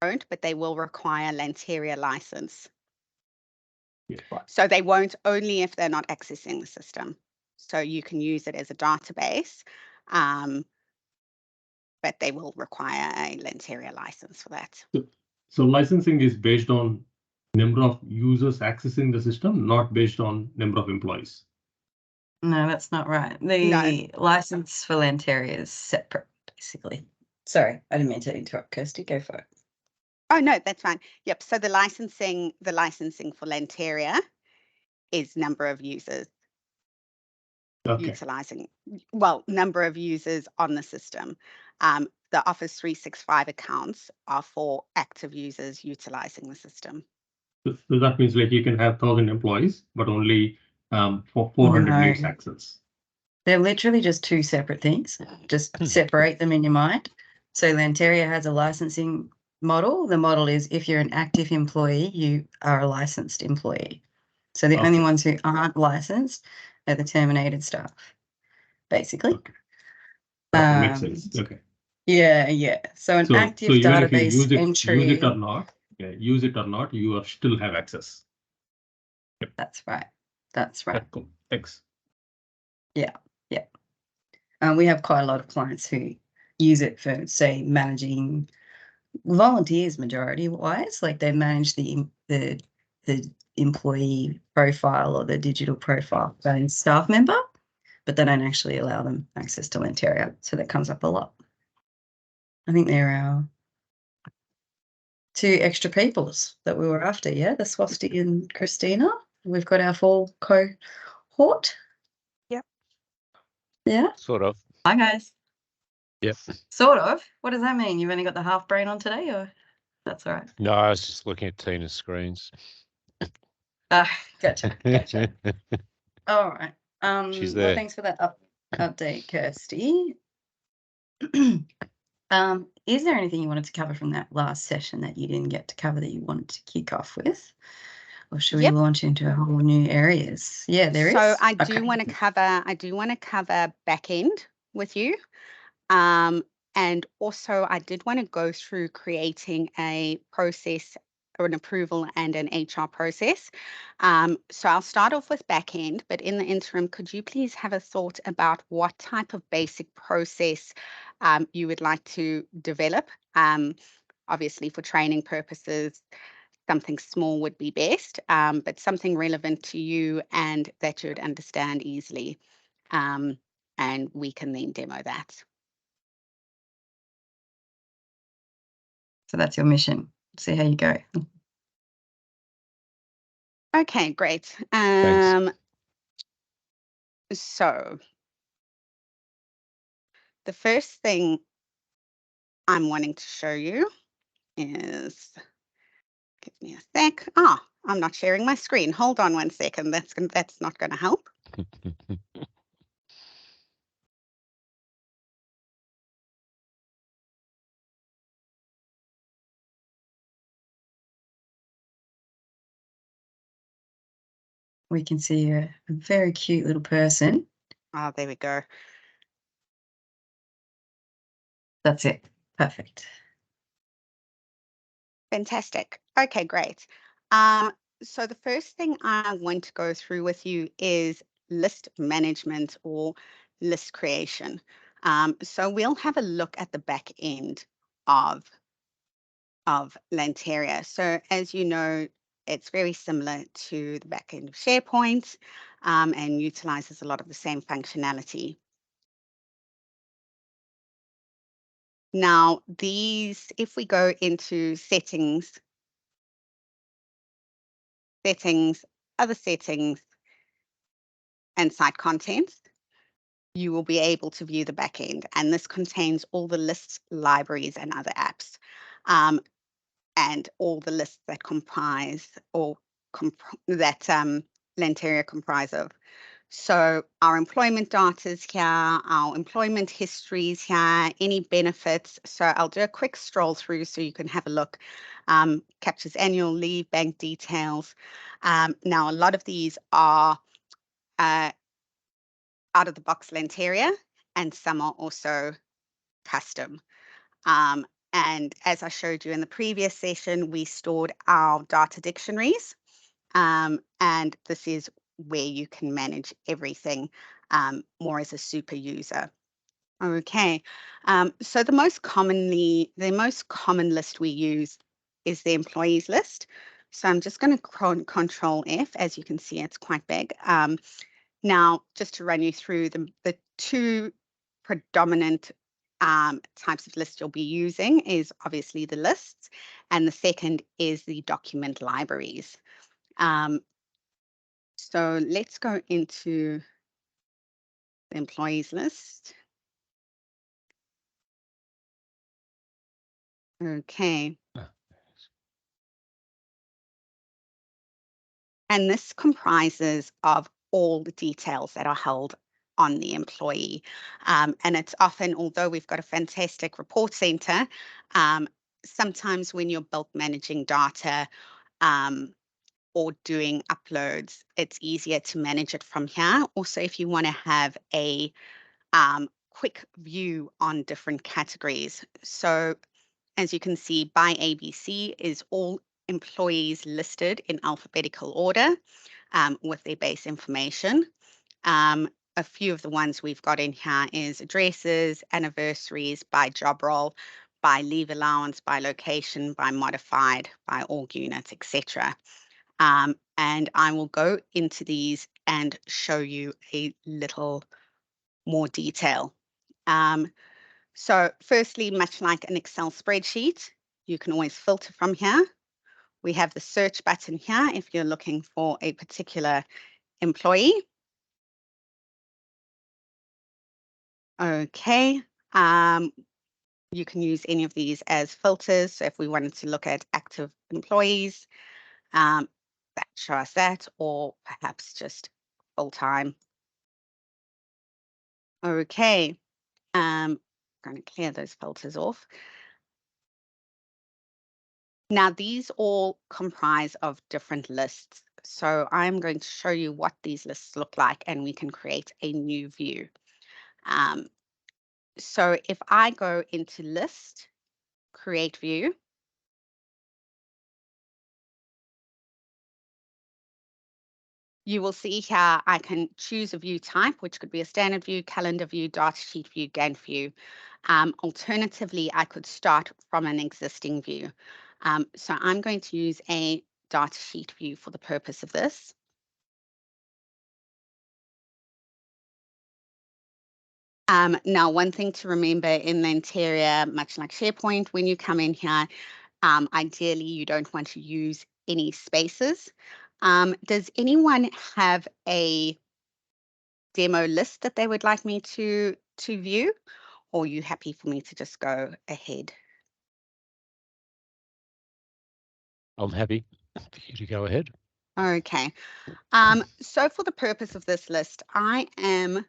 won't, but they will require Lanteria license. Yeah, right. So they won't, only if they're not accessing the system. So you can use it as a database, but they will require a Lanteria license for that. So licensing is based on number of users accessing the system, not based on number of employees. No, that's not right. The license for Lanteria is separate, basically. Sorry, I didn't mean to interrupt, Kirsty. Go for it. Oh, no, that's fine. Yep. So the licensing for Lanteria is number of users utilizing, well, number of users on the system. The Office 365 accounts are for active users utilizing the system. So that means like you can have 1,000 employees, but only for 400 minutes access. They're literally just two separate things. Just separate them in your mind. So Lanteria has a licensing model. The model is if you're an active employee, you are a licensed employee. So the only ones who aren't licensed are the terminated staff, basically. Okay. That makes sense. Okay. Yeah. So an active database entry. Use it or not, you still have access. Yep. That's right. Cool. Thanks. Yeah. We have quite a lot of clients who use it for, say, managing volunteers majority-wise, like they manage the employee profile or the digital profile of a staff member, but they don't actually allow them access to Lanteria. So that comes up a lot. I think they're our 2 extra peoples that we were after, yeah? The Swasti and Christina. We've got our full cohort. Yep. Yeah. Sort of. Hi, guys. Yep. Sort of. What does that mean? You've only got the half brain on today, or that's all right? No, I was just looking at Tina's screens. Gotcha. All right. She's there. Well, thanks for that update, Kirsty. Is there anything you wanted to cover from that last session that you didn't get to cover that you wanted to kick off with? Or should we launch into a whole new areas? Yeah, there is. So I do want to cover back end with you. And also I did want to go through creating a process or an approval and an HR process. So I'll start off with back end, but in the interim, could you please have a thought about what type of basic process you would like to develop? Obviously for training purposes, something small would be best, but something relevant to you and that you would understand easily. And we can then demo that. So that's your mission. See how you go. Okay, great. So the first thing I'm wanting to show you is, give me a sec. I'm not sharing my screen. Hold on 1 second. That's not going to help. We can see a very cute little person. Oh, there we go. That's it. Perfect. Fantastic. Okay, great. So the first thing I want to go through with you is list management or list creation. So we'll have a look at the back end of Lanteria. So as you know, it's very similar to the back end of SharePoint and utilizes a lot of the same functionality. Now, if we go into settings, other settings, and site contents, you will be able to view the back end. And this contains all the lists, libraries, and other apps. And all the lists that comprise or that Lanteria comprise of. So our employment data is here, our employment history is here, any benefits. So I'll do a quick stroll through so you can have a look. Captures annual leave, bank details. Now, a lot of these are out of the box Lanteria, and some are also custom. And as I showed you in the previous session, we stored our data dictionaries. And this is where you can manage everything more as a super user. Okay, so the most common list we use is the employees list. So I'm just going to Control F. As you can see, it's quite big. Now, just to run you through the two predominant types of lists you'll be using is obviously the lists, and the second is the document libraries. So let's go into the employees list. Okay. And this comprises of all the details that are held on the employee. And it's often, although we've got a fantastic report center, sometimes when you're bulk managing data or doing uploads, it's easier to manage it from here. Also, if you want to have a quick view on different categories. So as you can see, by ABC is all employees listed in alphabetical order with their base information. A few of the ones we've got in here is addresses, anniversaries, by job role, by leave allowance, by location, by modified, by org unit, etc. And I will go into these and show you a little more detail. So firstly, much like an Excel spreadsheet, you can always filter from here. We have the search button here if you're looking for a particular employee. Okay, you can use any of these as filters. So if we wanted to look at active employees, that show us that, or perhaps just full-time. Okay, I'm going to clear those filters off. Now, these all comprise of different lists. So I'm going to show you what these lists look like, and we can create a new view. So if I go into List, Create View, you will see here I can choose a view type, which could be a standard view, calendar view, data sheet view, Gantt view. Alternatively, I could start from an existing view. So I'm going to use a data sheet view for the purpose of this. Now, one thing to remember in Lanteria, much like SharePoint, when you come in here, ideally you don't want to use any spaces. Does anyone have a demo list that they would like me to view, or are you happy for me to just go ahead? I'm happy for you to go ahead. Okay. So for the purpose of this list, I am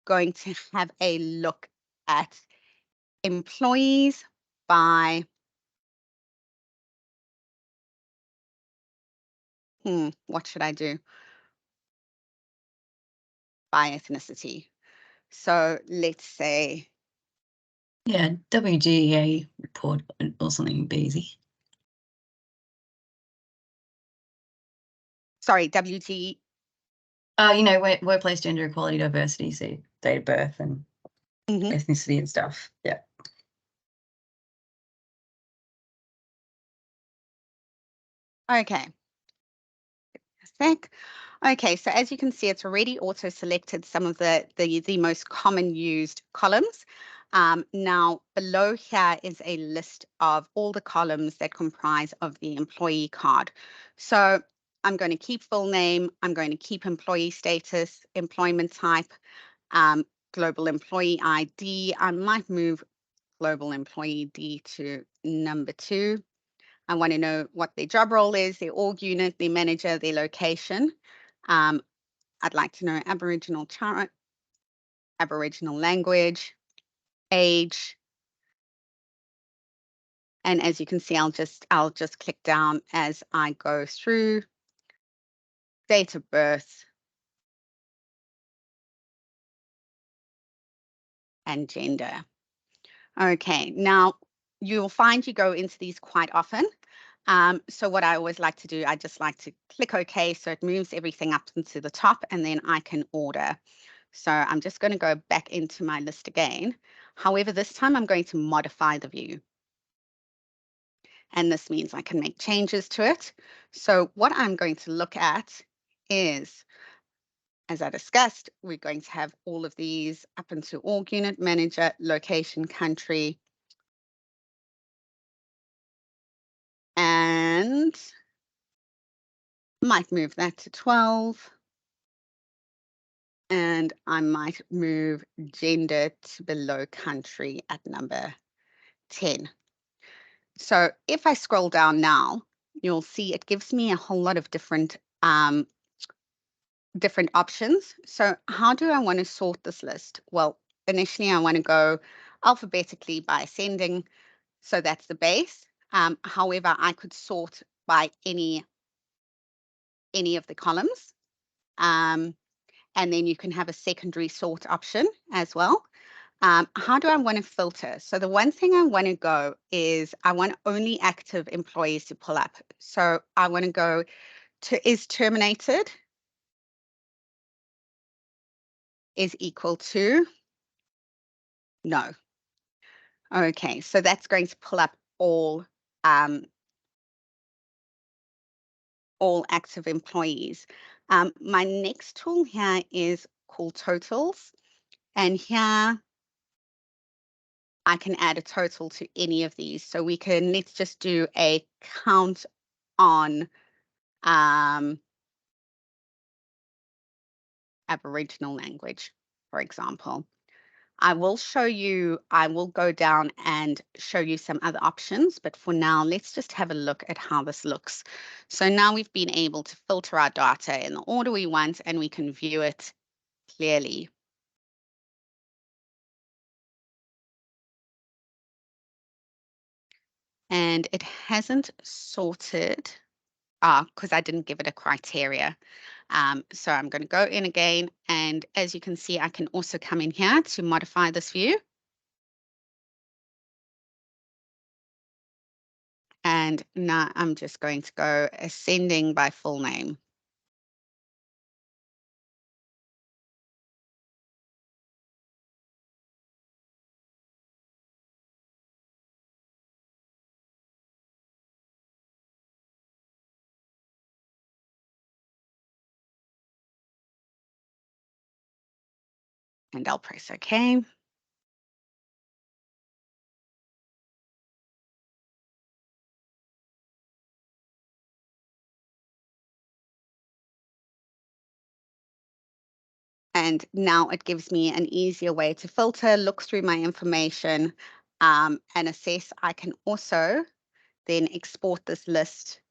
going to have a look at employees by what should I do? By ethnicity. So let's say, Yeah, WGEA report or something would be easy. sorry, WG. You know, workplace gender equality, diversity, so date of birth and ethnicity and stuff. Yeah. Okay. A sec. Okay, so as you can see, it's already auto-selected some of the most common used columns. Now, below here is a list of all the columns that comprise of the employee card. So I'm going to keep full name, I'm going to keep employee status, employment type, global employee ID. I might move global employee ID to number 2. I want to know what their job role is, their org unit, their manager, their location. I'd like to know Aboriginal language, age. And as you can see, I'll just click down as I go through. Date of birth and gender. Okay, now you'll find you go into these quite often. So what I always like to do, I just like to click OK, so it moves everything up into the top, and then I can order. So I'm just going to go back into my list again. However, this time I'm going to modify the view. And this means I can make changes to it. So what I'm going to look at is, as I discussed, we're going to have all of these up into org unit manager, location, country, and might move that to 12. And I might move gender to below country at number 10. So if I scroll down now, you'll see it gives me a whole lot of different options. So how do I want to sort this list? Well, initially I want to go alphabetically by ascending. So that's the base. However, I could sort by any of the columns. And then you can have a secondary sort option as well. How do I want to filter? So the one thing I want to go is I want only active employees to pull up. So I want to go to is terminated is equal to no. Okay, so that's going to pull up all active employees. My next tool here is called totals. And here I can add a total to any of these. So we can, let's just do a count on Aboriginal language, for example. I will go down and show you some other options, but for now, let's just have a look at how this looks. So now we've been able to filter our data in the order we want, and we can view it clearly. And it hasn't sorted because I didn't give it a criteria. So I'm going to go in again, and as you can see, I can also come in here to modify this view. And now I'm just going to go ascending by full name. And I'll press OK. And now it gives me an easier way to filter, look through my information, and assess. I can also then export this list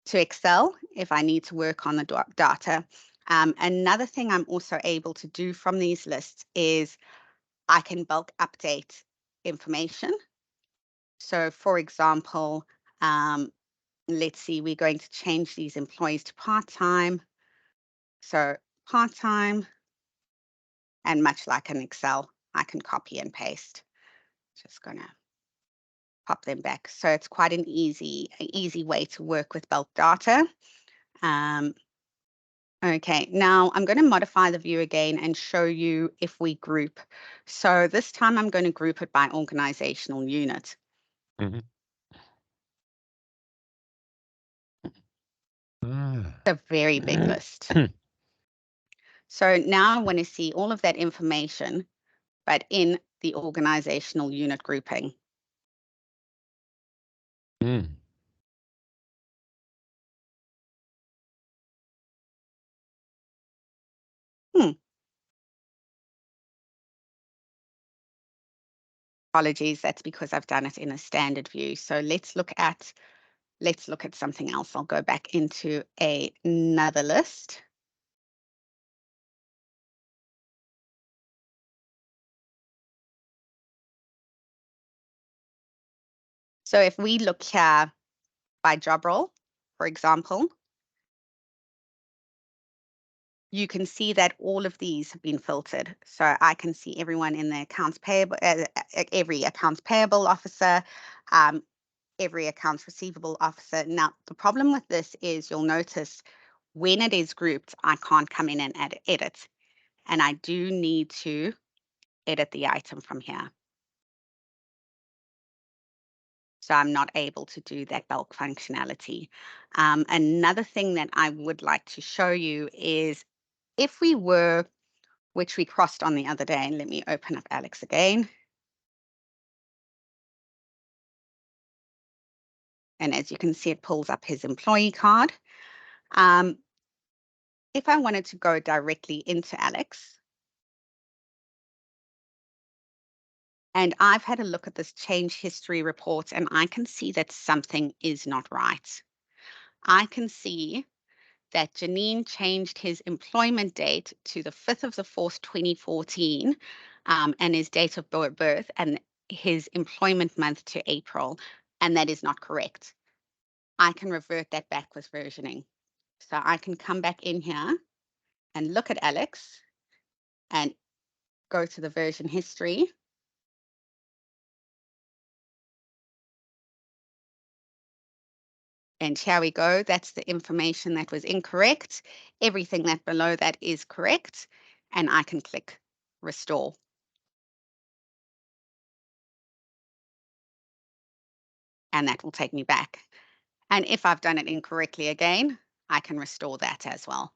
to Excel if I need to work on the data. Another thing I'm also able to do from these lists is I can bulk update information. So for example, let's see, we're going to change these employees to part-time. So part-time, and much like an Excel, I can copy and paste. Just gonna pop them back. So it's quite an easy way to work with bulk data. Okay, now I'm going to modify the view again and show you if we group. So this time I'm going to group it by organizational unit. Mm-hmm. It's a very big list. So now I want to see all of that information, but in the organizational unit grouping. Mm. Apologies, that's because I've done it in a standard view. So let's look at something else. I'll go back into another list. So if we look here by job role, for example, you can see that all of these have been filtered. So I can see everyone in the accounts payable, every accounts payable officer. every accounts receivable officer. Now, the problem with this is you'll notice when it is grouped, I can't come in and edit. And I do need to edit the item from here. So I'm not able to do that bulk functionality. Another thing that I would like to show you is if we were, which we crossed on the other day, let me open up Alex again. And as you can see, it pulls up his employee card. If I wanted to go directly into Alex, and I've had a look at this change history report, and I can see that something is not right. I can see that Janine changed his employment date to the 5th of the 4th, 2014, and his date of birth, and his employment month to April, and that is not correct. I can revert that back with versioning. So I can come back in here and look at Alex and go to the version history. And here we go. That's the information that was incorrect. Everything that below that is correct. And I can click restore. And that will take me back. And if I've done it incorrectly again, I can restore that as well.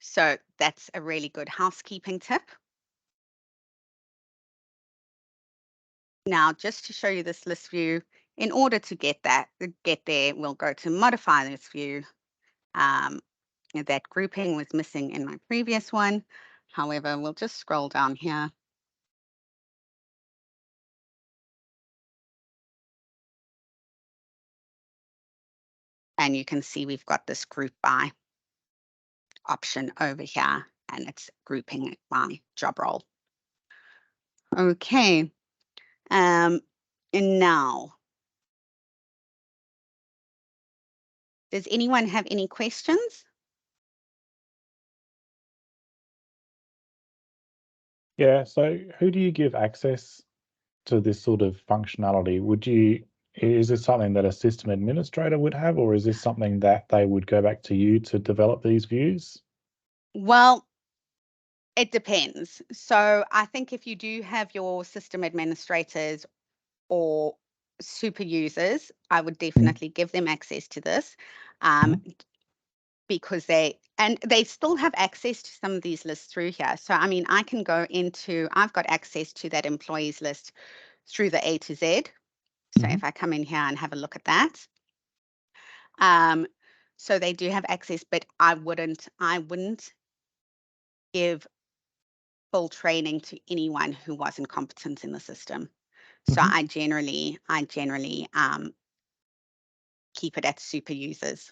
So that's a really good housekeeping tip. Now, just to show you this list view, in order to get there, we'll go to modify this view. That grouping was missing in my previous one. However, we'll just scroll down here. And you can see we've got this group by option over here, and it's grouping it by job role. Okay. And now, does anyone have any questions? Yeah, so who do you give access to this sort of functionality? Is this something that a system administrator would have, or is this something that they would go back to you to develop these views? Well, it depends. So I think if you do have your system administrators or super users, I would definitely give them access to this. Because they still have access to some of these lists through here. So, I mean, I can go into, I've got access to that employees list through the A to Z. So if I come in here and have a look at that. So they do have access, but I wouldn't give full training to anyone who wasn't competent in the system. So I generally keep it at super users.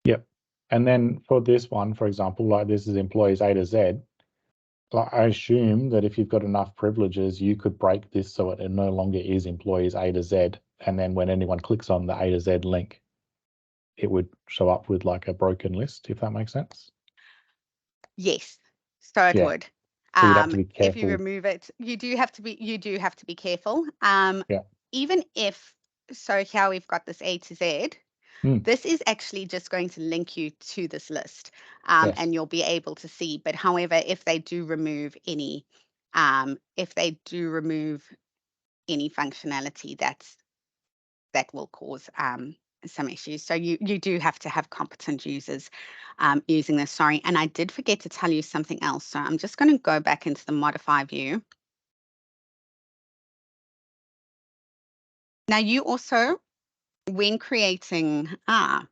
Yep. And then for this one, for example, like this is employees A to Z, like I assume that if you've got enough privileges, you could break this so it no longer is employees A to Z. And then when anyone clicks on the A to Z link, it would show up with like a broken list, if that makes sense. Yes, so it would. So you'd have to be careful. If you remove it, you do have to be careful. Even if, so here we've got this A to Z. This is actually just going to link you to this list, and you'll be able to see. But however, if they do remove any functionality, that will cause some issues. So you do have to have competent users using this. Sorry, and I did forget to tell you something else. So I'm just going to go back into the modify view. Now you also, when creating a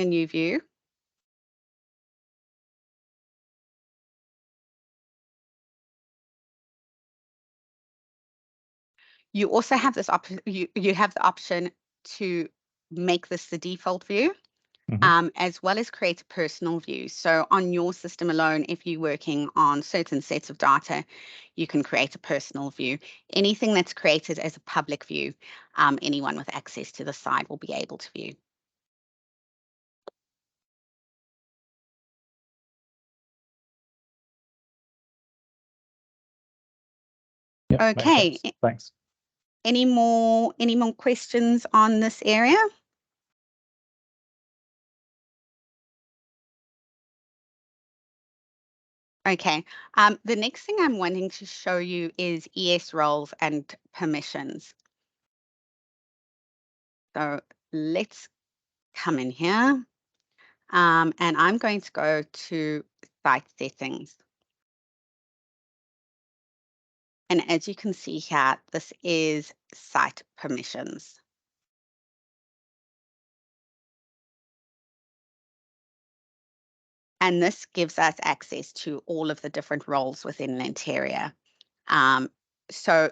new view, you also have this option. You have the option to make this the default view, as well as create a personal view. So on your system alone, if you're working on certain sets of data, you can create a personal view. Anything that's created as a public view, anyone with access to the site will be able to view. Yep, makes Okay. sense. Thanks. Any more questions on this area? Okay. The next thing I'm wanting to show you is ES roles and permissions. So let's come in here. And I'm going to go to site settings. And as you can see here, this is site permissions. And this gives us access to all of the different roles within Lanteria. So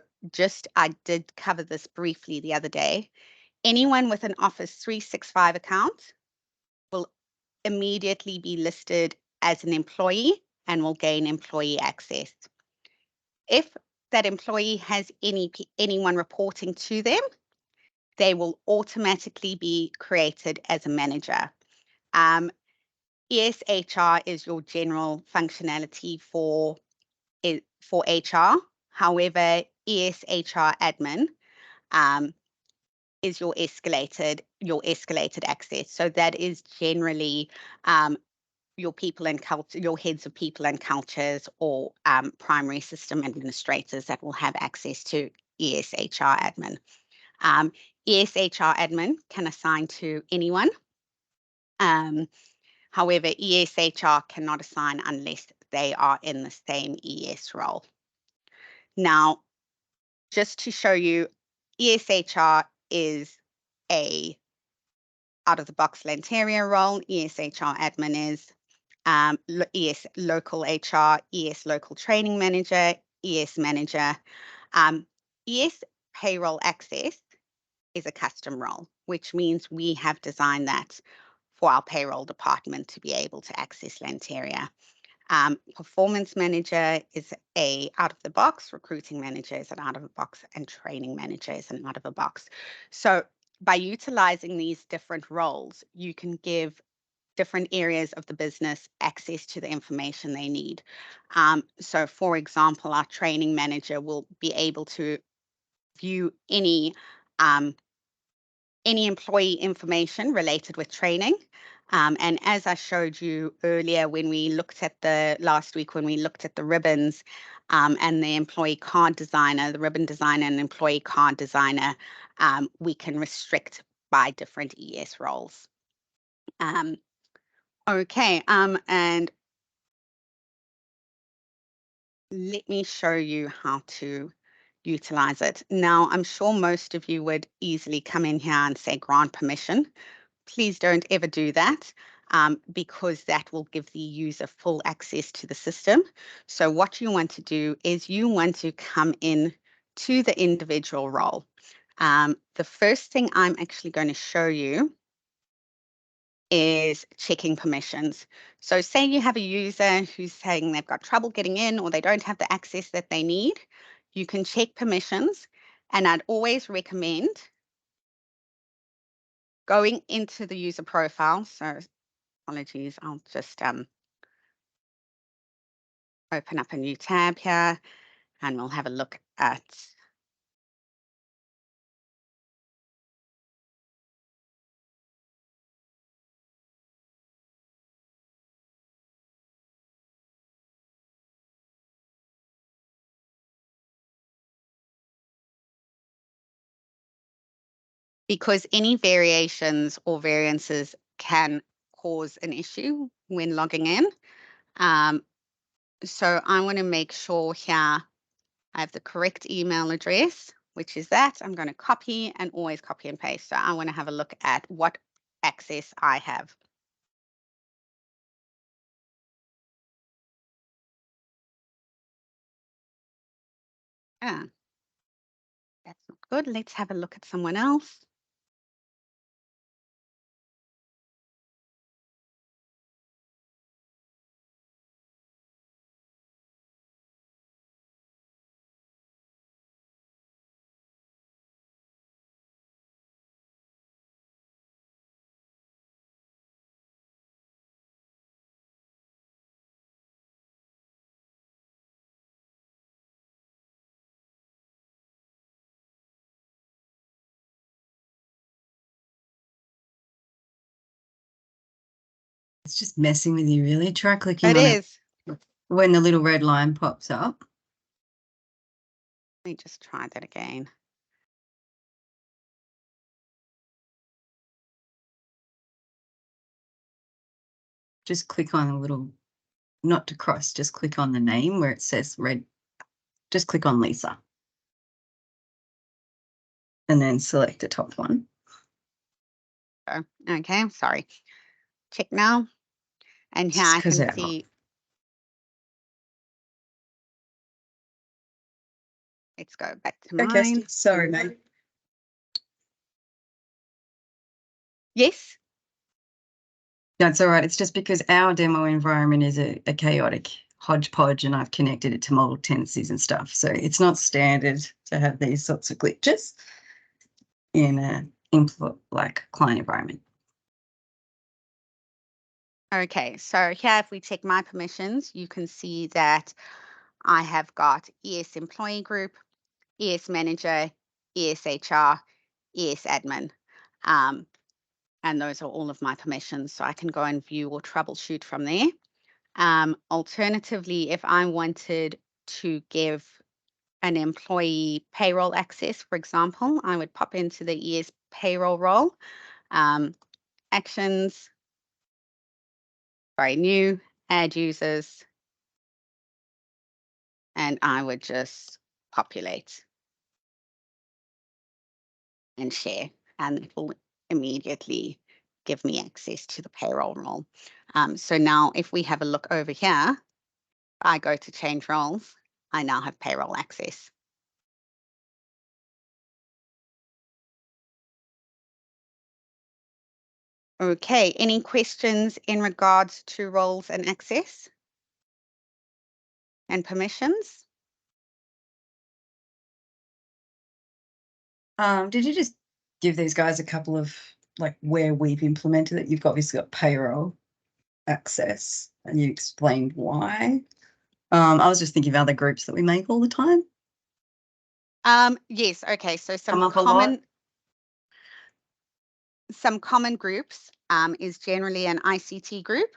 I did cover this briefly the other day. Anyone with an Office 365 account will immediately be listed as an employee and will gain employee access. If that employee has anyone reporting to them, they will automatically be created as a manager. ESHR is your general functionality for HR. However, ESHR admin is your escalated access. So that is generally your people and culture, your heads of people and cultures, or primary system administrators that will have access to ESHR admin. ESHR admin can assign to anyone. However, ESHR cannot assign unless they are in the same ES role. Now, just to show you, ESHR is a out-of-the-box Lanteria role. ESHR admin is ES local HR, ES local training manager, ES manager. ES payroll access is a custom role, which means we have designed that for our payroll department to be able to access Lanteria. Performance manager is a out of the box, recruiting manager is an out of the box, and training manager is an out of the box. So by utilizing these different roles, you can give different areas of the business access to the information they need. So for example, our training manager will be able to view any employee information related with training. And as I showed you earlier, when we looked at last week, when we looked at the ribbons and the employee card designer, the ribbon designer and employee card designer, we can restrict by different ES roles. Okay, and let me show you how to utilize it. Now, I'm sure most of you would easily come in here and say grant permission. Please don't ever do that because that will give the user full access to the system. So what you want to do is you want to come in to the individual role. The first thing I'm actually going to show you is checking permissions. So say you have a user who's saying they've got trouble getting in or they don't have the access that they need, you can check permissions. And I'd always recommend going into the user profile. So apologies, I'll just open up a new tab here and we'll have a look at because any variations or variances can cause an issue when logging in. So I want to make sure here I have the correct email address, which is that. I'm going to copy and always copy and paste. So I want to have a look at what access I have. That's not good. Let's have a look at someone else. It's just messing with you, really. Try clicking It on is. it when the little red line pops up. Let me just try that again. Just click on a little, not to cross, just click on the name where it says red. Just click on Lisa. And then select the top one. Oh, okay, sorry. Check now. And here I can see. Let's go back to mine. Sorry, mate. Yes. That's all right. It's just because our demo environment is a chaotic hodgepodge and I've connected it to multiple tenancies and stuff. So it's not standard to have these sorts of glitches in a like client environment. Okay, so here if we check my permissions, you can see that I have got ES employee group, ES manager, ES HR, ES admin. And those are all of my permissions, so I can go and view or troubleshoot from there. Alternatively, if I wanted to give an employee payroll access, for example, I would pop into the ES payroll role, actions, new, add users, and I would just populate and share, and it will immediately give me access to the payroll role. So now if we have a look over here, I go to change roles, I now have payroll access. Okay, any questions in regards to roles and access and permissions? Did you just give these guys a couple of like where we've implemented it? You've obviously got payroll access and you explained why. I was just thinking of other groups that we make all the time. Yes, okay, so Come up a lot. some common groups is generally an ICT group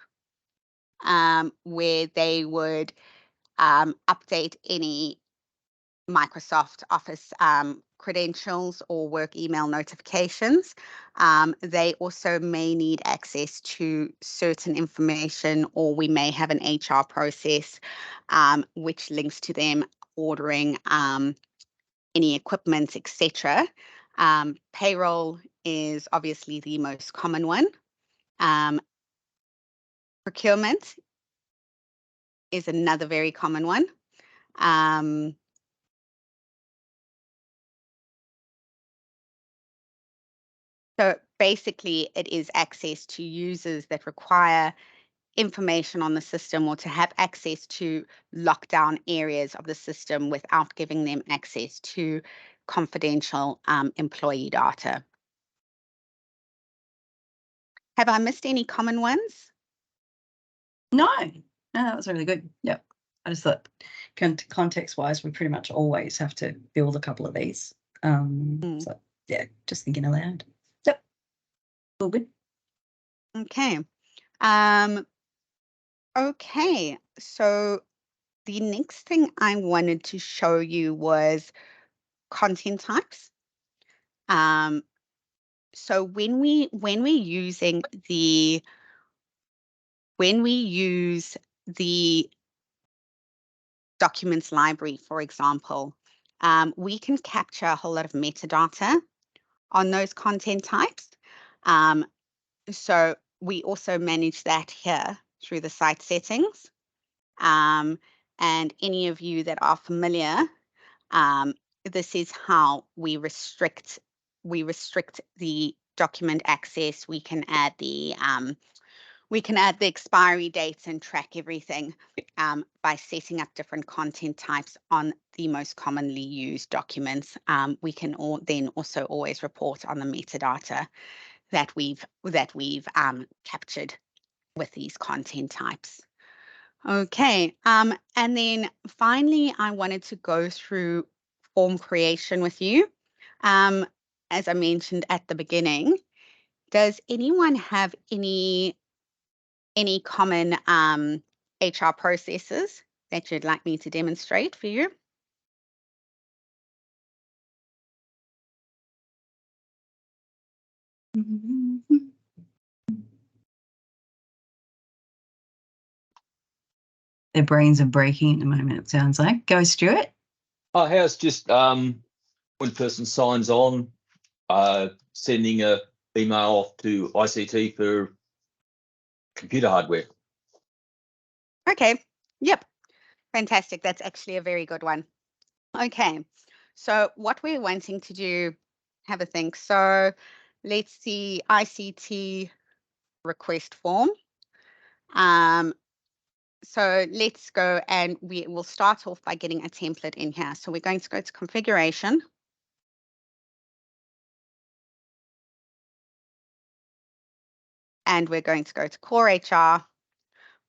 where they would update any Microsoft Office credentials or work email notifications. They also may need access to certain information, or we may have an HR process which links to them ordering any equipment, etc. Payroll is obviously the most common one. Procurement is another very common one. So basically, it is access to users that require information on the system or to have access to lockdown areas of the system without giving them access to confidential employee data. Have I missed any common ones? No, that was really good. Yep. I just thought context-wise, we pretty much always have to build a couple of these. So yeah, just thinking aloud. Yep. All good. Okay. Okay, so the next thing I wanted to show you was content types. So when we use the documents library, for example, we can capture a whole lot of metadata on those content types. So we also manage that here through the site settings. And any of you that are familiar, this is how we restrict the document access. We can add the expiry dates and track everything by setting up different content types on the most commonly used documents. We can then also always report on the metadata that we've captured with these content types. Okay, and then finally, I wanted to go through form creation with you. As I mentioned at the beginning, does anyone have any any common HR processes that you'd like me to demonstrate for you. Their brains are breaking at the moment, it sounds like. Go, Stuart. Oh, how's just one person signs on, sending a email off to ICT for computer hardware? Okay, yep, fantastic. That's actually a very good one. Okay, so what we're wanting to do, have a think. So let's see, ICT request form. So let's go and we will start off by getting a template in here. So we're going to go to configuration. And we're going to go to core HR,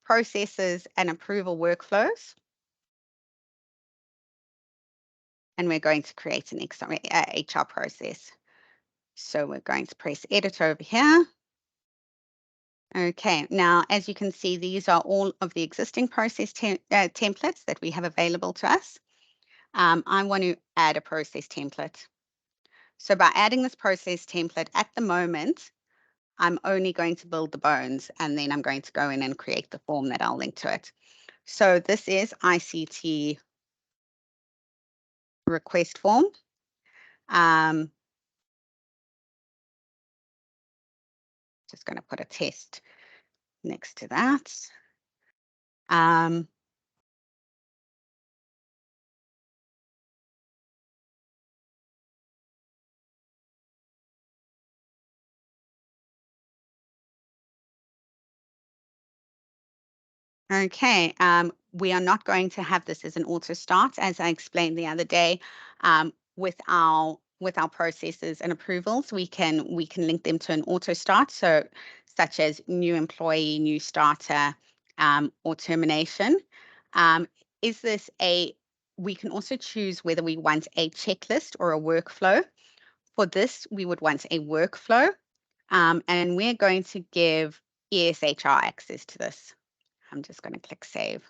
processes and approval workflows. And we're going to create an HR process. So we're going to press edit over here. Okay, now as you can see, these are all of the existing process templates that we have available to us. I want to add a process template. So by adding this process template at the moment, I'm only going to build the bones and then I'm going to go in and create the form that I'll link to it. So this is ICT request form. Just going to put a test next to that. Okay, we are not going to have this as an auto start, as I explained the other day. With our processes and approvals, we can link them to an auto start, so such as new employee, new starter, or termination. We can also choose whether we want a checklist or a workflow. For this, we would want a workflow, and we're going to give ESHR access to this. I'm just going to click save.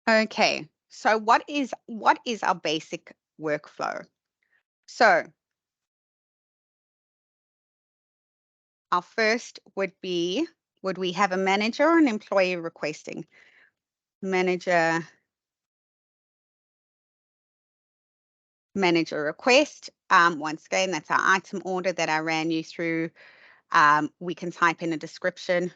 Okay, so what is our basic workflow? So our first would be, would we have a manager or an employee requesting? Manager request. Once again, that's our item order that I ran you through. We can type in a description.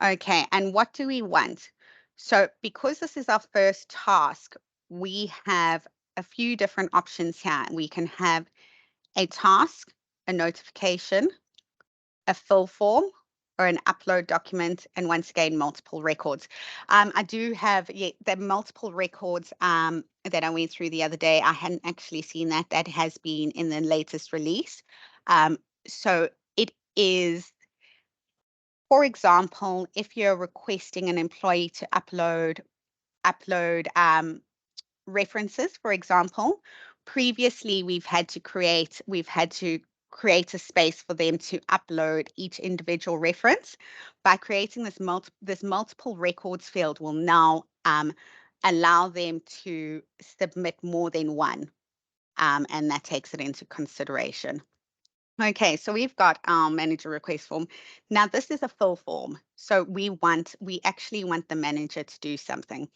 Okay, and what do we want? So because this is our first task, we have a few different options here. We can have a task, a notification, a fill form, or an upload document, and once again, multiple records. I do have the multiple records that I went through the other day. I hadn't actually seen that. That has been in the latest release. So it is, for example, if you're requesting an employee to upload references, for example, previously we've had to create a space for them to upload each individual reference. By creating this multiple records field will now allow them to submit more than one, and that takes it into consideration. Okay, so we've got our manager request form. Now this is a fill form. So we actually want the manager to do something.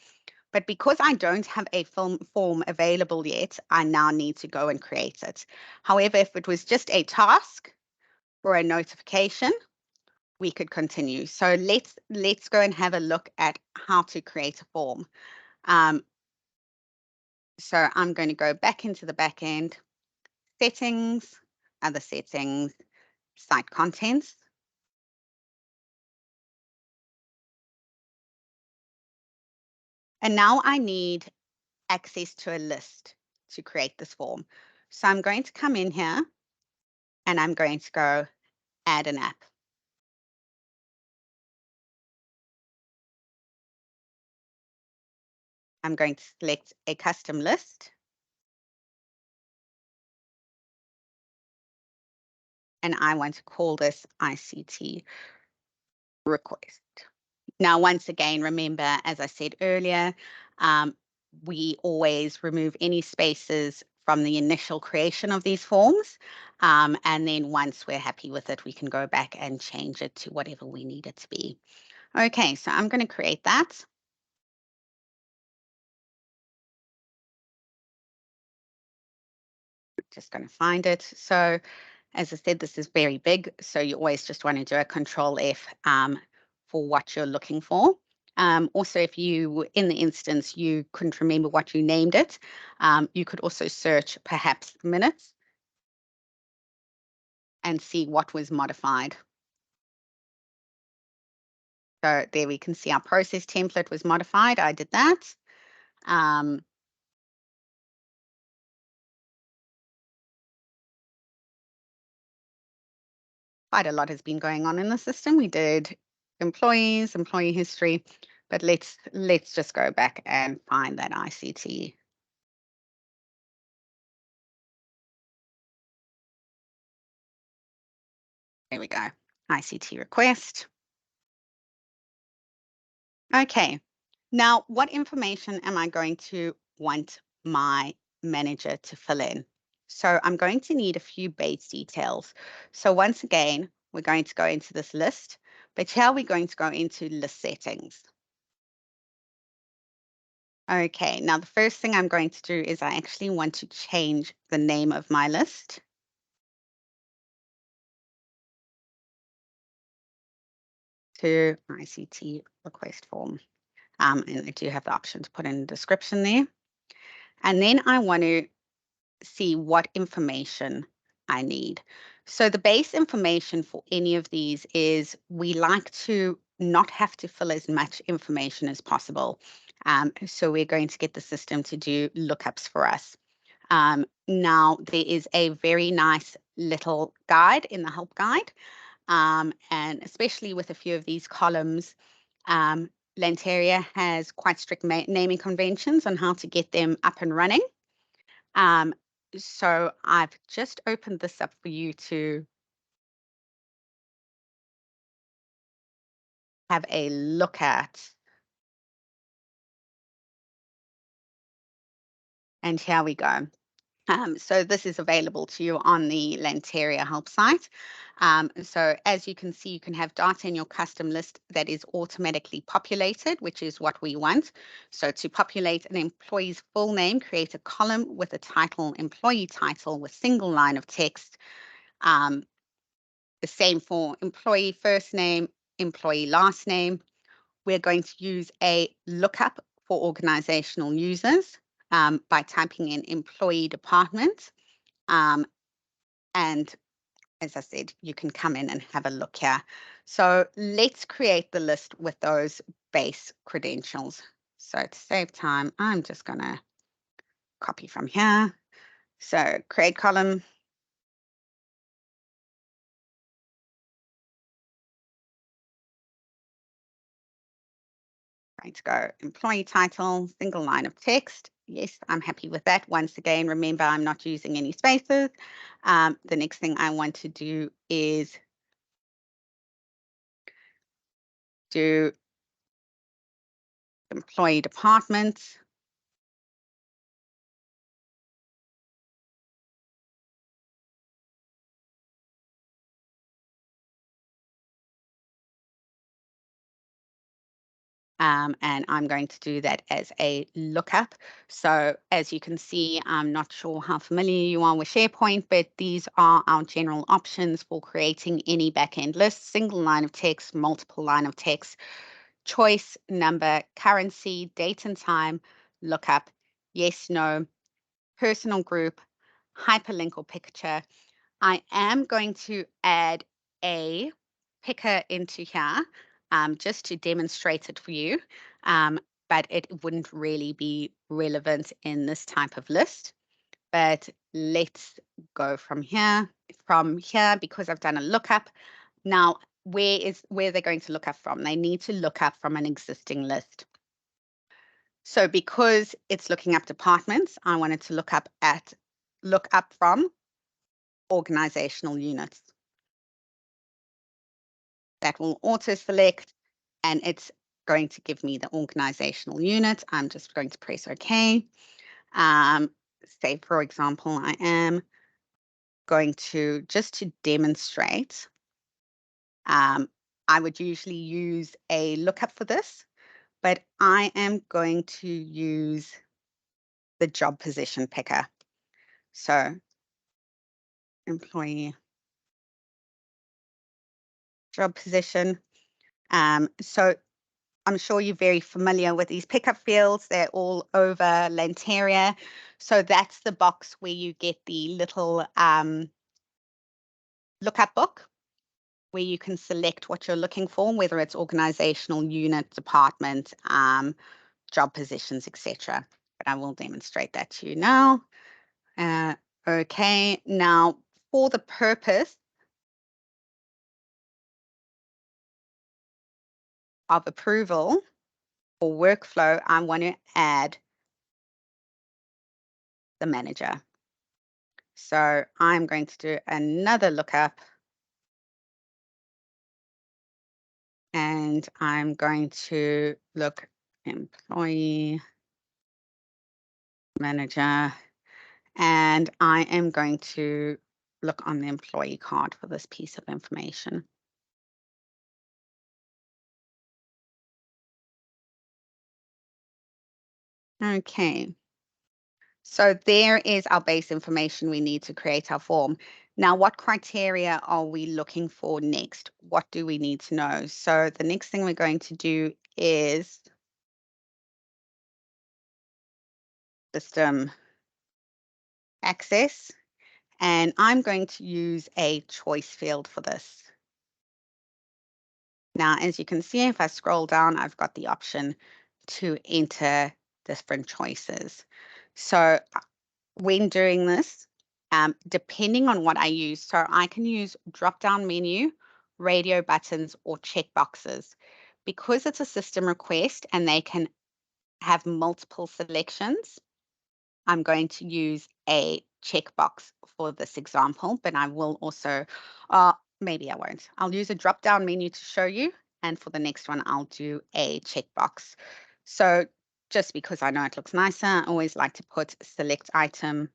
But because I don't have a form available yet, I now need to go and create it. However, if it was just a task or a notification, we could continue. So let's go and have a look at how to create a form. So I'm going to go back into the back end, settings, other settings, site contents. And now I need access to a list to create this form. So I'm going to come in here and I'm going to go add an app. I'm going to select a custom list. And I want to call this ICT request. Now, once again, remember, as I said earlier, we always remove any spaces from the initial creation of these forms. And then once we're happy with it, we can go back and change it to whatever we need it to be. Okay, so I'm going to create that. Just going to find it. So as I said, this is very big, so you always just want to do a Control F for what you're looking for. Also, if you, in the instance, you couldn't remember what you named it, you could also search perhaps minutes and see what was modified. So there we can see our process template was modified. I did that. Quite a lot has been going on in the system. We did employees, employee history, but let's just go back and find that ICT. There we go, ICT request. Okay, now what information am I going to want my manager to fill in? So I'm going to need a few base details. So once again, we're going to go into this list, but here we're going to go into list settings. Okay, now the first thing I'm going to do is I actually want to change the name of my list. To ICT request form. And I do have the option to put in a description there. And then I want to see what information I need. So the base information for any of these is we like to not have to fill as much information as possible. So we're going to get the system to do lookups for us. Now, there is a very nice little guide in the help guide. And especially with a few of these columns, Lanteria has quite strict naming conventions on how to get them up and running. So I've just opened this up for you to have a look at. And here we go. So this is available to you on the Lanteria help site. So as you can see, you can have data in your custom list that is automatically populated, which is what we want. So to populate an employee's full name, create a column with a title, employee title with single line of text. The same for employee first name, employee last name. We're going to use a lookup for organizational users by typing in employee department. And as I said, you can come in and have a look here. So let's create the list with those base credentials. So to save time, I'm just going to copy from here. So create column. Going to go employee title, single line of text. Yes, I'm happy with that. Once again, remember, I'm not using any spaces. The next thing I want to do is do employee department. And I'm going to do that as a lookup. So as you can see, I'm not sure how familiar you are with SharePoint, but these are our general options for creating any backend list: single line of text, multiple line of text, choice, number, currency, date and time, lookup, yes, no, personal group, hyperlink or picture. I am going to add a picker into here just to demonstrate it for you, but it wouldn't really be relevant in this type of list. But let's go from here. Because I've done a lookup. Now, where they're going to look up from? They need to look up from an existing list. So because it's looking up departments, I wanted to look up from organizational units. That will auto select, and it's going to give me the organizational unit. I'm just going to press OK. Say, for example, I am going to, just to demonstrate, I would usually use a lookup for this, but I am going to use the job position picker. So employee job position. So I'm sure you're very familiar with these pickup fields. They're all over Lanteria. So that's the box where you get the little lookup book where you can select what you're looking for, whether it's organizational unit, department, job positions, etc. But I will demonstrate that to you now. Okay, now for the purpose of approval or workflow, I want to add the manager. So I'm going to do another lookup, and I'm going to look employee manager, and I am going to look on the employee card for this piece of information. Okay. So there is our base information we need to create our form. Now, what criteria are we looking for next? What do we need to know? So the next thing we're going to do is system access, and I'm going to use a choice field for this. Now, as you can see, if I scroll down, I've got the option to enter different choices. So when doing this, depending on what I use, so I can use drop-down menu, radio buttons, or checkboxes. Because it's a system request and they can have multiple selections, I'm going to use a checkbox for this example, but I will also, maybe I won't. I'll use a drop-down menu to show you, and for the next one, I'll do a checkbox. So just because I know it looks nicer, I always like to put select item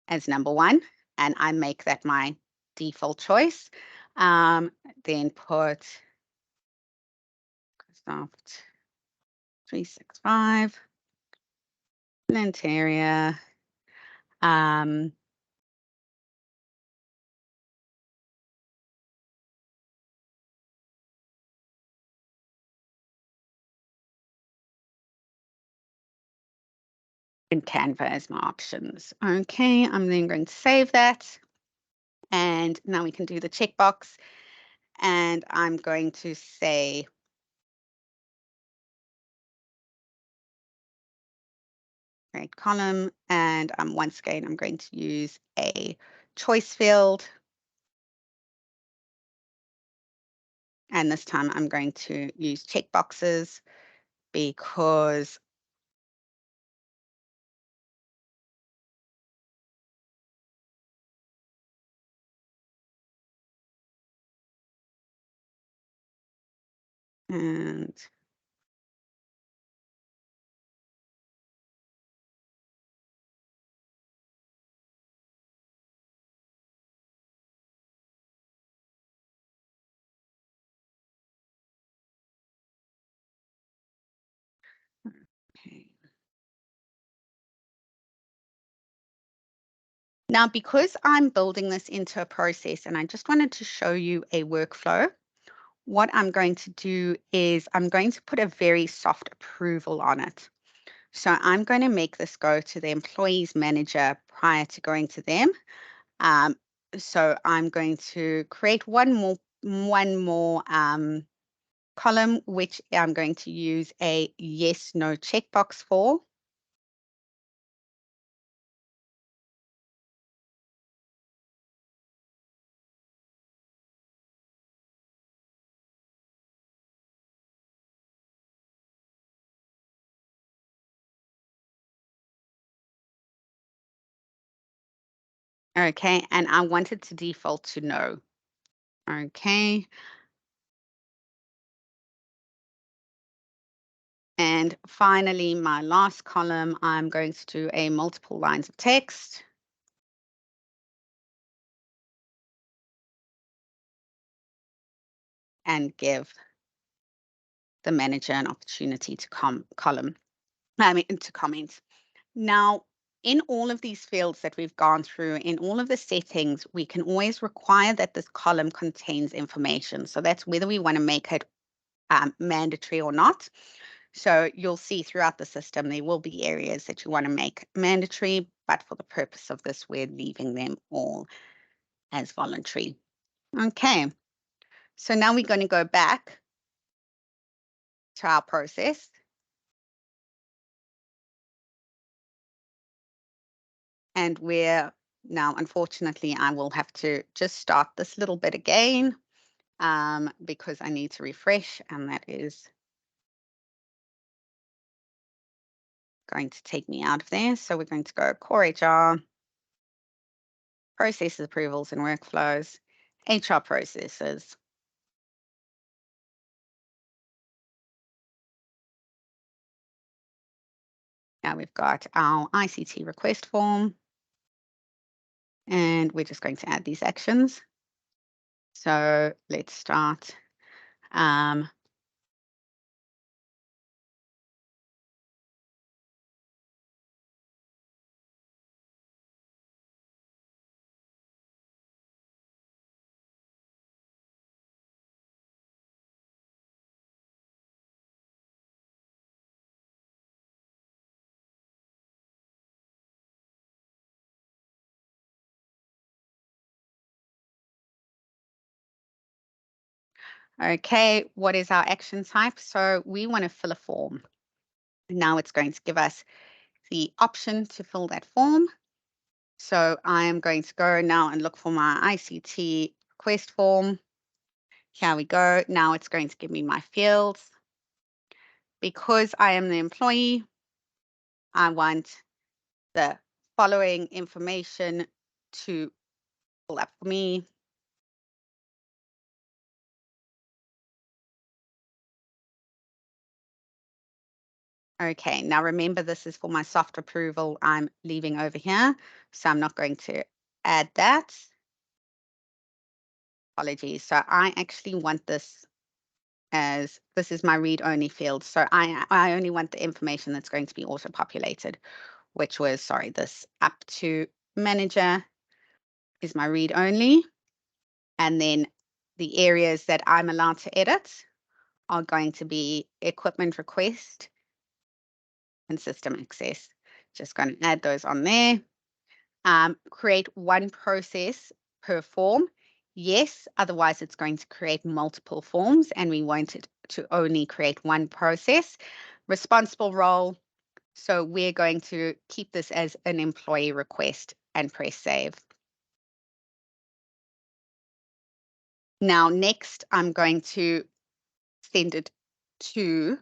as number 1, and I make that my default choice. Then put Microsoft 365, Lanteria, and Canva as my options. Okay, I'm then going to save that. And now we can do the checkbox. And I'm going to say create column. And once again, I'm going to use a choice field. And this time I'm going to use checkboxes because and okay. Now, because I'm building this into a process and I just wanted to show you a workflow, what I'm going to do is I'm going to put a very soft approval on it. So I'm going to make this go to the employees manager prior to going to them. So I'm going to create one more column, which I'm going to use a yes, no checkbox for. Okay, and I want it to default to no. Okay. And finally, my last column, I'm going to do a multiple lines of text. And give the manager an opportunity to comment. Now, in all of these fields that we've gone through, in all of the settings, we can always require that this column contains information. So that's whether we want to make it mandatory or not. So you'll see throughout the system, there will be areas that you want to make mandatory, but for the purpose of this, we're leaving them all as voluntary. Okay, so now we're going to go back to our process. And we're now, unfortunately, I will have to just start this little bit again because I need to refresh, and that is going to take me out of there. So we're going to go core HR, processes, approvals, and workflows, HR processes. Now we've got our ICT request form, and we're just going to add these actions. So let's start. Okay, what is our action type? So we want to fill a form. Now it's going to give us the option to fill that form. So I am going to go now and look for my ICT request form. Here we go. Now it's going to give me my fields. Because I am the employee, I want the following information to pull up for me. Okay, now remember this is for my soft approval I'm leaving over here, so I'm not going to add that. Apologies. So I actually want this as this is my read-only field. So I only want the information that's going to be auto-populated, which was, sorry, this up to manager is my read-only. And then the areas that I'm allowed to edit are going to be equipment request and system access. Just going to add those on there. Create one process per form. Yes, otherwise it's going to create multiple forms and we want it to only create one process. Responsible role. So we're going to keep this as an employee request and press save. Now, next, I'm going to send it to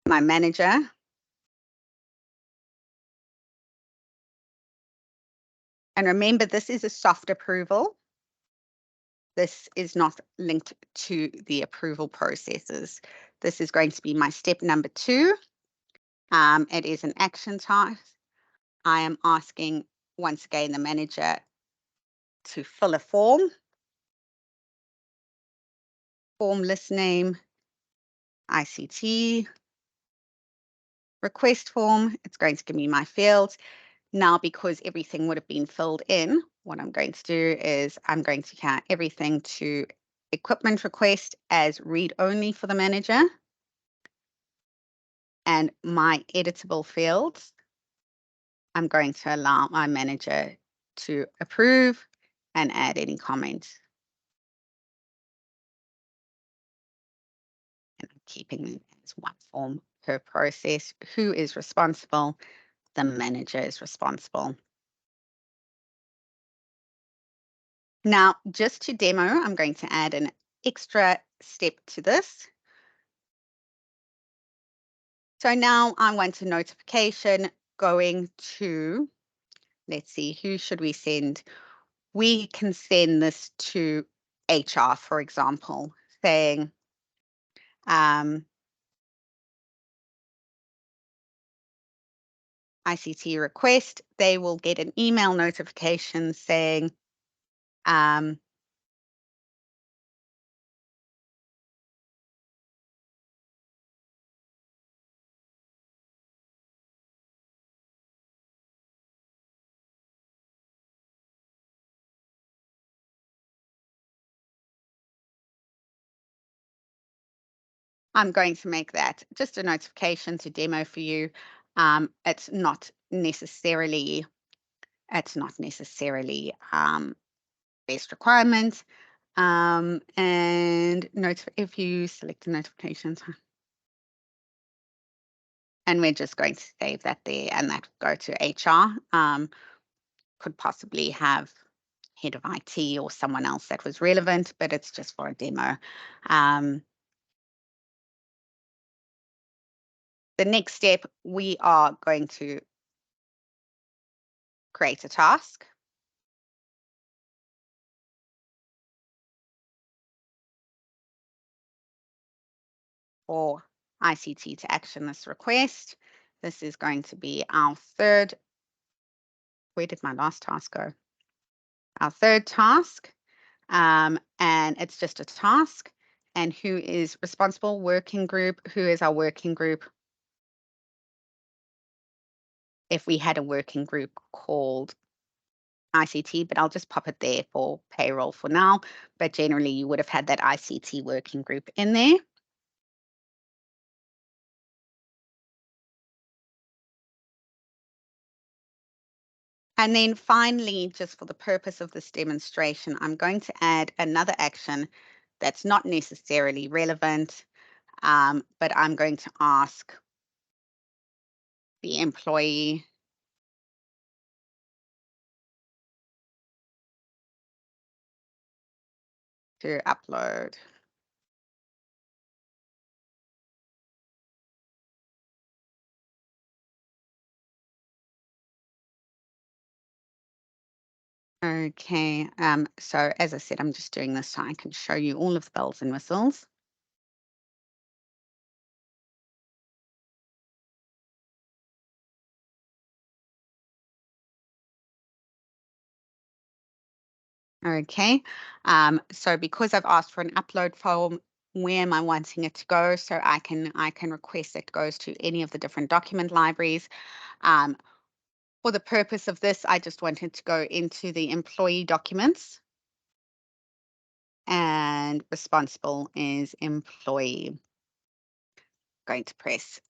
my manager. And remember, this is a soft approval. This is not linked to the approval processes. This is going to be my step number 2. It is an action type. I am asking, once again, the manager to fill a form. Form list name, ICT, request form. It's going to give me my fields. Now, because everything would have been filled in, what I'm going to do is I'm going to count everything to equipment request as read-only for the manager. And my editable fields, I'm going to allow my manager to approve and add any comments. And I'm keeping it as one form per process. Who is responsible? The manager is responsible. Now, just to demo, I'm going to add an extra step to this. So now I want a notification going to let's see, who should we send? We can send this to HR, for example, saying, ICT request. They will get an email notification saying, I'm going to make that just a notification to demo for you. It's not necessarily best requirement. And if you select the notifications, and we're just going to save that there, and that will go to HR. Could possibly have head of IT or someone else that was relevant, but it's just for a demo. The next step, we are going to create a task. For ICT to action this request. This is going to be our third. Where did my last task go? Our third task. And it's just a task. And who is responsible? Working group. Who is our working group? If we had a working group called ICT, but I'll just pop it there for payroll for now. But generally, you would have had that ICT working group in there. And then finally, just for the purpose of this demonstration, I'm going to add another action that's not necessarily relevant, but I'm going to ask the employee to upload. Okay, so as I said, I'm just doing this so I can show you all of the bells and whistles. Okay, so because I've asked for an upload form, where am I wanting it to go? So I can request it goes to any of the different document libraries. For the purpose of this, I just wanted to go into the employee documents. And responsible is employee. Going to press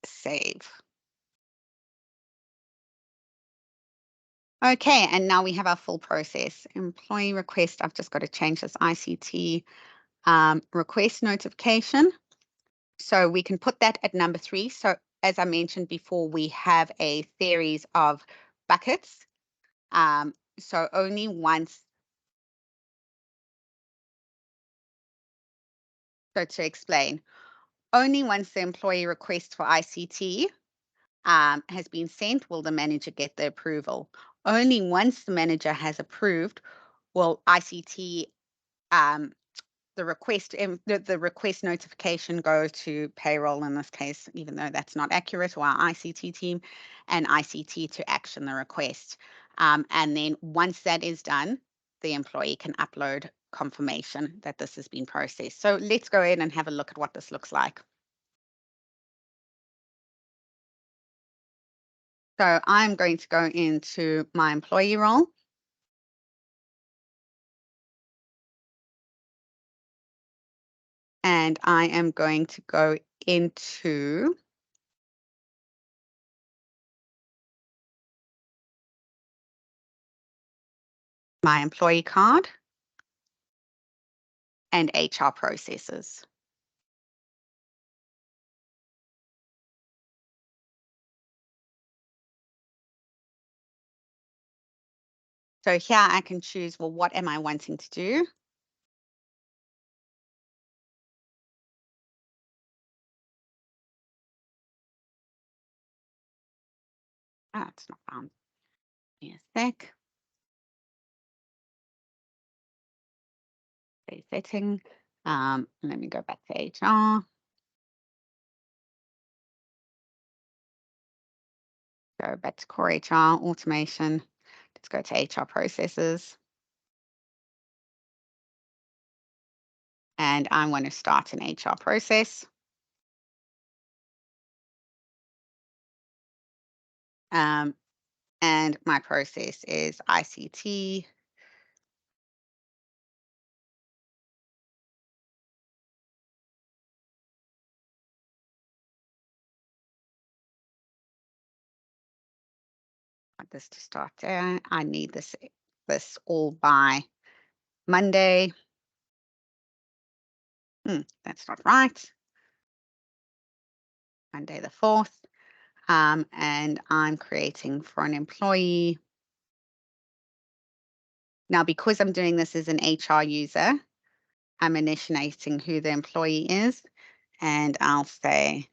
save. Okay, and now we have our full process. Employee request, I've just got to change this ICT request notification. So we can put that at number 3. So as I mentioned before, we have a series of buckets. So only once. So to explain, only once the employee request for ICT has been sent will the manager get the approval. Only once the manager has approved will ICT the request notification go to payroll in this case, even though that's not accurate, or our ICT team, and ICT to action the request. And then once that is done, the employee can upload confirmation that this has been processed. So let's go in and have a look at what this looks like. So I'm going to go into my employee role. And I am going to go into my employee card and HR processes. So here I can choose, well, what am I wanting to do? Ah, it's not found. Give me a sec. Save setting. Let me go back to HR. Go back to core HR, automation. Let's go to HR processes. And I want to start an HR process. And my process is ICT. I want this to start there. I need this all by Monday. That's not right. Monday the 4th. And I'm creating for an employee. Now, because I'm doing this as an HR user, I'm initiating who the employee is, and I'll say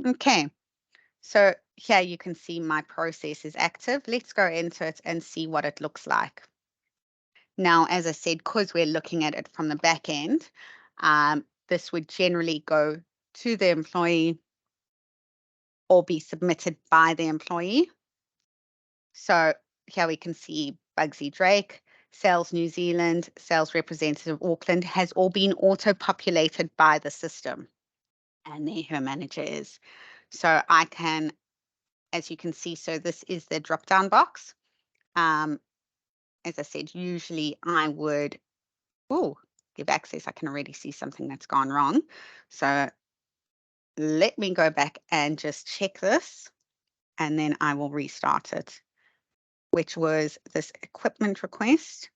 okay. So here you can see my process is active. Let's go into it and see what it looks like. Now, as I said, because we're looking at it from the back end, this would generally go to the employee or be submitted by the employee. So here we can see Bugsy Drake, Sales New Zealand, Sales Representative Auckland has all been auto-populated by the system. And there her manager is. So I can, as you can see, so this is the drop-down box. As I said, usually I would, give access. I can already see something that's gone wrong. So let me go back and just check this, and then I will restart it, which was this equipment request.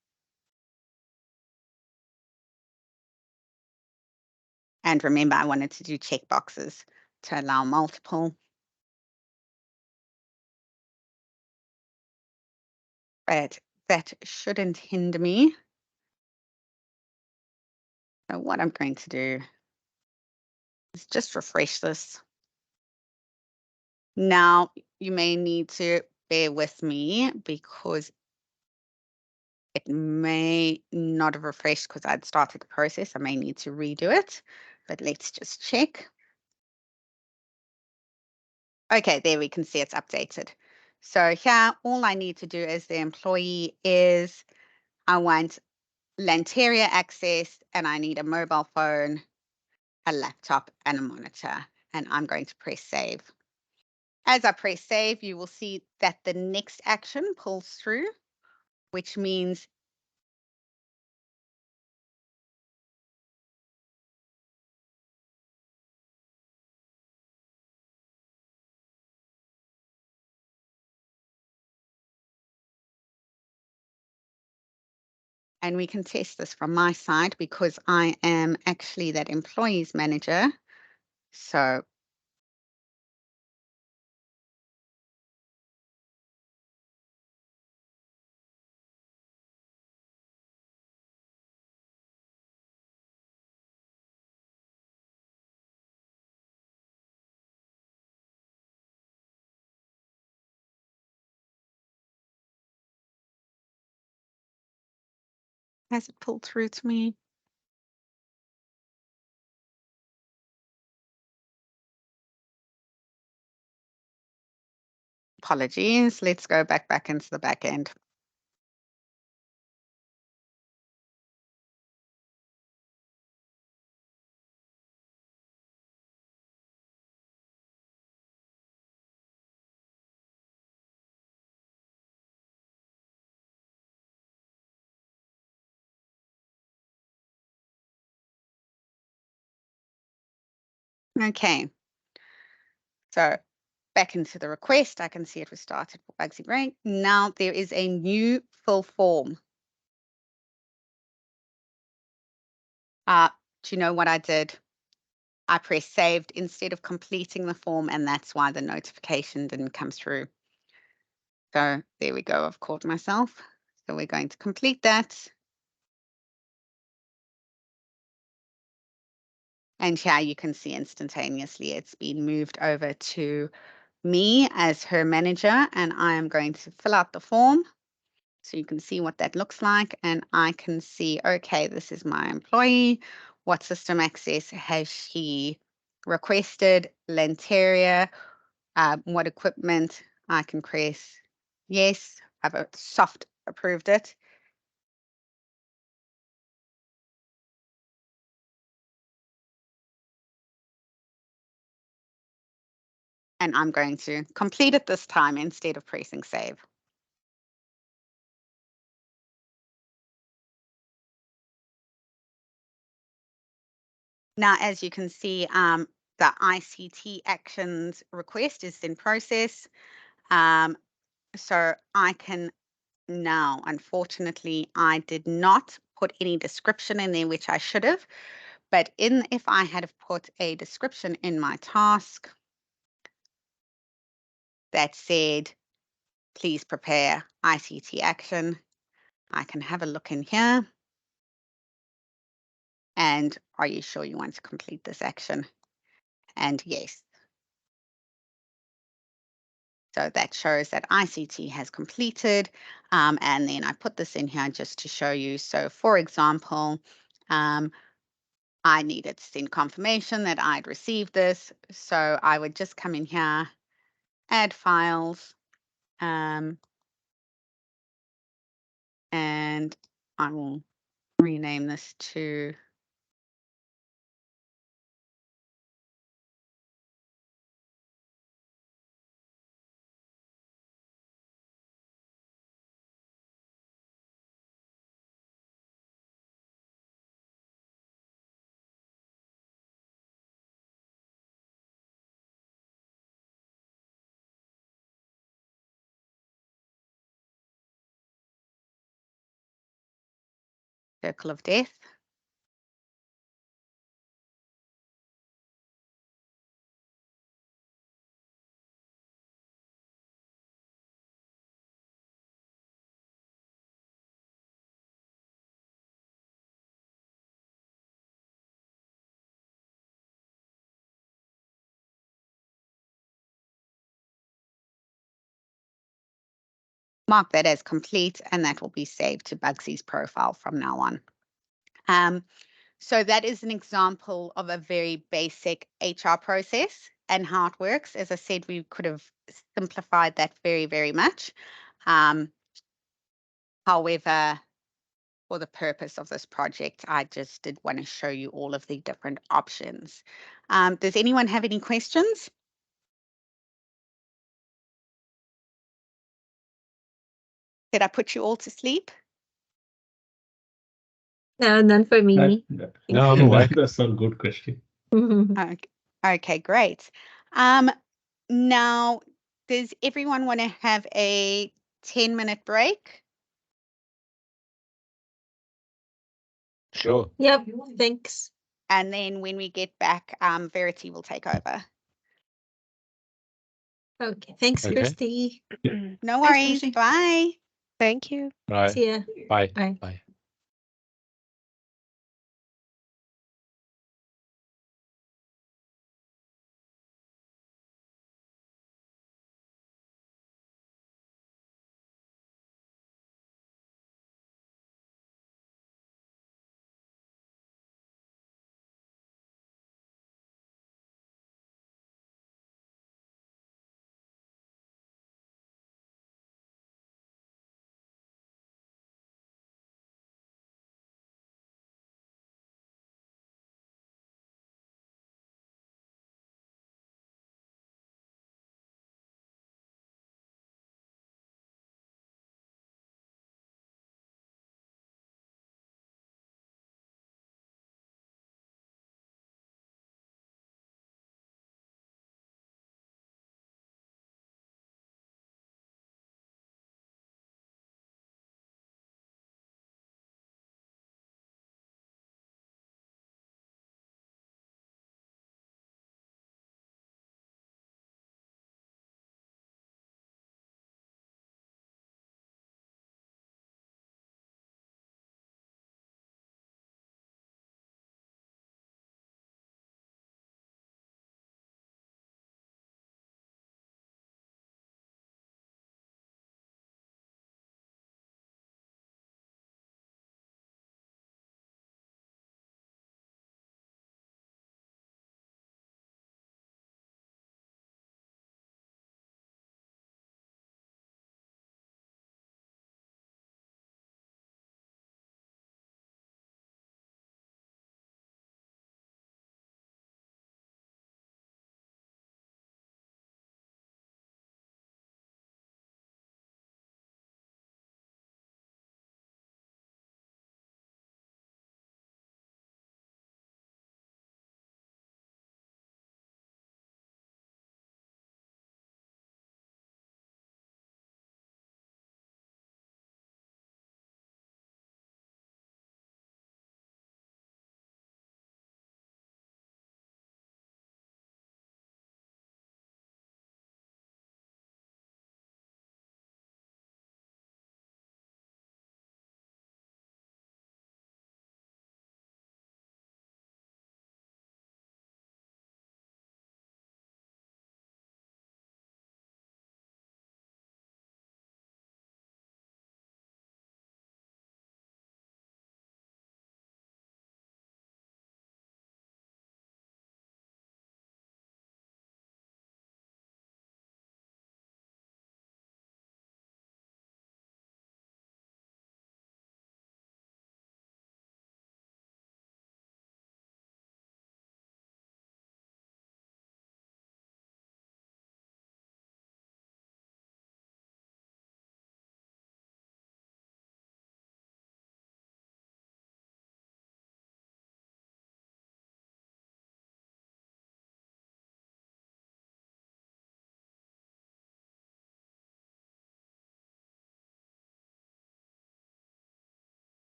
And remember, I wanted to do checkboxes to allow multiple. But that shouldn't hinder me. So what I'm going to do is just refresh this. Now, you may need to bear with me because it may not have refreshed because I'd started the process. I may need to redo it, but let's just check. Okay, there we can see it's updated. So here, all I need to do as the employee is I want Lanteria access, and I need a mobile phone, a laptop, and a monitor. And I'm going to press save. As I press save, you will see that the next action pulls through, which means and we can test this from my side because I am actually that employee's manager. So has it pulled through to me? Apologies. Let's go back into the back end. Okay. So back into the request, I can see it was started for Bugsy Break. Now there is a new full form. Do you know what I did? I pressed saved instead of completing the form, and that's why the notification didn't come through. So there we go. I've caught myself. So we're going to complete that. And here you can see instantaneously it's been moved over to me as her manager, and I am going to fill out the form. So you can see what that looks like, and I can see, okay, this is my employee. What system access has she requested? Lanteria. What equipment? I can press yes. I've soft approved it. And I'm going to complete it this time instead of pressing save. Now, as you can see, the ICT actions request is in process. So I can now, unfortunately, I did not put any description in there, which I should have. But if I had have put a description in my task that said, please prepare ICT action, I can have a look in here. And are you sure you want to complete this action? And yes. So that shows that ICT has completed. And then I put this in here just to show you. So for example, I needed to send confirmation that I'd received this. So I would just come in here, add files, and I will rename this to Circle of Death. Mark that as complete, and that will be saved to Bugsy's profile from now on. So that is an example of a very basic HR process and how it works. As I said, we could have simplified that very, very much. However, for the purpose of this project, I just did want to show you all of the different options. Does anyone have any questions? Did I put you all to sleep? No, none for me. No, I'm awake. That's a good question. Okay, great. Now, does everyone want to have a 10-minute break? Sure. Yep, thanks. And then when we get back, Verity will take over. Okay, thanks, Okay. Christy. No Thanks, worries. Kirsty. Bye. Thank you. Right. See ya. Bye. Bye. Bye.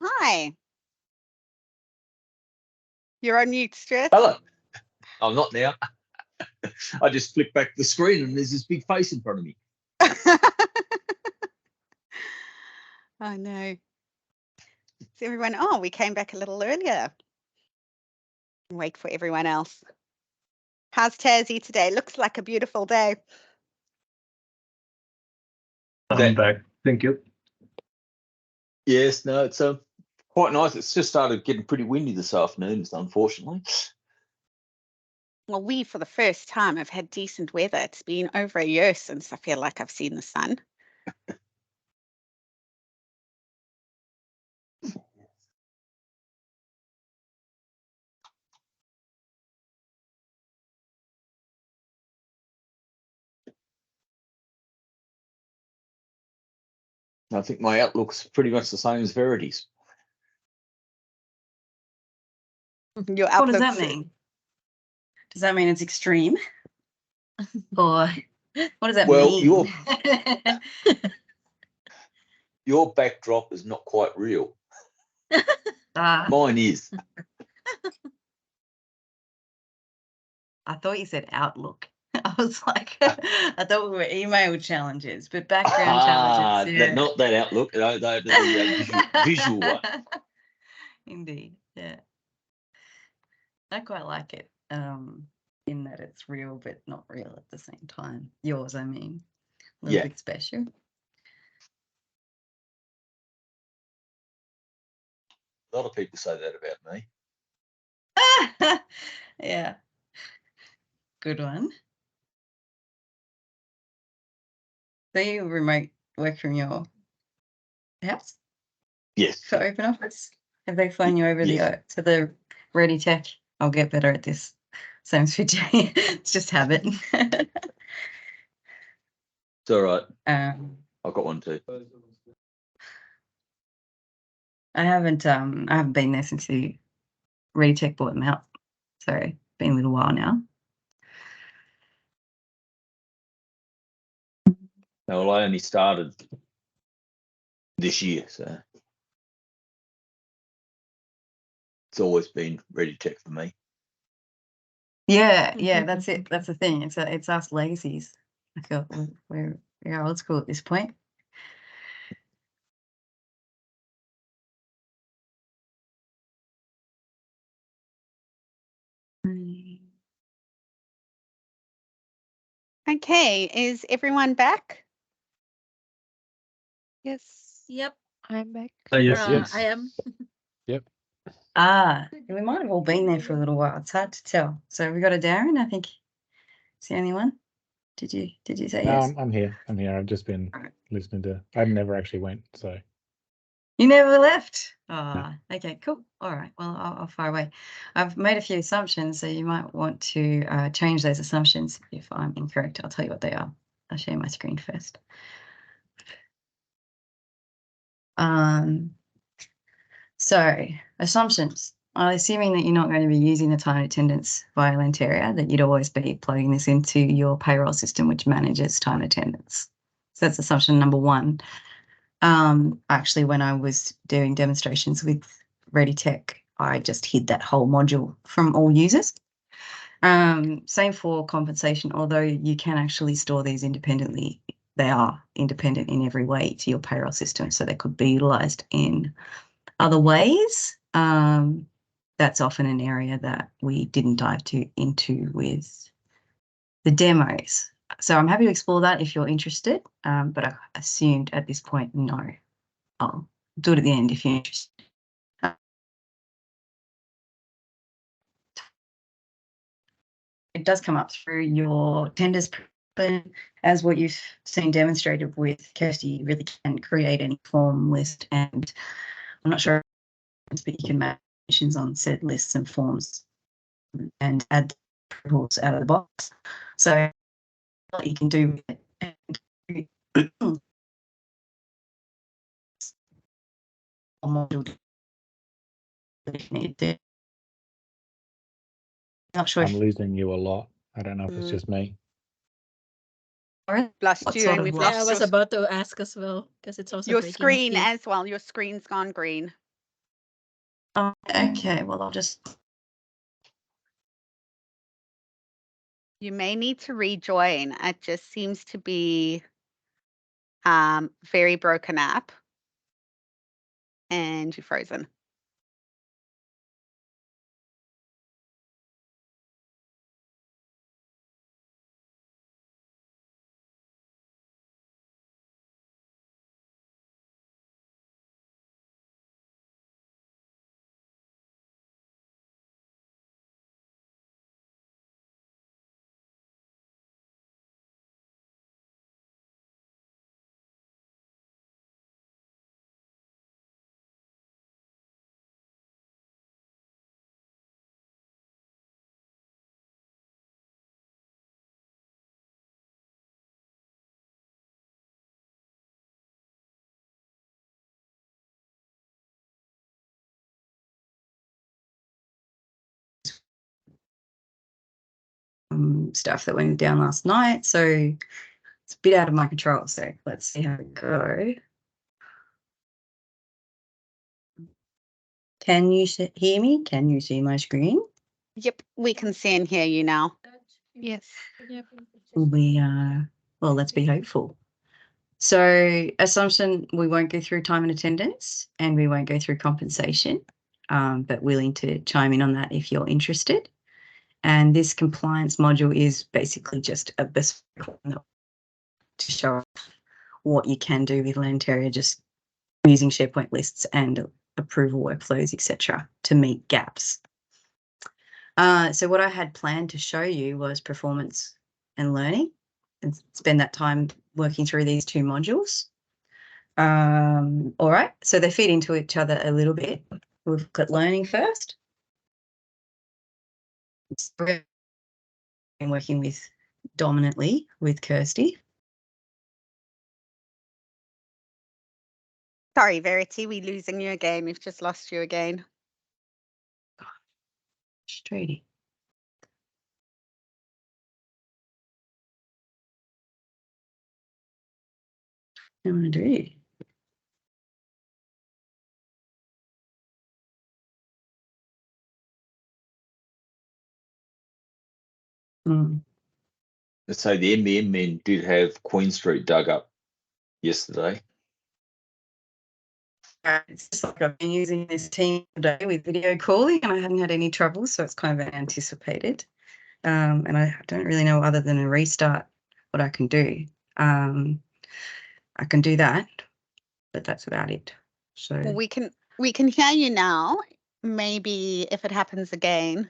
Hi. You're on mute, Stuart. Hello. I'm not now. I just flick back the screen and there's this big face in front of me. Oh no. So everyone, oh, we came back a little earlier. Wait for everyone else. How's Tassie today? Looks like a beautiful day. I'm back. Thank you. Yes, no, it's quite nice. It's just started getting pretty windy this afternoon, unfortunately. Well, we, for the first time, have had decent weather. It's been over a year since I feel like I've seen the sun. I think my outlook's pretty much the same as Verity's. Your What does that outlook's- mean? Does that mean it's extreme? Or what does that Well, mean? your backdrop is not quite real. Ah, Mine is. I thought you said outlook. I was like, I thought we were email challenges, but background challenges. Yeah. Not that outlook. No, the visual one. Indeed, yeah. I quite like it. In that it's real but not real at the same time. Yours, I mean, a little Yeah. bit special. A lot of people say that about me. Yeah. Good one. So you remote work from your house Yes. for Open Office? Have they flown you over Yes. to the Ready Tech? I'll get better at this. Same as Jay. It's just habit. It's all right. um, I've got one too. I haven't been there since the Ready Tech bought them out. So it's been a little while now. No, well, I only started this year, so it's always been Ready Tech for me. Yeah, that's it. That's the thing. It's us lazies. I feel we're old school at this point. Okay, is everyone back? Yes. Yep. I'm back. Yes, yes. I am. We might have all been there for a little while. It's hard to tell. So we got a Darren, I think it's the only one. Did you say yes? I'm here. I've just been Alright. listening to. I never actually went, so You never left. Okay, cool. All right. Well, I'll fire away. I've made a few assumptions, so you might want to change those assumptions if I'm incorrect. I'll tell you what they are. I'll share my screen first. So assumptions. I'm assuming that you're not going to be using the time attendance via Lanteria, that you'd always be plugging this into your payroll system, which manages time attendance. So that's assumption number one. Actually, when I was doing demonstrations with Ready Tech, I just hid that whole module from all users. Same for compensation, although you can actually store these independently. They are independent in every way to your payroll system, so they could be utilized in other ways. That's often an area that we didn't dive into with the demos. So I'm happy to explore that if you're interested, but I assumed at this point, no. I'll do it at the end if you're interested. It does come up through your tenders, but as what you've seen demonstrated with Kirsty, you really can create any form list, and I'm not sure, but you can make mentions on said lists and forms and add approvals out of the box. So what you can do with it module if you need to. Not sure I'm if losing you a lot. I don't know if it's just me. Lost what you, sort and of we've lost. Yeah, I lost was your, about to ask as well because it's also your breaking screen up here. as well. Your screen's gone green. Okay, well, I'll just. You may need to rejoin. It just seems to be very broken up. And you're frozen. Stuff that went down last night, so it's a bit out of my control. So let's see how it goes. Can you hear me? Can you see my screen? Yep, we can see and hear you now. Yes. Yep. Well, let's be hopeful. So assumption, we won't go through time and attendance and we won't go through compensation, but willing to chime in on that if you're interested. And this compliance module is basically just a bespoke one to show off what you can do with Lanteria, just using SharePoint lists and approval workflows, etc., to meet gaps. So what I had planned to show you was performance and learning and spend that time working through these two modules. All right, so they feed into each other a little bit. We've got learning first. Been working with dominantly with Kirsty. Sorry, Verity, we're losing you again. We've just lost you again. Straighty. What am I going to do? Let's say the NBN men did have Queen Street dug up yesterday. It's just like I've been using this team today with video calling and I hadn't had any trouble, so it's kind of anticipated. And I don't really know other than a restart what I can do. I can do that, but that's about it. So Well, we can hear you now. Maybe if it happens again,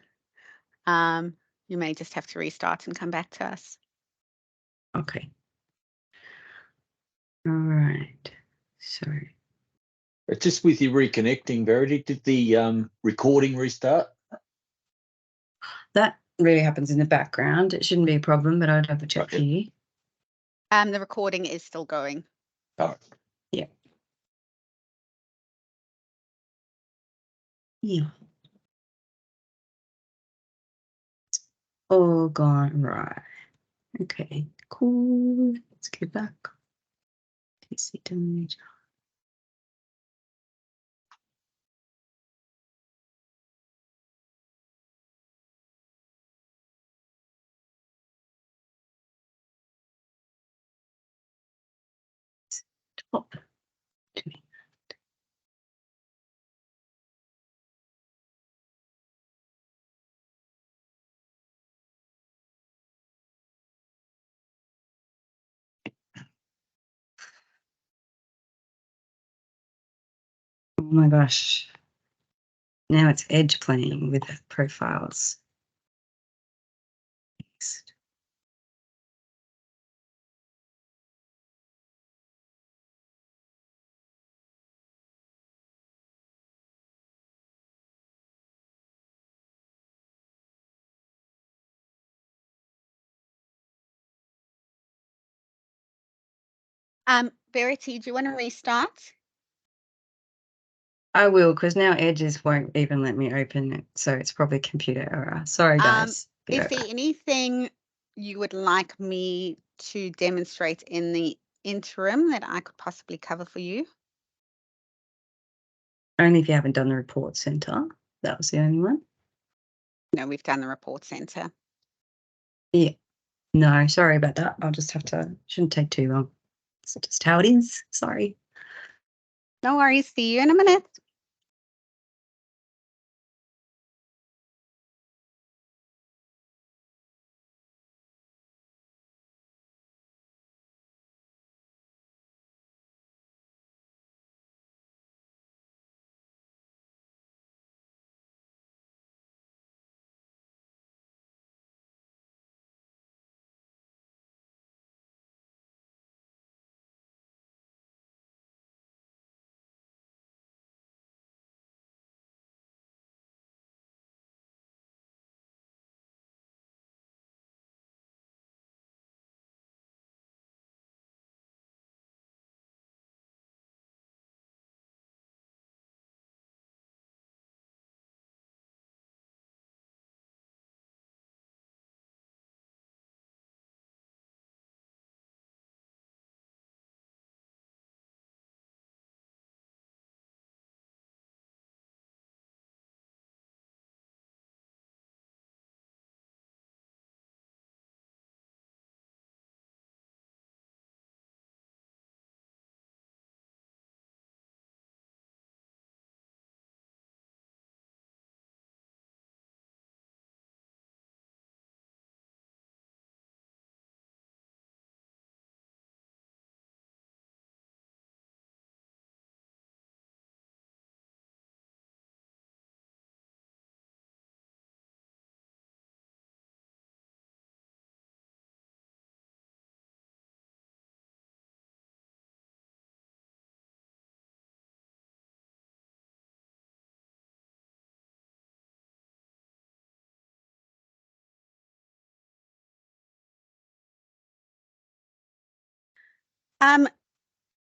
you may just have to restart and come back to us. okay. All right. So But just with your reconnecting, Verity, did the recording restart? that really happens in the background. It shouldn't be a problem, but I'd have a check for you. The recording is still going. Oh. Yeah. Yeah. All gone right. Okay, cool. Let's get back. PC damage. Top. Oh my gosh. Now it's edge playing with the profiles. Next. Verity, do you want to restart? I will, because now edges won't even let me open it. So it's probably computer error. Sorry, guys. Is there anything you would like me to demonstrate in the interim that I could possibly cover for you? Only if you haven't done the report centre. That was the only one. No, we've done the report centre. Yeah. No, sorry about that. I'll just have to, shouldn't take too long. It's just how it is. Sorry. No worries. See you in a minute.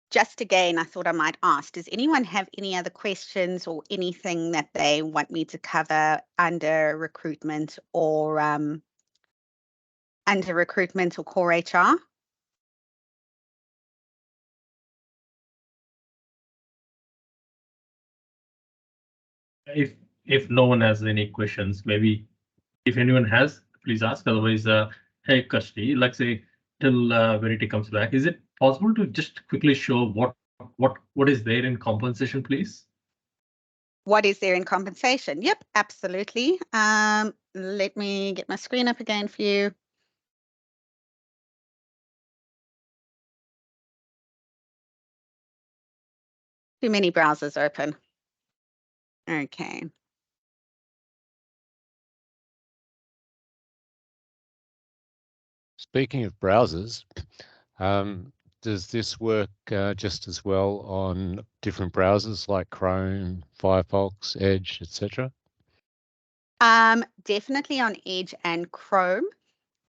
Just again, I thought I might ask, does anyone have any other questions or anything that they want me to cover under recruitment or core HR? If no one has any questions, maybe if anyone has, please ask. Otherwise, hey, Kashti, like say till Verity comes back, is it possible to just quickly show what is there in compensation, please? What is there in compensation? Yep, absolutely. Let me get my screen up again for you. Too many browsers open. Okay. Speaking of browsers, does this work just as well on different browsers like Chrome, Firefox, Edge, etc.? Definitely on Edge and Chrome.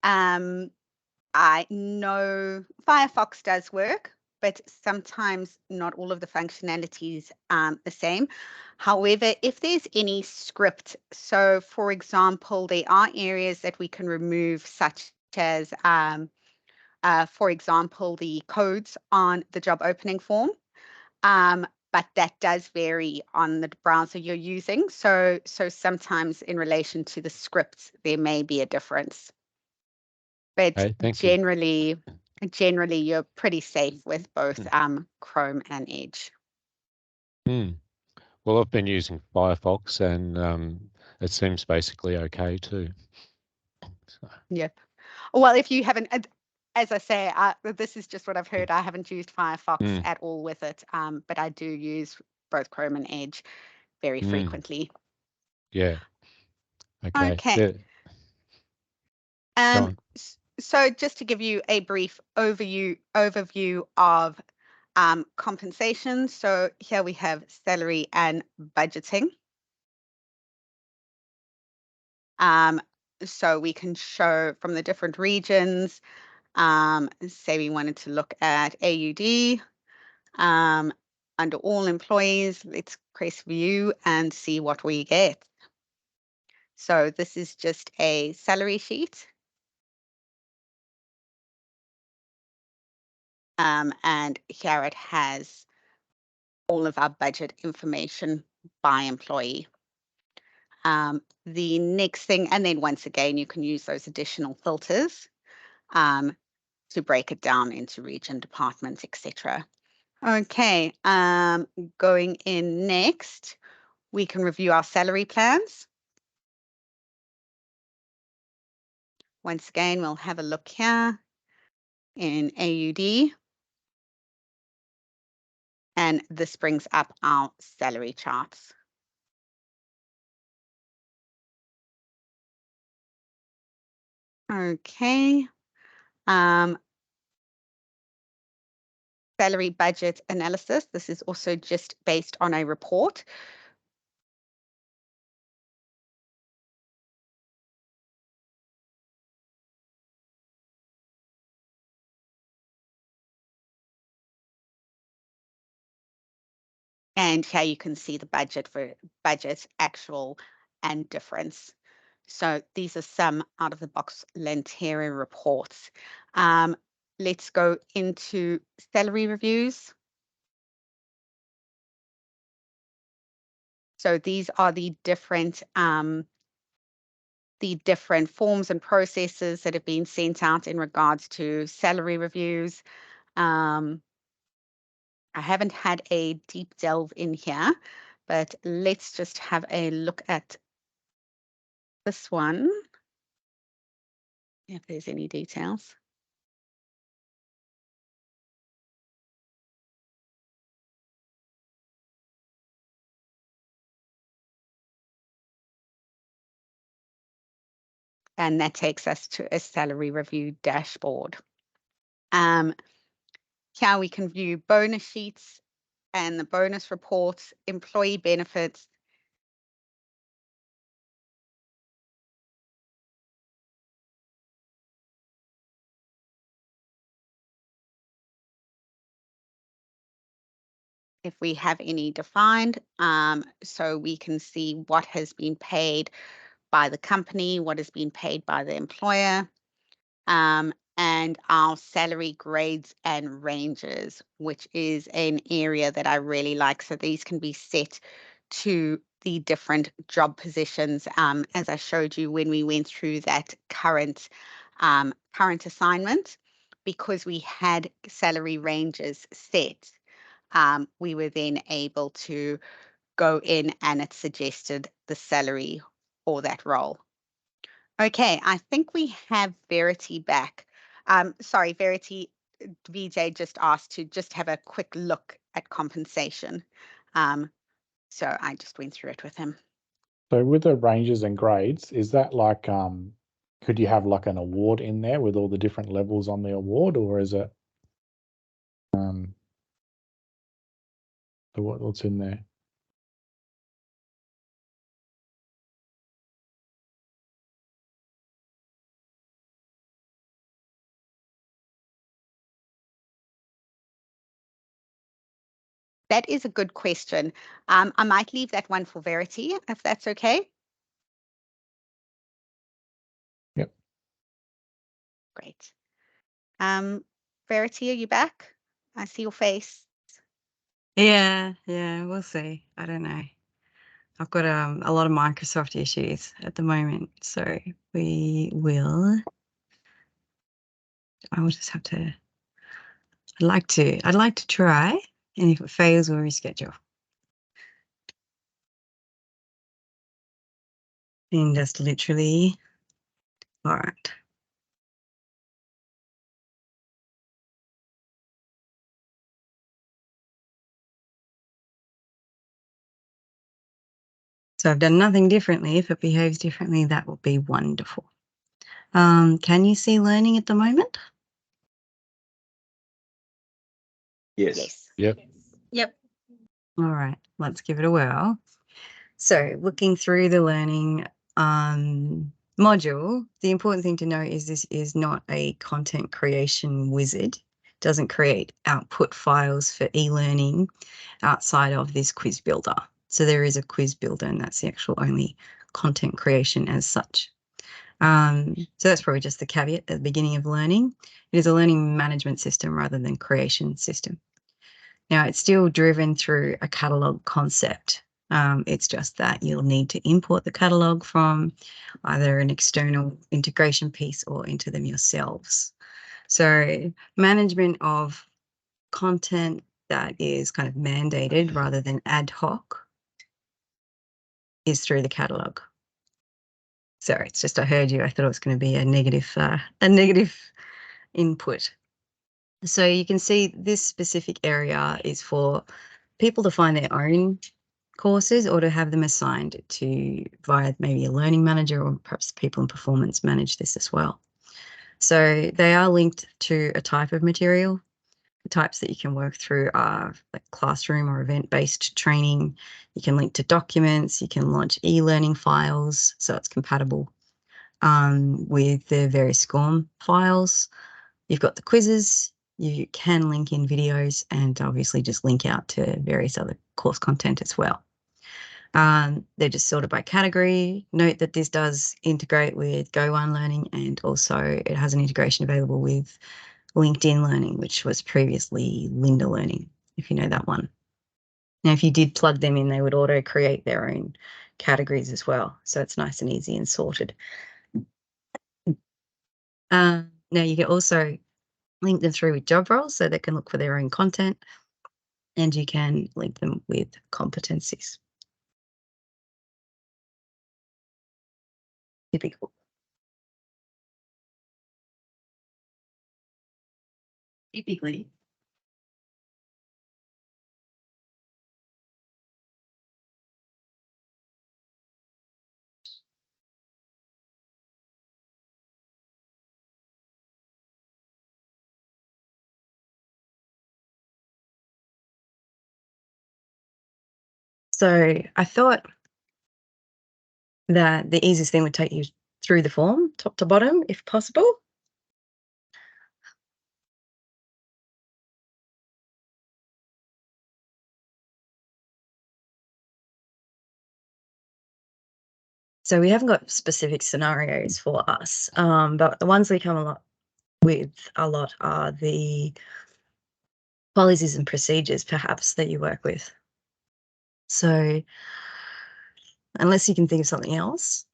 I know Firefox does work, but sometimes not all of the functionalities are the same. However, if there's any script, so for example, there are areas that we can remove, such as, for example, the codes on the job opening form. But that does vary on the browser you're using. So sometimes in relation to the scripts, there may be a difference. But Okay, thank generally, you're pretty safe with both Chrome and Edge. Well, I've been using Firefox and it seems basically okay too. So. Yep. Well, if you haven't, as I say, this is just what I've heard. I haven't used Firefox at all with it, but I do use both Chrome and Edge very frequently. Yeah. Okay. Okay. Go on. So just to give you a brief overview of compensation. So here we have salary and budgeting. So we can show from the different regions, say we wanted to look at AUD, under all employees, let's press view and see what we get. So this is just a salary sheet. And here it has all of our budget information by employee. The next thing, and then once again, you can use those additional filters to break it down into region, department, etc. Okay, going in next, we can review our salary plans. Once again, we'll have a look here in AUD. And this brings up our salary charts. Okay. Salary budget analysis. This is also just based on a report. And here you can see the budget for budget, actual, and difference. So these are some out of the box Lanteria reports. Let's go into salary reviews. So these are the different forms and processes that have been sent out in regards to salary reviews. I haven't had a deep delve in here, but let's just have a look at this one, if there's any details. And that takes us to a salary review dashboard. Here we can view bonus sheets and the bonus reports, employee benefits, if we have any defined, so we can see what has been paid by the company, what has been paid by the employer, and our salary grades and ranges, which is an area that I really like. So these can be set to the different job positions, as I showed you when we went through that current assignment. Because we had salary ranges set, we were then able to go in and it suggested the salary for that role. Okay, I think we have Verity back. Sorry, Verity, VJ just asked to just have a quick look at compensation. So I just went through it with him. So with the ranges and grades, is that like, could you have like an award in there with all the different levels on the award, or is it, what's in there? That is a good question. I might leave that one for Verity, if that's okay. Yep. Great. Verity, are you back? I see your face. Yeah, we'll see. I don't know. I've got a lot of Microsoft issues at the moment, so I will just have to. I'd like to try, and if it fails, we'll reschedule. And just literally, all right. So I've done nothing differently. If it behaves differently, that will be wonderful. Can you see learning at the moment? Yes. Yep. Yep. All right, let's give it a whirl. So looking through the learning module, the important thing to know is this is not a content creation wizard. It doesn't create output files for e-learning outside of this quiz builder. So there is a quiz builder, and that's the actual only content creation as such. So that's probably just the caveat at the beginning of learning. It is a learning management system rather than creation system. Now, it's still driven through a catalogue concept. It's just that you'll need to import the catalogue from either an external integration piece or into them yourselves. So management of content that is kind of mandated rather than ad hoc is through the catalogue. Sorry, it's just I heard you. I thought it was going to be a negative input. So you can see this specific area is for people to find their own courses or to have them assigned to via maybe a learning manager, or perhaps people in performance manage this as well. So they are linked to a type of material. The types that you can work through are like classroom or event-based training. You can link to documents. You can launch e-learning files, so it's compatible with the various SCORM files. You've got the quizzes. You can link in videos and obviously just link out to various other course content as well. They're just sorted by category. Note that this does integrate with Go One Learning, and also it has an integration available with LinkedIn Learning, which was previously Lynda Learning, if you know that one. Now, if you did plug them in, they would auto create their own categories as well. So it's nice and easy and sorted. Now you can also link them through with job roles so they can look for their own content, and you can link them with competencies. Typical. Typically. So I thought that the easiest thing would take you through the form, top to bottom, if possible. So we haven't got specific scenarios for us, but the ones we come a lot are the policies and procedures, perhaps, that you work with. So unless you can think of something else,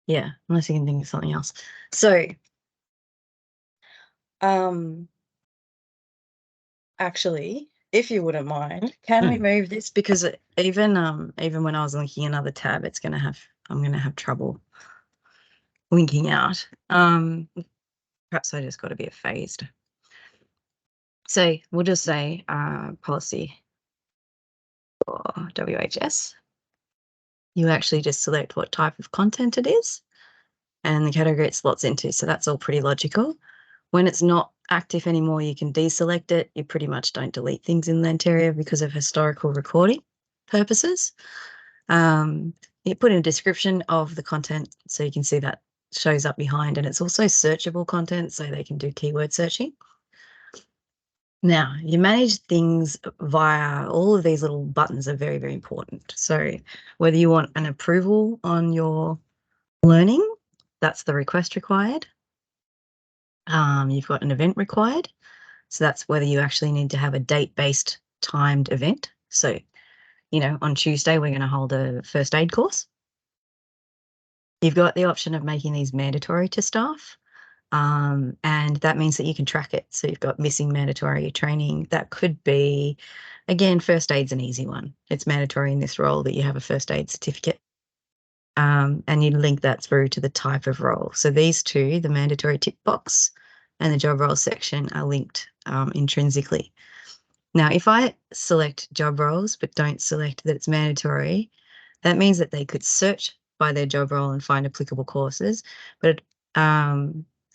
yeah, unless you can think of something else. So actually, if you wouldn't mind, can we move this? Because even when I was linking another tab, I'm gonna have trouble linking out. Perhaps I just got to be phased. So we'll just say policy for WHS. You actually just select what type of content it is and the category it slots into. So that's all pretty logical. When it's not active anymore, you can deselect it. You pretty much don't delete things in Lanteria because of historical recording purposes. You put in a description of the content so you can see that shows up behind, and it's also searchable content so they can do keyword searching. Now, you manage things via all of these little buttons are very, very important. So whether you want an approval on your learning, that's the request required. You've got an event required. So that's whether you actually need to have a date-based timed event. So, you know, on Tuesday, we're going to hold a first aid course. You've got the option of making these mandatory to staff. And that means that you can track it. So you've got missing mandatory training. That could be, again, first aid's an easy one. It's mandatory in this role that you have a first aid certificate. And you link that through to the type of role. So these two, the mandatory tick box and the job role section, are linked intrinsically. Now, if I select job roles but don't select that it's mandatory, that means that they could search by their job role and find applicable courses, but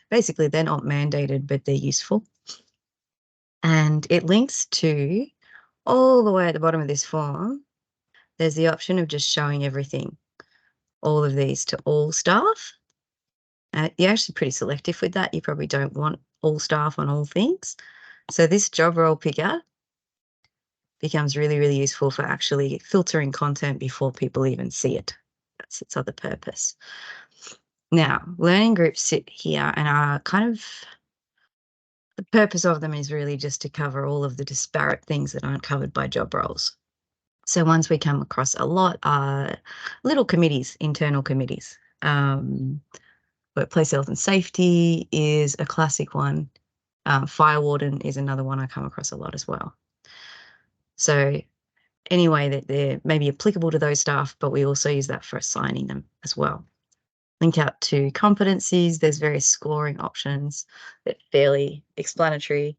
basically they're not mandated, but they're useful. And it links to all the way at the bottom of this form. There's the option of just showing everything, all of these to all staff. You're actually pretty selective with that. You probably don't want all staff on all things. So this job role picker becomes really, really useful for actually filtering content before people even see it. That's its other purpose. Now, learning groups sit here and are kind of, the purpose of them is really just to cover all of the disparate things that aren't covered by job roles. So ones we come across a lot are little committees, internal committees. Workplace health and safety is a classic one. Fire warden is another one I come across a lot as well. So anyway, that they're maybe applicable to those staff, but we also use that for assigning them as well. Link out to competencies. There's various scoring options that are fairly explanatory,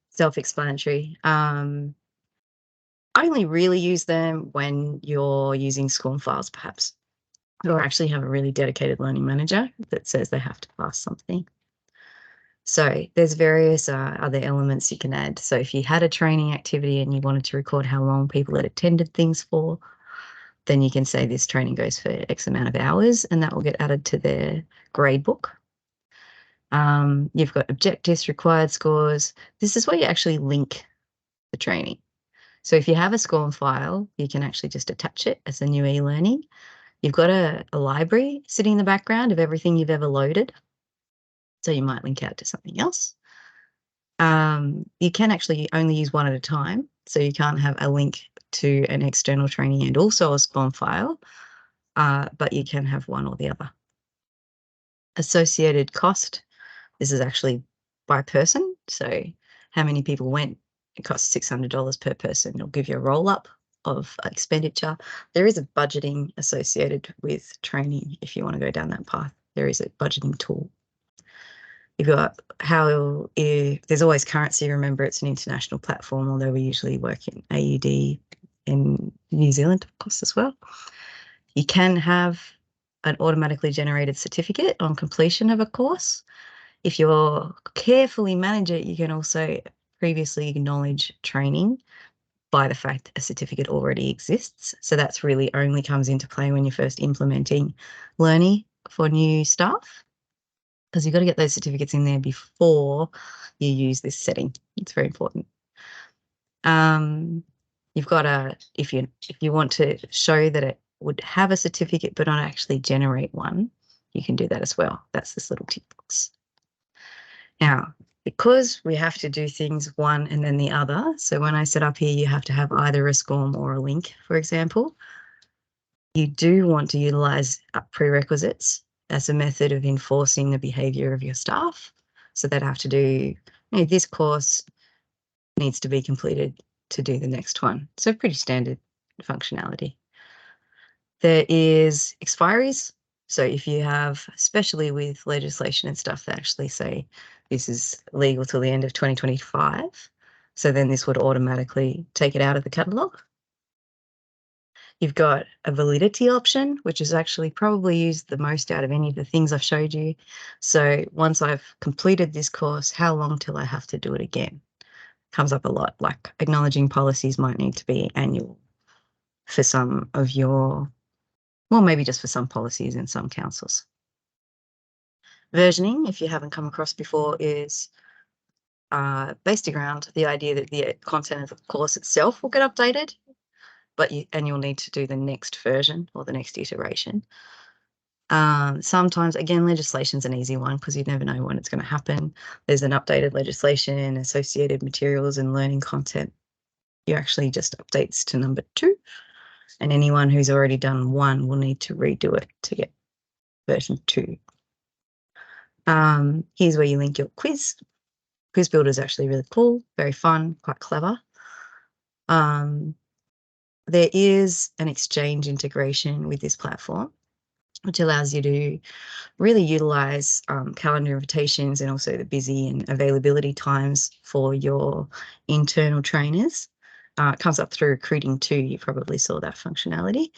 self-explanatory. I only really use them when you're using SCORM files, perhaps, or actually have a really dedicated learning manager that says they have to pass something. So there's various other elements you can add. So if you had a training activity and you wanted to record how long people had attended things for, then you can say this training goes for X amount of hours, and that will get added to their grade book. You've got objectives, required scores. This is where you actually link the training. So if you have a SCORM file, you can actually just attach it as a new e-learning. You've got a library sitting in the background of everything you've ever loaded. So you might link out to something else. You can actually only use one at a time. So you can't have a link to an external training and also a SCORM file, but you can have one or the other. Associated cost. This is actually by person. So how many people went, it costs $600 per person. It'll give you a roll up of expenditure. There is a budgeting associated with training if you want to go down that path. There is a budgeting tool. You've got there's always currency. Remember, it's an international platform, although we usually work in AUD in New Zealand, of course, as well. You can have an automatically generated certificate on completion of a course. If you carefully manage it, you can also previously acknowledge training by the fact a certificate already exists. So that's really only comes into play when you're first implementing learning for new staff, because you've got to get those certificates in there before you use this setting. It's very important. You've got if you want to show that it would have a certificate but not actually generate one, you can do that as well. That's this little tick box. Now, because we have to do things one and then the other, so when I set up here, you have to have either a SCORM or a link, for example. You do want to utilize prerequisites as a method of enforcing the behavior of your staff. So they'd have to do, this course needs to be completed to do the next one. So pretty standard functionality. There is expiries. So if you have, especially with legislation and stuff that actually say this is legal till the end of 2025, so then this would automatically take it out of the catalogue. You've got a validity option, which is actually probably used the most out of any of the things I've showed you. So once I've completed this course, how long till I have to do it again? Comes up a lot, like acknowledging policies might need to be annual for some of your, well, maybe just for some policies in some councils. Versioning, if you haven't come across before, is based around the idea that the content of the course itself will get updated, but you'll need to do the next version or the next iteration. Sometimes, again, legislation's an easy one because you never know when it's going to happen. There's an updated legislation, associated materials and learning content. You actually just updates to number 2, and anyone who's already done 1 will need to redo it to get version 2. Here's where you link your quiz. Quiz Builder is actually really cool, very fun, quite clever. There is an Exchange integration with this platform, which allows you to really utilize calendar invitations and also the busy and availability times for your internal trainers. It comes up through recruiting too. You probably saw that functionality.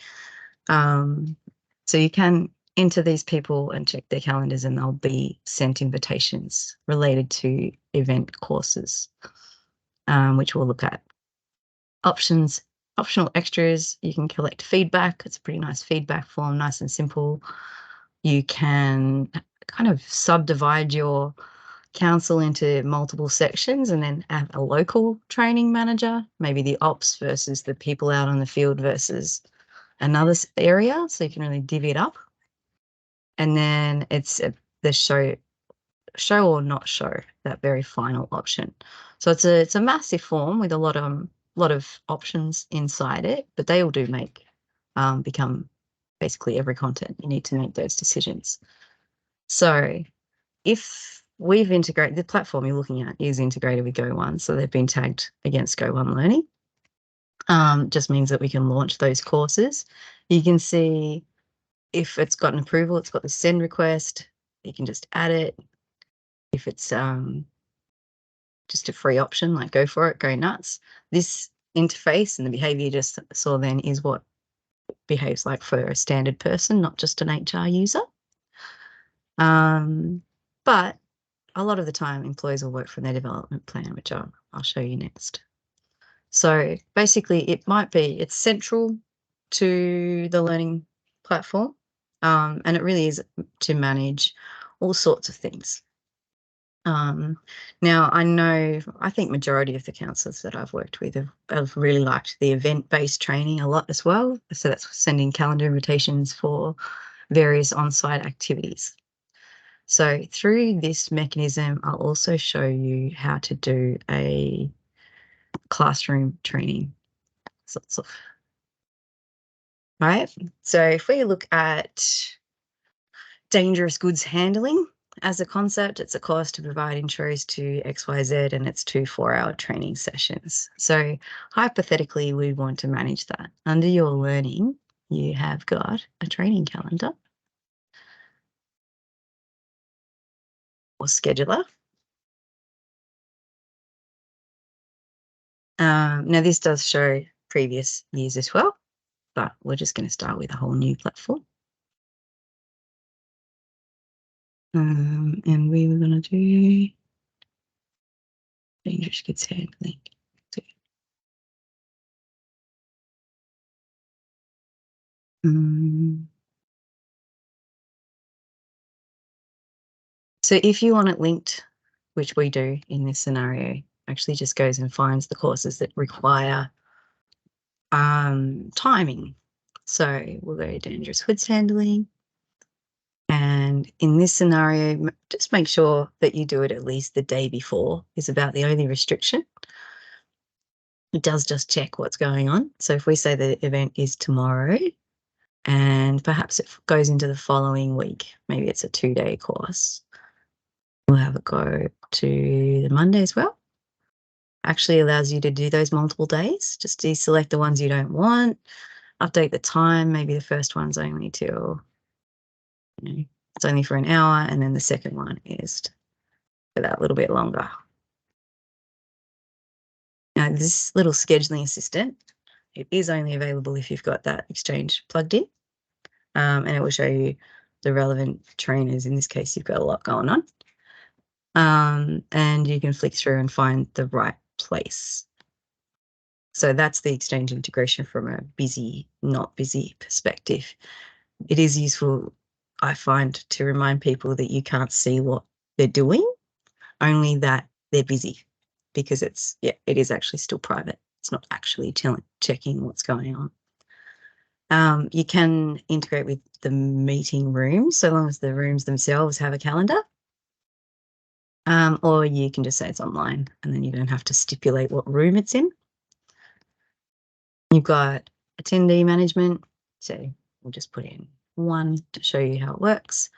So you can enter these people and check their calendars, and they'll be sent invitations related to event courses, which we'll look at. Optional extras, you can collect feedback. It's a pretty nice feedback form, nice and simple. You can kind of subdivide your council into multiple sections and then have a local training manager, maybe the ops versus the people out on the field versus another area. So you can really divvy it up. And then it's the show or not show, that very final option. So it's a massive form with a lot of options inside it, but they all do make become basically every content. You need to make those decisions. So if we've integrated, the platform you're looking at is integrated with Go1, so they've been tagged against Go1 Learning. Just means that we can launch those courses. You can see if it's got an approval, it's got the send request. You can just add it. If it's just a free option, like go for it, go nuts. This interface and the behavior you just saw then is what behaves like for a standard person, not just an HR user. But a lot of the time employees will work from their development plan, which I'll show you next. So basically it's central to the learning platform, and it really is to manage all sorts of things. Now I think majority of the counsellors that I've worked with have really liked the event-based training a lot as well. So that's sending calendar invitations for various on-site activities. So through this mechanism, I'll also show you how to do a classroom training. Sorts of. Right. So if we look at dangerous goods handling as a concept, it's a course to provide intros to XYZ, and it's 2 4-hour training sessions. So hypothetically, we want to manage that. Under your learning, you have got a training calendar or scheduler. Now this does show previous years as well, but we're just going to start with a whole new platform. And we were going to do dangerous goods handling. So if you want it linked, which we do in this scenario, actually just goes and finds the courses that require timing. So we'll go to dangerous goods handling. And in this scenario, just make sure that you do it at least the day before is about the only restriction. It does just check what's going on. So if we say the event is tomorrow and perhaps it goes into the following week, maybe it's a 2-day course, we'll have it go to the Monday as well. Actually allows you to do those multiple days. Just deselect the ones you don't want, update the time. Maybe the first one's only till, it's only for an hour, and then the second one is for that little bit longer. Now, this little scheduling assistant, it is only available if you've got that Exchange plugged in, and it will show you the relevant trainers. In this case, you've got a lot going on, and you can flick through and find the right place. So that's the Exchange integration from a busy, not busy perspective. It is useful, I find, to remind people that you can't see what they're doing, only that they're busy, because it is actually still private. It's not actually checking what's going on. You can integrate with the meeting rooms, so long as the rooms themselves have a calendar. Or you can just say it's online, and then you don't have to stipulate what room it's in. You've got attendee management, so we'll just put in 1 to show you how it works.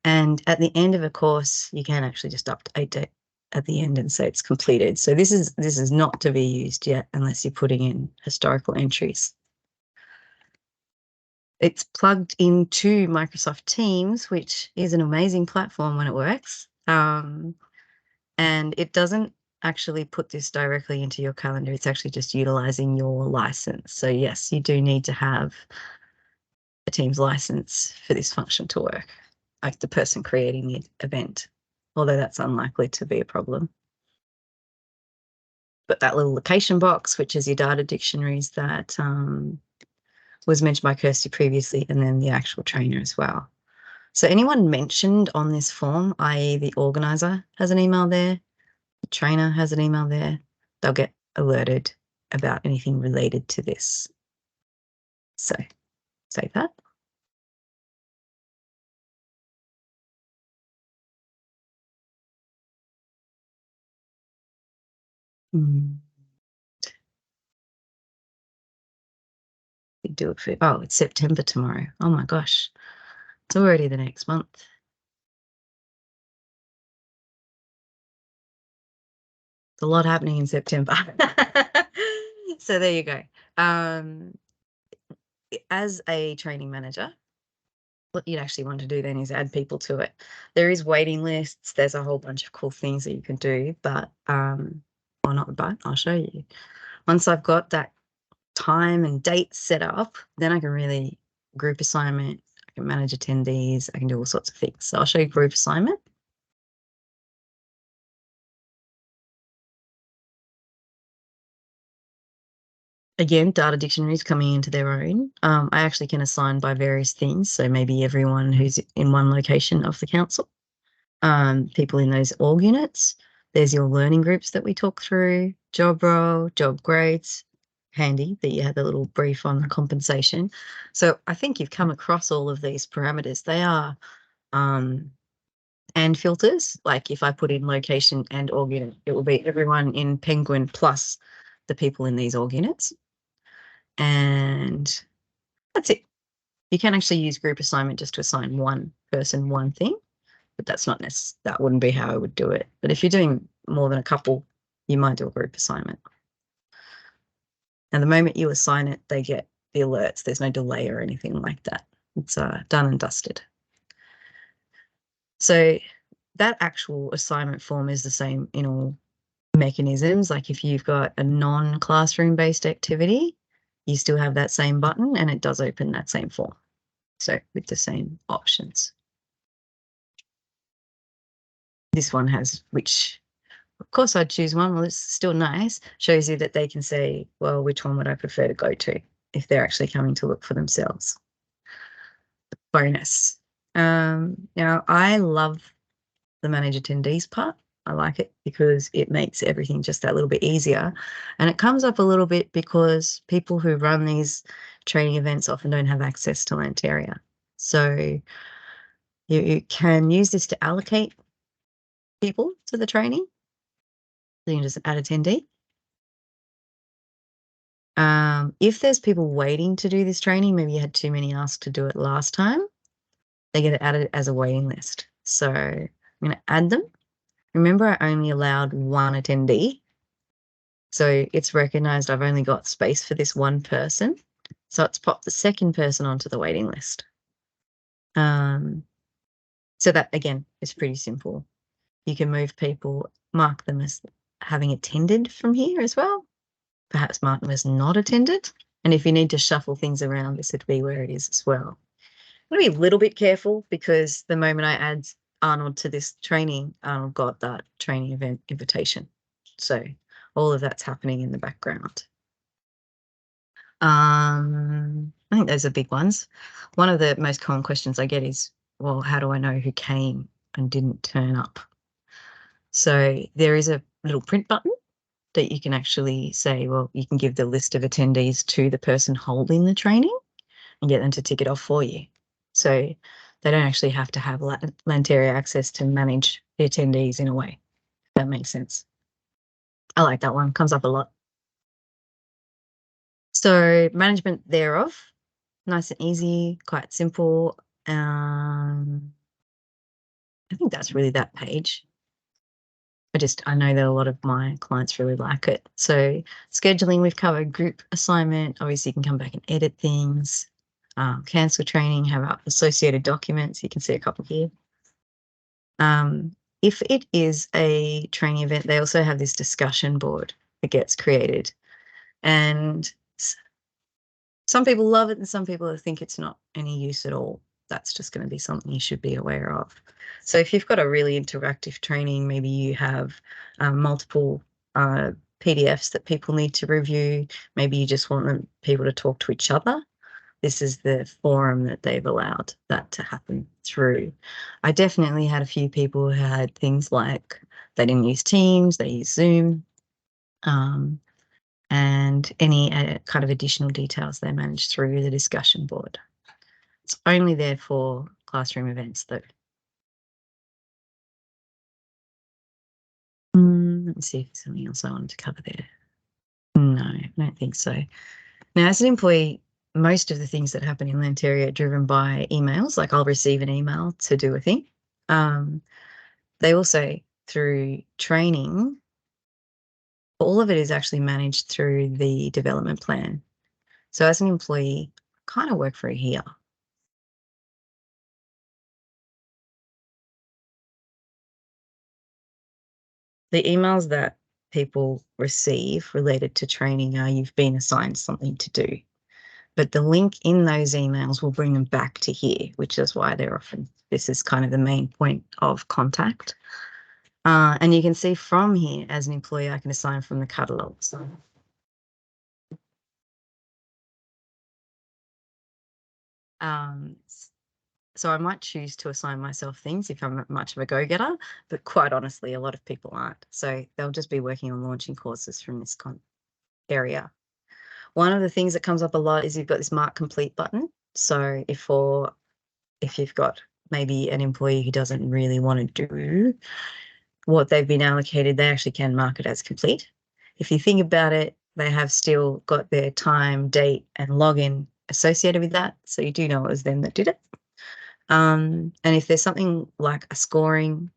And at the end of a course, you can actually just update it at the end and say it's completed. So this is not to be used yet unless you're putting in historical entries. It's plugged into Microsoft Teams, which is an amazing platform when it works. And it doesn't actually put this directly into your calendar. It's actually just utilizing your license. So yes, you do need to have a Teams license for this function to work, like the person creating the event, although that's unlikely to be a problem. But that little location box, which is your data dictionaries that was mentioned by Kirsty previously, and then the actual trainer as well. So anyone mentioned on this form, i.e. the organizer has an email there, the trainer has an email there, they'll get alerted about anything related to this. So save that. Mm. We do it for, oh, it's September tomorrow. Oh my gosh. It's already the next month. There's a lot happening in September. So there you go. As a training manager, what you'd actually want to do then is add people to it. There is waiting lists. There's a whole bunch of cool things that you can do, but I'll show you. Once I've got that time and date set up, then I can really group assignment. I can manage attendees. I can do all sorts of things. So I'll show you group assignment. Again, data dictionaries coming into their own. I actually can assign by various things. So maybe everyone who's in one location of the council, people in those org units. There's your learning groups that we talk through, job role, job grades. Handy that you had the little brief on the compensation. So I think you've come across all of these parameters. They are and filters. Like if I put in location and org unit, it will be everyone in Penguin plus the people in these org units. And that's it. You can actually use group assignment just to assign one person, one thing, but that's not necessary. That wouldn't be how I would do it. But if you're doing more than a couple, you might do a group assignment. And the moment you assign it, they get the alerts. There's no delay or anything like that. It's done and dusted. So that actual assignment form is the same in all mechanisms. Like if you've got a non-classroom based activity, you still have that same button and it does open that same form. So with the same options. This one has which, of course I'd choose one. Well, it's still nice. Shows you that they can say, well, which one would I prefer to go to if they're actually coming to look for themselves. Bonus. Now I love the manage attendees part. I like it because it makes everything just that little bit easier. And it comes up a little bit because people who run these training events often don't have access to Lanteria. So you can use this to allocate people to the training. So you can just add attendee. If there's people waiting to do this training, maybe you had too many asked to do it last time, they get added as a waiting list. So I'm going to add them. Remember, I only allowed one attendee. So it's recognized I've only got space for this one person. So it's popped the second person onto the waiting list. So that, again, is pretty simple. You can move people, mark them as having attended from here as well. Perhaps mark them as not attended. And if you need to shuffle things around, this would be where it is as well. I'm going to be a little bit careful because the moment I add Arnold to this training, Arnold got that training event invitation. So all of that's happening in the background. I think those are big ones. One of the most common questions I get is, well, how do I know who came and didn't turn up? So there is a little print button that you can actually say, well, you can give the list of attendees to the person holding the training and get them to tick it off for you. So they don't actually have to have Lanteria access to manage the attendees in a way. If that makes sense. I like that one. Comes up a lot. So management thereof, nice and easy, quite simple. I think that's really that page. I know that a lot of my clients really like it. So scheduling, we've covered group assignment. Obviously, you can come back and edit things. Cancel training, have up associated documents. You can see a couple here. If it is a training event, they also have this discussion board that gets created. And some people love it and some people think it's not any use at all. That's just going to be something you should be aware of. So if you've got a really interactive training, maybe you have multiple PDFs that people need to review. Maybe you just want people to talk to each other. This is the forum that they've allowed that to happen through. I definitely had a few people who had things like they didn't use Teams, they used Zoom, and any kind of additional details they manage through the discussion board. It's only there for classroom events though. Let me see if there's something else I wanted to cover there. No, I don't think so. Now, as an employee, most of the things that happen in Lanteria are driven by emails. Like I'll receive an email to do a thing. They also, through training, all of it is actually managed through the development plan. So as an employee, kind of work for a year. The emails that people receive related to training are you've been assigned something to do. But the link in those emails will bring them back to here, which is why they're often, this is kind of the main point of contact. And you can see from here, as an employee, I can assign from the catalogue. So I might choose to assign myself things if I'm much of a go-getter, but quite honestly, a lot of people aren't. So they'll just be working on launching courses from this area. One of the things that comes up a lot is you've got this mark complete button. So if you've got maybe an employee who doesn't really want to do what they've been allocated, they actually can mark it as complete. If you think about it, they have still got their time, date, and login associated with that. So you do know it was them that did it. And if there's something like a scoring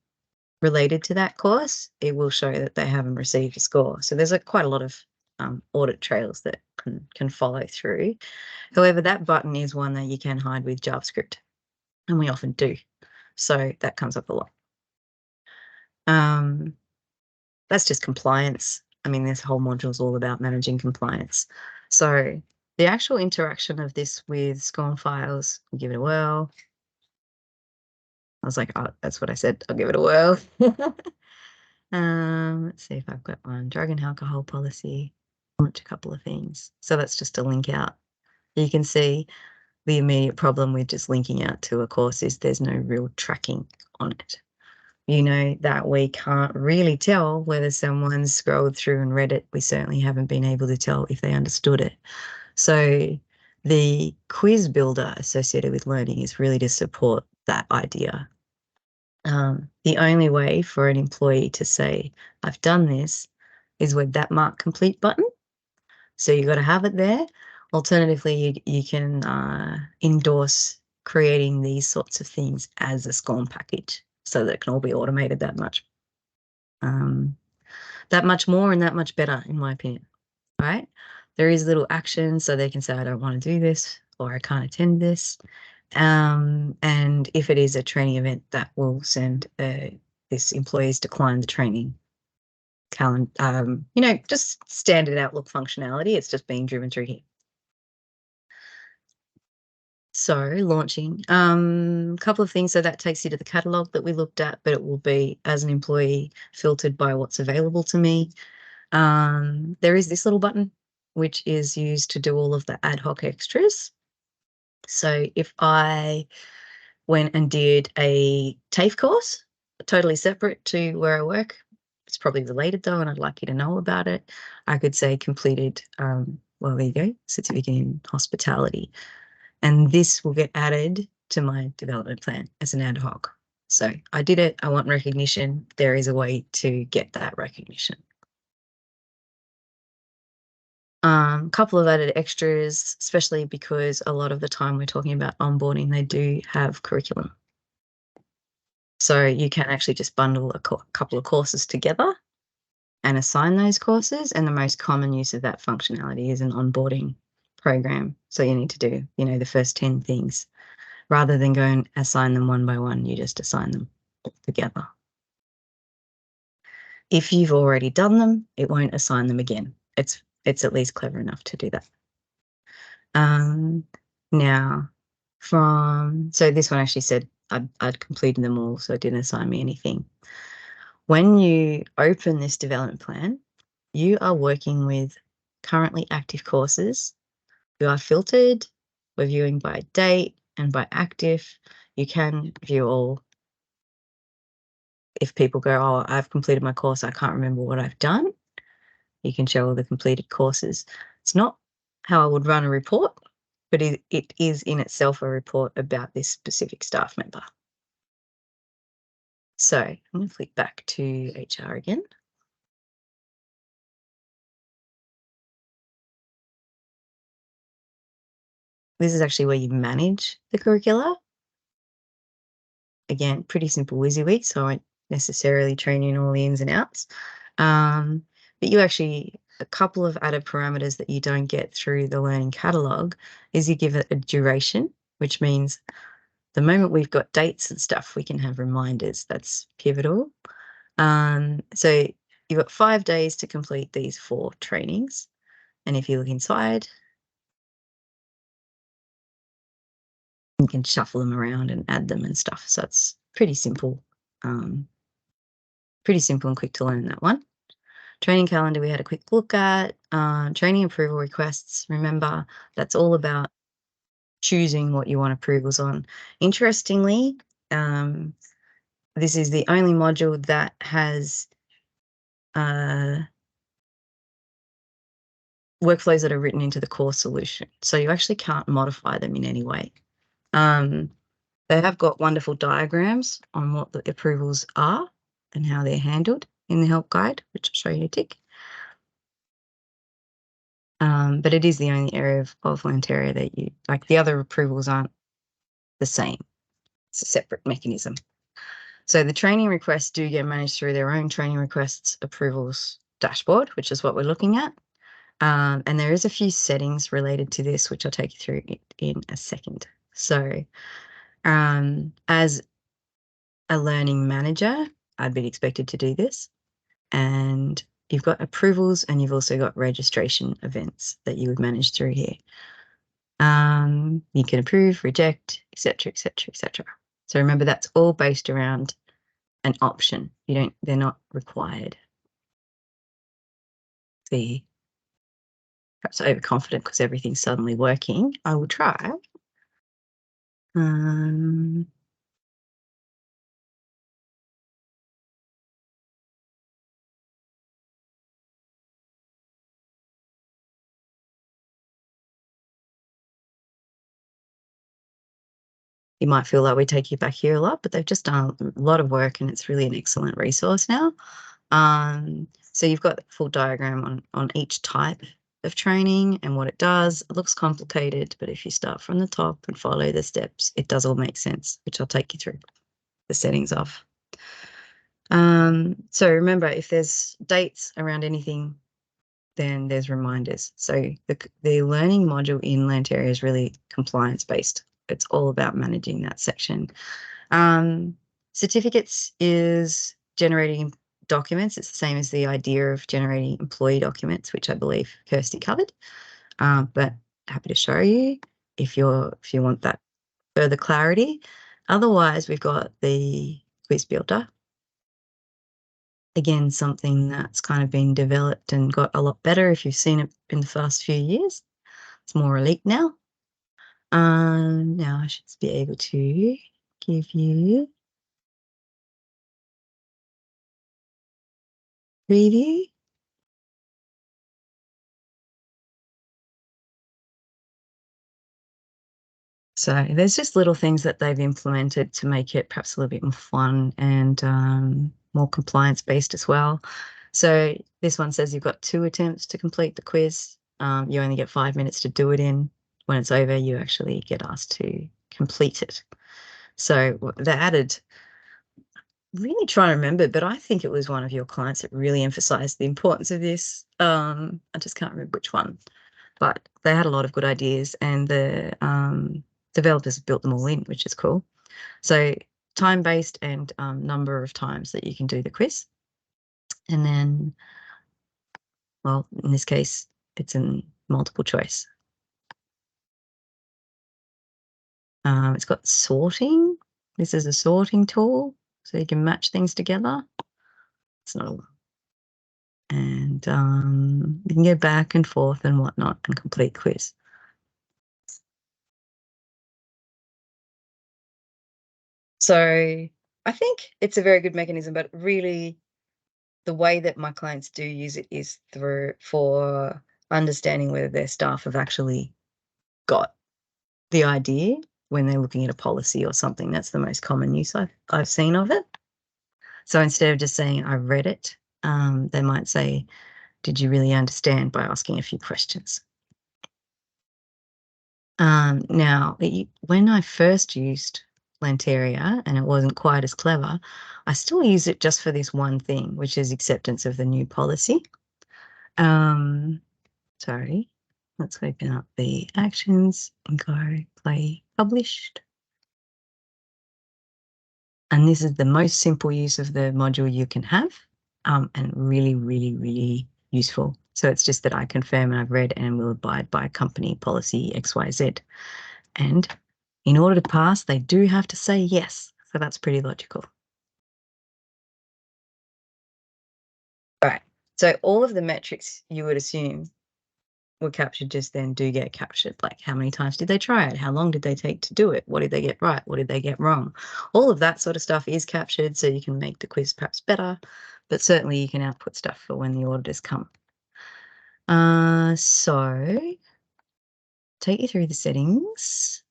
related to that course, it will show that they haven't received a score. So there's quite a lot of audit trails that can follow through. However, that button is one that you can hide with JavaScript, and we often do. So that comes up a lot. That's just compliance. I mean, this whole module is all about managing compliance. So the actual interaction of this with SCORM files, I'll give it a whirl. I was like, oh, that's what I said. I'll give it a whirl. Let's see if I've got one. Drug and alcohol policy. Launch a couple of things. So that's just a link out. You can see the immediate problem with just linking out to a course is there's no real tracking on it. You know that we can't really tell whether someone's scrolled through and read it. We certainly haven't been able to tell if they understood it. So the quiz builder associated with learning is really to support that idea. The only way for an employee to say, I've done this, is with that mark complete button. So you've got to have it there. Alternatively, you can endorse creating these sorts of things as a SCORM package so that it can all be automated that much more and that much better, in my opinion, right? There is little actions so they can say, I don't want to do this, or I can't attend this. And if it is a training event, that will send this employee's decline the training calendar, just standard Outlook functionality. It's just being driven through here. So launching, a couple of things. So that takes you to the catalog that we looked at, but it will be, as an employee, filtered by what's available to me. There is this little button, which is used to do all of the ad hoc extras. So if I went and did a TAFE course, totally separate to where I work, it's probably related though, and I'd like you to know about it, I could say completed, well, there you go, certificate in hospitality. And this will get added to my development plan as an ad hoc. So I did it, I want recognition. There is a way to get that recognition. Couple of added extras, especially because a lot of the time we're talking about onboarding, they do have curriculum. So you can actually just bundle a couple of courses together and assign those courses. And the most common use of that functionality is an onboarding program. So you need to do, the first 10 things. Rather than go and assign them one by one, you just assign them all together. If you've already done them, it won't assign them again. It's at least clever enough to do that. Now, so this one actually said I'd completed them all, so it didn't assign me anything. When you open this development plan, you are working with currently active courses who are filtered. We're viewing by date and by active. You can view all. If people go, oh, I've completed my course, I can't remember what I've done, you can show all the completed courses. It's not how I would run a report, but it is in itself a report about this specific staff member. So I'm going to flick back to HR again. this is actually where you manage the curricula. Again, pretty simple WYSIWYG, so I won't necessarily train you in all the ins and outs. But you actually, a couple of added parameters that you don't get through the learning catalog is you give it a duration, which means the moment we've got dates and stuff, we can have reminders. That's pivotal. So you've got 5 days to complete these 4 trainings. And if you look inside, you can shuffle them around and add them and stuff. So it's pretty simple. Pretty simple and quick to learn, that one. Training calendar we had a quick look at. Training approval requests, remember, that's all about choosing what you want approvals on. Interestingly, this is the only module that has workflows that are written into the core solution. So you actually can't modify them in any way. They have got wonderful diagrams on what the approvals are and how they're handled in the help guide, which I'll show you in a tick. But it is the only area of Lanteria that you, like, the other approvals aren't the same. It's a separate mechanism. So the training requests do get managed through their own training requests approvals dashboard, which is what we're looking at. And there is a few settings related to this, which I'll take you through in a second. So as a learning manager, I'd be expected to do this. And you've got approvals and you've also got registration events that you would manage through here. You can approve, reject, etc., etc., etc. So remember, that's all based around an option. They're not required. See, perhaps overconfident because everything's suddenly working. I will try. You might feel like we take you back here a lot, but they've just done a lot of work and it's really an excellent resource now. So you've got a full diagram on each type of training and what it does. It looks complicated, but if you start from the top and follow the steps, it does all make sense, which I'll take you through the settings of. So remember, if there's dates around anything, then there's reminders. So the learning module in Lanteria is really compliance-based. It's all about managing that section. Certificates is generating documents. It's the same as the idea of generating employee documents, which I believe Kirsty covered. But happy to show you if you want that further clarity. Otherwise, we've got the quiz builder. Again, something that's kind of been developed and got a lot better if you've seen it in the first few years. It's more elite now. Now I should be able to give you preview. So there's just little things that they've implemented to make it perhaps a little bit more fun and more compliance-based as well. So this one says you've got 2 attempts to complete the quiz. You only get 5 minutes to do it in. When it's over, you actually get asked to complete it. So they added, really trying to remember, but I think it was one of your clients that really emphasized the importance of this. I just can't remember which one, but they had a lot of good ideas and the developers built them all in, which is cool. So time-based and number of times that you can do the quiz. And then, well, in this case, it's in multiple choice. It's got sorting. This is a sorting tool, so you can match things together. It's not a, and you can go back and forth and whatnot and complete quiz. So I think it's a very good mechanism, but really the way that my clients do use it is for understanding whether their staff have actually got the idea when they're looking at a policy or something. That's the most common use I've seen of it. So instead of just saying, I read it, they might say, did you really understand, by asking a few questions. Now, when I first used Lanteria and it wasn't quite as clever, I still use it just for this one thing, which is acceptance of the new policy. Sorry, let's open up the actions and go play published. And this is the most simple use of the module you can have, and really, really, really useful. So it's just that I confirm and I've read and will abide by company policy XYZ. And in order to pass, they do have to say yes. So that's pretty logical. All right. So all of the metrics you would assume were captured just then do get captured. Like how many times did they try it? How long did they take to do it? What did they get right? What did they get wrong? All of that sort of stuff is captured so you can make the quiz perhaps better, but certainly you can output stuff for when the auditors come. So take you through the settings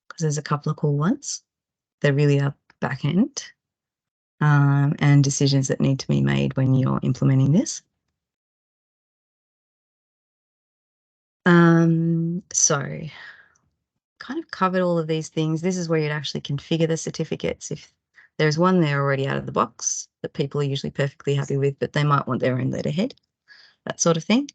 because there's a couple of cool ones. They really are back end and decisions that need to be made when you're implementing this. So kind of covered all of these things. This is where you'd actually configure the certificates. If there's one there already out of the box that people are usually perfectly happy with, but they might want their own letterhead, that sort of thing.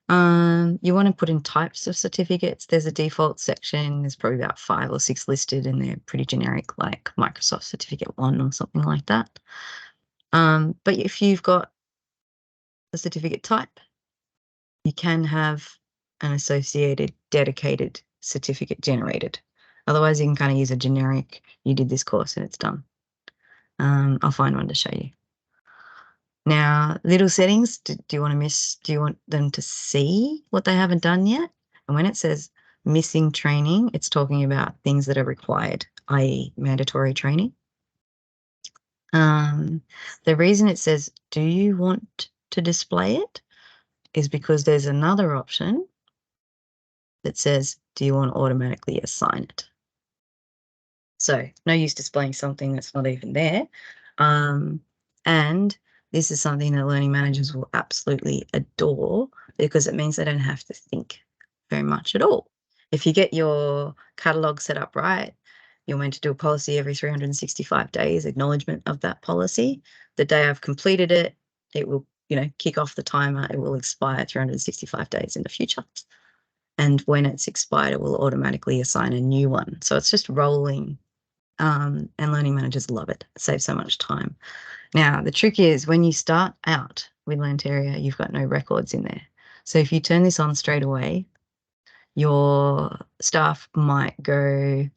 You want to put in types of certificates. There's a default section. There's probably about 5 or 6 listed, and they're pretty generic, like Microsoft Certificate 1 or something like that. But if you've got a certificate type, you can have an associated dedicated certificate generated. Otherwise, you can kind of use a generic, you did this course and it's done. I'll find one to show you. Now, little settings, do you want them to see what they haven't done yet? And when it says missing training, it's talking about things that are required, i.e. mandatory training. The reason it says, do you want to display it, is because there's another option that says, do you want to automatically assign it? So no use displaying something that's not even there. And this is something that learning managers will absolutely adore because it means they don't have to think very much at all. If you get your catalog set up right, you're meant to do a policy every 365 days, acknowledgement of that policy. The day I've completed it, it will, kick off the timer. It will expire 365 days in the future. And when it's expired, it will automatically assign a new one. So it's just rolling, and learning managers love it. It saves so much time. Now, the trick is when you start out with Lanteria, you've got no records in there. So if you turn this on straight away, your staff might go,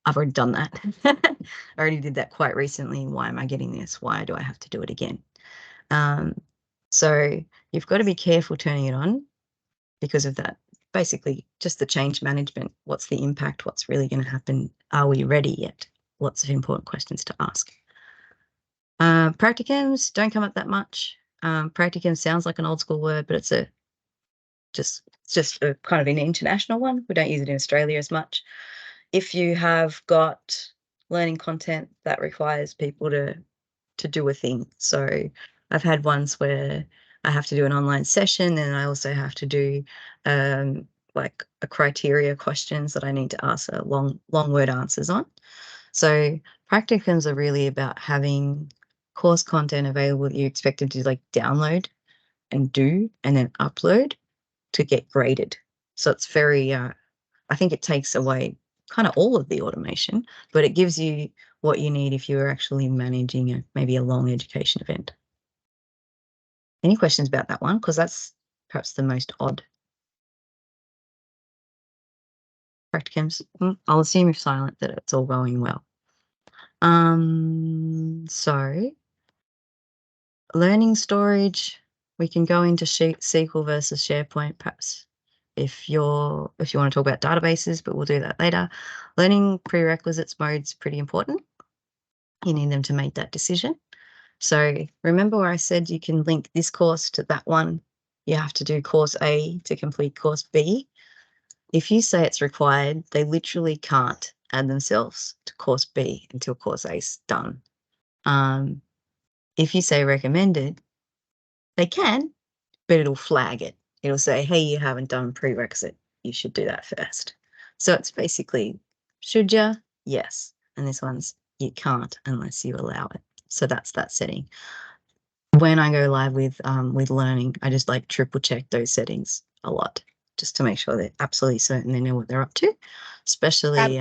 I've already done that. I already did that quite recently. Why am I getting this? Why do I have to do it again? So you've got to be careful turning it on because of that. Basically, just the change management. What's the impact? What's really going to happen? Are we ready yet? Lots of important questions to ask. Practicums don't come up that much. Practicum sounds like an old school word, but it's just a kind of an international one. We don't use it in Australia as much. If you have got learning content that requires people to do a thing. So I've had ones where I have to do an online session and I also have to do like a criteria questions that I need to answer long word answers on. So practicums are really about having course content available that you expect them to like download and do and then upload to get graded. So it's very, I think it takes away kind of all of the automation, but it gives you what you need if you're actually managing maybe a long education event. Any questions about that one? Because that's perhaps the most odd. Practicums, I'll assume if silent that it's all going well. So learning storage, we can go into SQL versus SharePoint, perhaps if you want to talk about databases, but we'll do that later. Learning prerequisites mode's pretty important. You need them to make that decision. So remember where I said you can link this course to that one. You have to do course A to complete course B. If you say it's required, they literally can't add themselves to course B until course A is done. If you say recommended, they can, but it'll flag it. It'll say, hey, you haven't done prerequisite. you should do that first. So it's basically, should you? Yes. And this one's, you can't unless you allow it. So that's that setting. When I go live with learning, I just like triple check those settings a lot, just to make sure they're absolutely certain they know what they're up to, especially.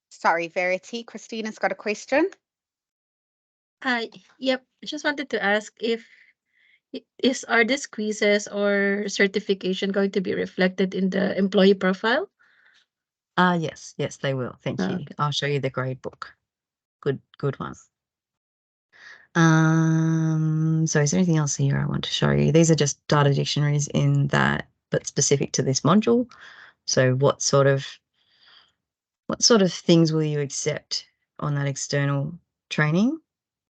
Sorry, Verity. Christina's got a question. Yep. I just wanted to ask if are these quizzes or certification going to be reflected in the employee profile? Yes, they will. Thank you. Okay. I'll show you the grade book. Good one. So is there anything else here I want to show you? These are just data dictionaries in that, but specific to this module. So what sort of things will you accept on that external training?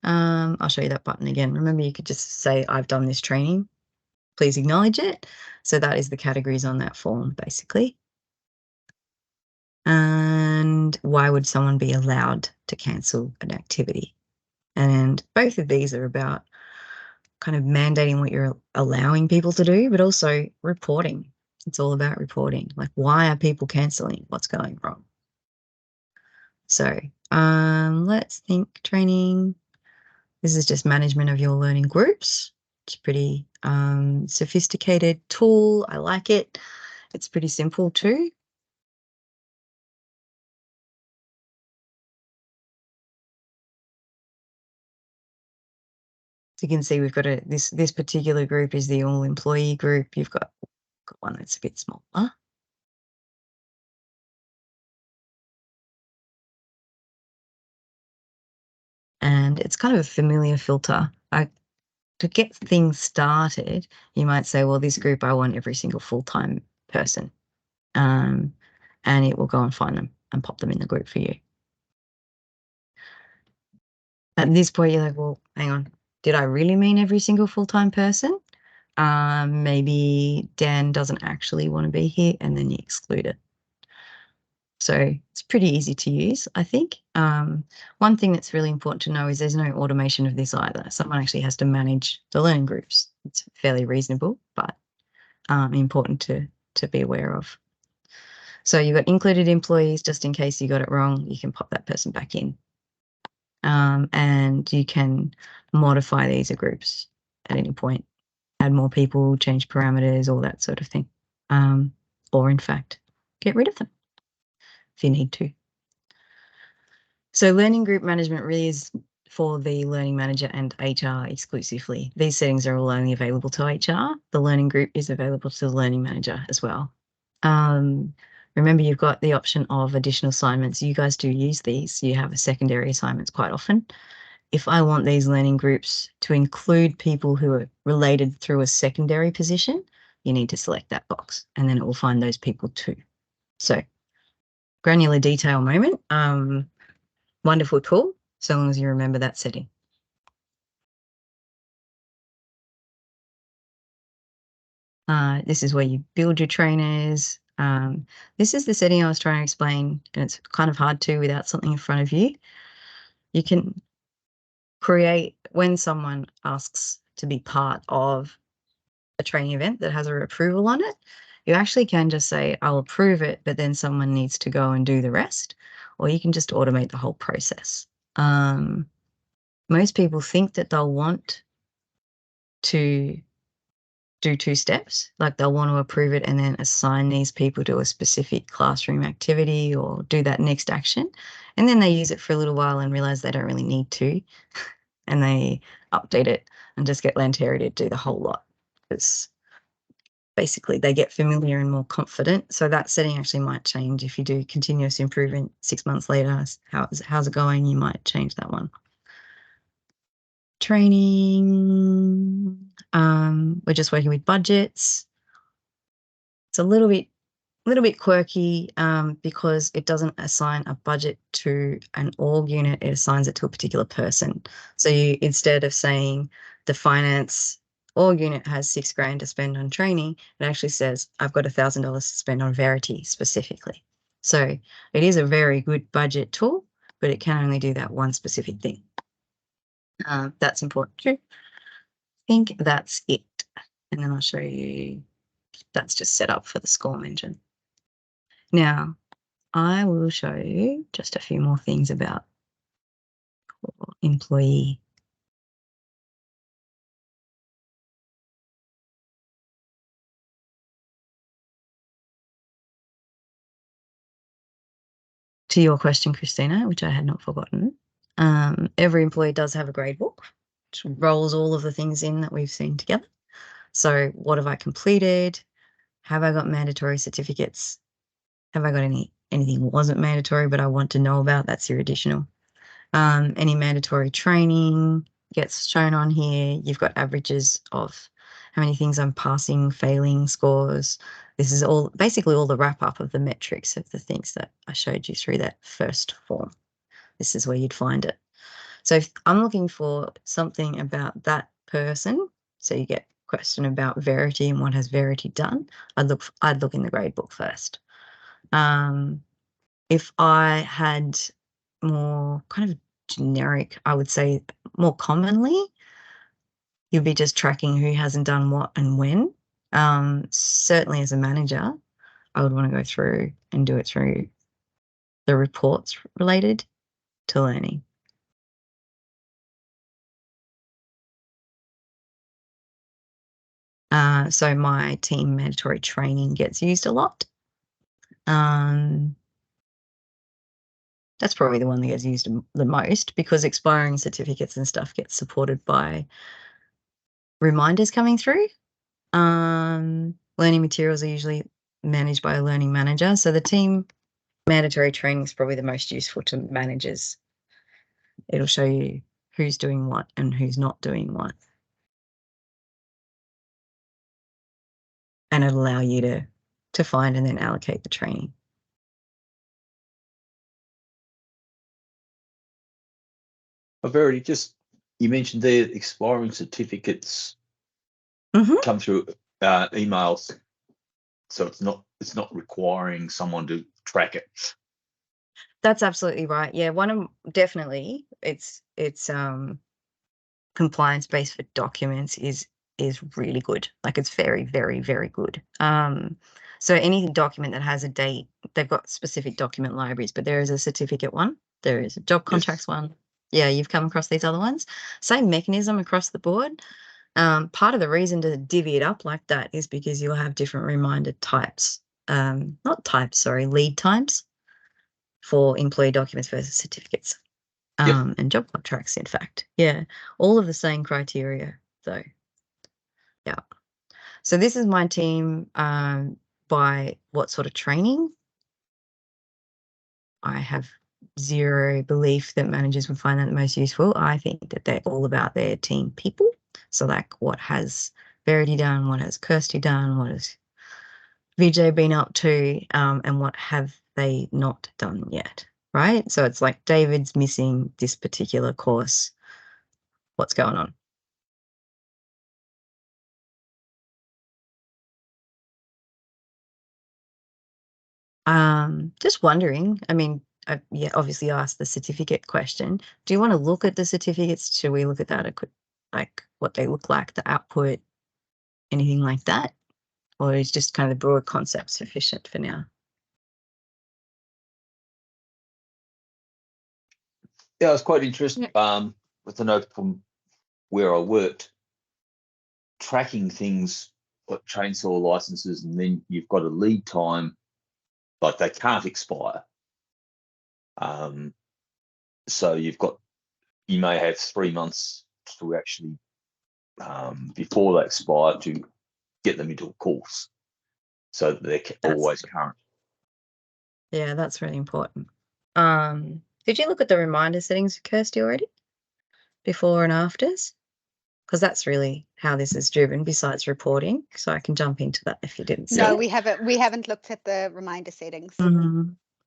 I'll show you that button again. Remember, you could just say, I've done this training. Please acknowledge it. So that is the categories on that form, basically. And why would someone be allowed to cancel an activity? And both of these are about kind of mandating what you're allowing people to do, but also reporting. It's all about reporting. Like, why are people canceling? What's going wrong? So let's think training. This is just management of your learning groups. It's a pretty sophisticated tool. I like it. It's pretty simple too. So you can see we've got this particular group is the all employee group. You've got one that's a bit smaller. And it's kind of a familiar filter. To get things started, you might say, well, this group, I want every single full-time person. And it will go and find them and pop them in the group for you. At this point, you're like, well, hang on. Did I really mean every single full-time person? Maybe Dan doesn't actually want to be here, and then you exclude it. So it's pretty easy to use, I think. One thing that's really important to know is there's no automation of this either. Someone actually has to manage the learning groups. It's fairly reasonable, but important to be aware of. So you've got included employees, just in case you got it wrong, you can pop that person back in. And you can modify these groups at any point, add more people, change parameters, all that sort of thing. Or in fact, get rid of them if you need to. So learning group management really is for the learning manager and HR exclusively. These settings are all only available to HR. The learning group is available to the learning manager as well. Remember, you've got the option of additional assignments. You guys do use these. You have a secondary assignments quite often. If I want these learning groups to include people who are related through a secondary position, you need to select that box, and then it will find those people too. So granular detail moment. Wonderful tool, so long as you remember that setting. This is where you build your trainers. This is the setting I was trying to explain, and it's kind of hard to without something in front of you. You can create, when someone asks to be part of a training event that has a approval on it, you actually can just say, I'll approve it, but then someone needs to go and do the rest, or you can just automate the whole process. Most people think that they'll want to do 2 steps, like they'll want to approve it and then assign these people to a specific classroom activity or do that next action. And then they use it for a little while and realize they don't really need to. And they update it and just get Lanteria to do the whole lot. Because basically they get familiar and more confident. So that setting actually might change if you do continuous improvement 6 months later. How's it going? You might change that one. Training. We're just working with budgets. It's a little bit quirky because it doesn't assign a budget to an org unit, it assigns it to a particular person. So you, instead of saying the finance org unit has $6,000 to spend on training, it actually says I've got $1,000 to spend on Verity specifically. So it is a very good budget tool, but it can only do that one specific thing. That's important too. I think that's it. And then I'll show you That's just set up for the SCORM engine. Now, I will show you just a few more things about employee. To your question, Christina, which I had not forgotten, every employee does have a grade book, which rolls all of the things in that we've seen together. So what have I completed? Have I got mandatory certificates? Have I got anything wasn't mandatory but I want to know about? That's your additional. Any mandatory training gets shown on here. You've got averages of how many things I'm passing, failing, scores. This is all basically all the wrap up of the metrics of the things that I showed you through that first form. This is where you'd find it. So if I'm looking for something about that person, so you get a question about Verity and what has Verity done, I'd look in the grade book first. If I had more kind of generic, I would say more commonly, you'd be just tracking who hasn't done what and when. Certainly as a manager, I would want to go through and do it through the reports related to learning. So my team mandatory training gets used a lot. That's probably the one that gets used the most because expiring certificates and stuff gets supported by reminders coming through. Learning materials are usually managed by a learning manager. So the team mandatory training is probably the most useful to managers. It'll show you who's doing what and who's not doing what. And it'll allow you to find and then allocate the training. Verity, just you mentioned there expiring certificates come through emails, so it's not requiring someone to track it. That's absolutely right. Yeah, definitely it's compliance based for documents is really good. Like it's very, very, very good. So any document that has a date, they've got specific document libraries, but there is a certificate one, there is a job contracts one. Yeah, you've come across these other ones. Same mechanism across the board. Part of the reason to divvy it up like that is because you'll have different reminder types. Lead times for employee documents versus certificates. And job contracts, in fact. Yeah, all of the same criteria, though. Yeah. So this is my team by what sort of training. I have zero belief that managers would find that the most useful. I think that they're all about their team people. So like what has Verity done, what has Kirsty done, what has Vijay been up to, and what have they not done yet, right? So it's like David's missing this particular course. What's going on? Just wondering, I mean, yeah, obviously asked the certificate question. Do you want to look at the certificates? Should we look at that, like what they look like, the output, anything like that? Or is just kind of the broad concept sufficient for now? Yeah, I was quite interested with the note from where I worked, tracking things like chainsaw licenses, and then you've got a lead time, like they can't expire. So you may have 3 months to actually before they expire to get them into a course, so that they're always current. Yeah, that's really important. Did you look at the reminder settings, Kirsty, already? Before and afters? Because that's really how this is driven, besides reporting. So I can jump into that if you didn't see No, it. we haven't looked at the reminder settings.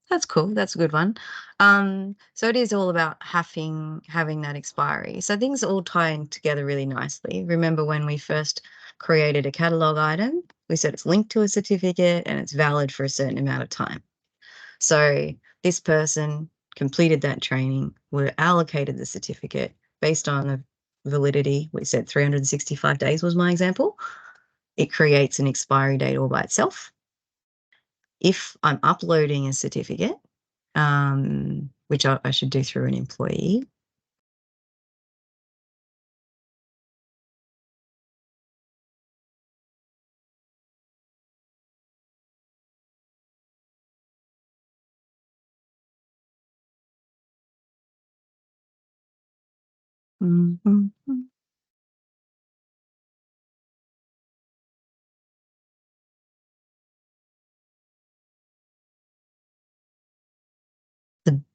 That's cool. That's a good one. So it is all about having that expiry. So things all tie in together really nicely. Remember when we first created a catalog item, we said it's linked to a certificate and it's valid for a certain amount of time. So this person completed that training, were allocated the certificate based on the validity. We said 365 days was my example. it creates an expiry date all by itself. If I'm uploading a certificate, which I should do through an employee,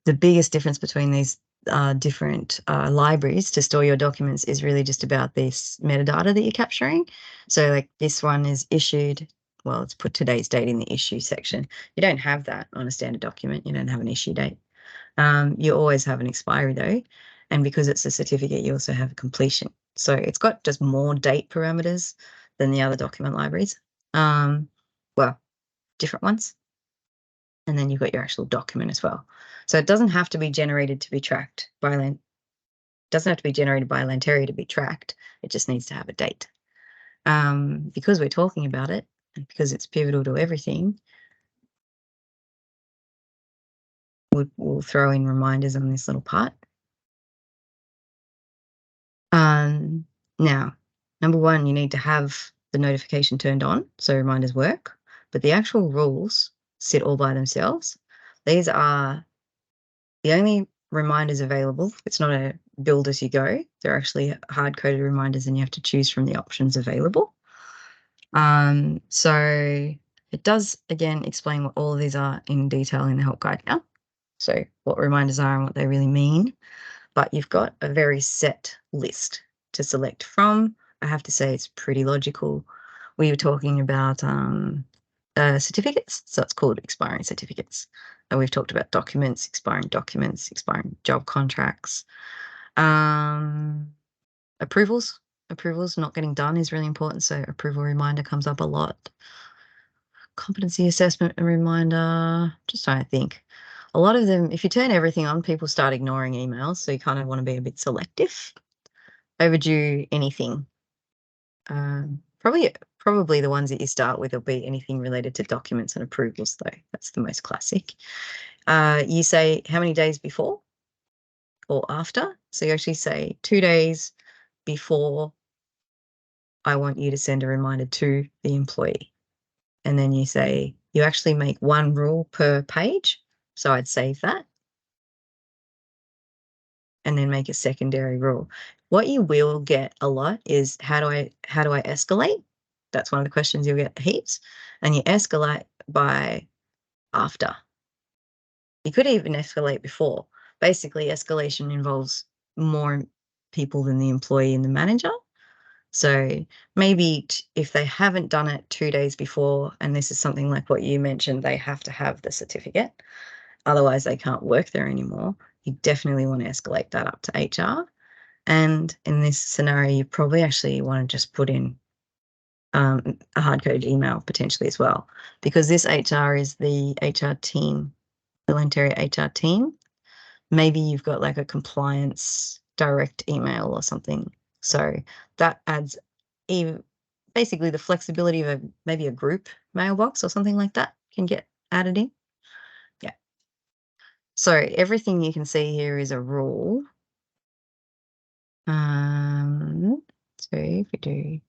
the biggest difference between these different libraries to store your documents is really just about this metadata that you're capturing. So like this one is issued, well, it's put today's date in the issue section. You don't have that on a standard document. You don't have an issue date. You always have an expiry though. And because it's a certificate, you also have a completion. So it's got just more date parameters than the other document libraries. Well, different ones. And then you've got your actual document as well. So it doesn't have to be generated to be tracked by doesn't have to be generated by Lanteria to be tracked. It just needs to have a date. Because we're talking about it and because it's pivotal to everything, we'll throw in reminders on this little part. Now, number one, you need to have the notification turned on so reminders work, but the actual rules sit all by themselves. These are the only reminders available. It's not a build as you go. They're actually hard-coded reminders and you have to choose from the options available. So it does, again, explain what all of these are in detail in the help guide now. So what reminders are and what they really mean. But you've got a very set list to select from. I have to say it's pretty logical. We were talking about certificates, so it's called expiring certificates. And we've talked about documents, expiring job contracts. Approvals not getting done is really important, so approval reminder comes up a lot. Competency assessment and reminder, just trying to think. A lot of them, if you turn everything on, people start ignoring emails, so you kind of want to be a bit selective. Overdue anything. Probably the ones that you start with will be anything related to documents and approvals, though. That's the most classic. You say how many days before or after. So you actually say 2 days before I want you to send a reminder to the employee. And then you say you actually make one rule per page. So I'd save that. And then make a secondary rule. What you will get a lot is how do I escalate? That's one of the questions you'll get heaps. And you escalate by after. You could even escalate before. Basically, escalation involves more people than the employee and the manager. So maybe if they haven't done it 2 days before, and this is something like what you mentioned, they have to have the certificate. Otherwise, they can't work there anymore. You definitely want to escalate that up to HR. And in this scenario, you probably actually want to just put in a hard-coded email potentially as well, because this HR is the HR team, the Lanteria HR team. Maybe you've got like a compliance direct email or something. So that adds basically the flexibility of maybe a group mailbox or something like that can get added in. Yeah. So everything you can see here is a rule. So if we do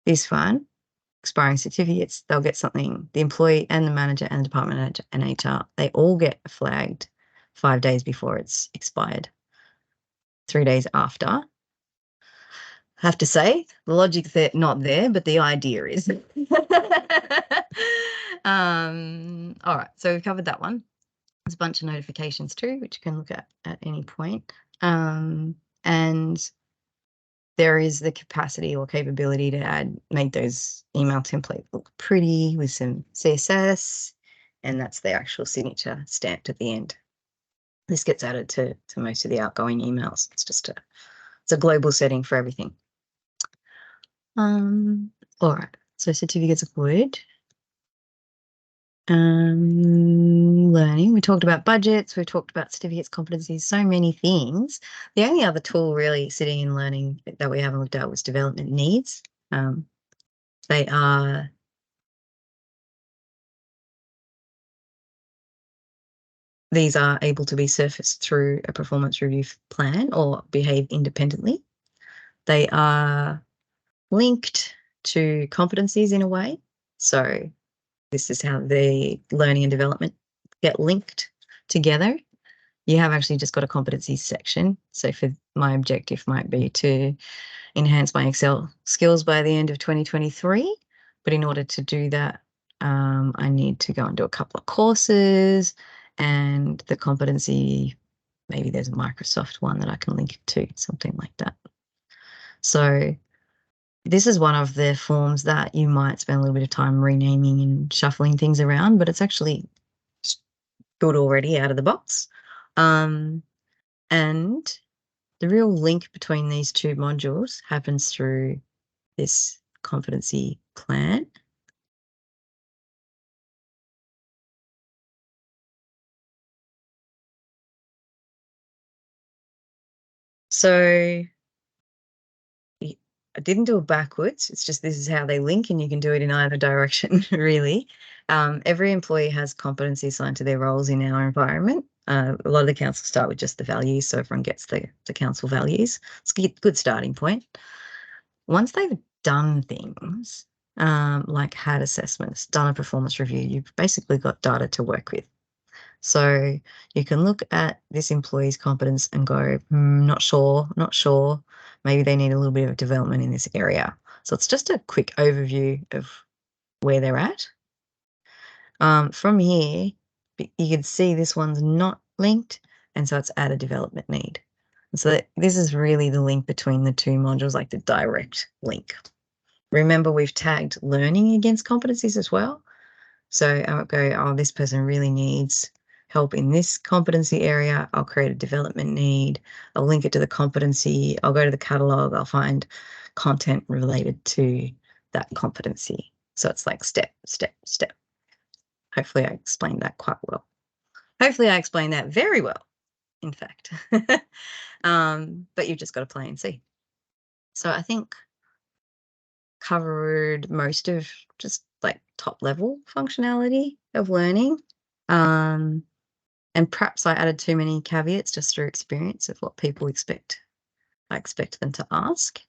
this one, expiring certificates, they'll get something, the employee and the manager and the department manager and HR, they all get flagged 5 days before it's expired, 3 days after. I have to say, the logic's not there, but the idea is. All right, so we've covered that one. There's a bunch of notifications too, which you can look at any point. And there is the capacity or capability to make those email templates look pretty with some CSS, and that's the actual signature stamped at the end. This gets added to most of the outgoing emails. It's just it's a global setting for everything. All right, so certificates are good. Learning, we talked about budgets, we've talked about certificates, competencies, so many things. The only other tool really sitting in learning that we haven't looked at was development needs. They are these are able to be surfaced through a performance review plan or behave independently. They are linked to competencies in a way. So this is how the learning and development get linked together. You have actually just got a competencies section. So for my objective might be to enhance my Excel skills by the end of 2023. But in order to do that, I need to go and do a couple of courses, and the competency, maybe there's a Microsoft one that I can link it to, something like that. So this is one of the forms that you might spend a little bit of time renaming and shuffling things around, but it's actually good already out of the box. And the real link between these two modules happens through this competency plan. So I didn't do it backwards. It's just this is how they link, and you can do it in either direction, really. Every employee has competency assigned to their roles in our environment. A lot of the councils start with just the values, so everyone gets the council values. It's a good starting point. Once they've done things, like had assessments, done a performance review, you've basically got data to work with. So you can look at this employee's competence and go, not sure. Maybe they need a little bit of development in this area. So it's just a quick overview of where they're at. From here, you can see this one's not linked, and so it's at a development need. And so this is really the link between the two modules, like the direct link. Remember, we've tagged learning against competencies as well. So I would go, oh, this person really needs help in this competency area. I'll create a development need. I'll link it to the competency. I'll go to the catalog. I'll find content related to that competency. So it's like step, step, step. Hopefully I explained that quite well. Hopefully I explained that very well, in fact. But you've just got to play and see. So I think covered most of just like top level functionality of learning. And perhaps I added too many caveats just through experience of what people expect. I expect them to ask.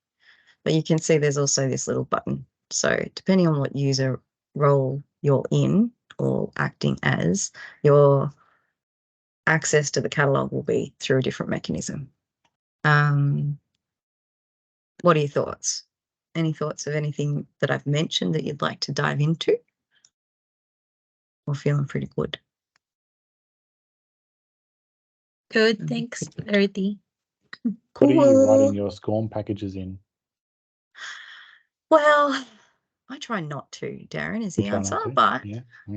But you can see there's also this little button. So depending on what user role you're in or acting as, your access to the catalog will be through a different mechanism. What are your thoughts? Any thoughts of anything that I've mentioned that you'd like to dive into? Or feeling pretty good? Good, thanks, Clarity. What are you Cool. writing your SCORM packages in? Well, I try not to, Darren, is the You try answer, not to? but Yeah. we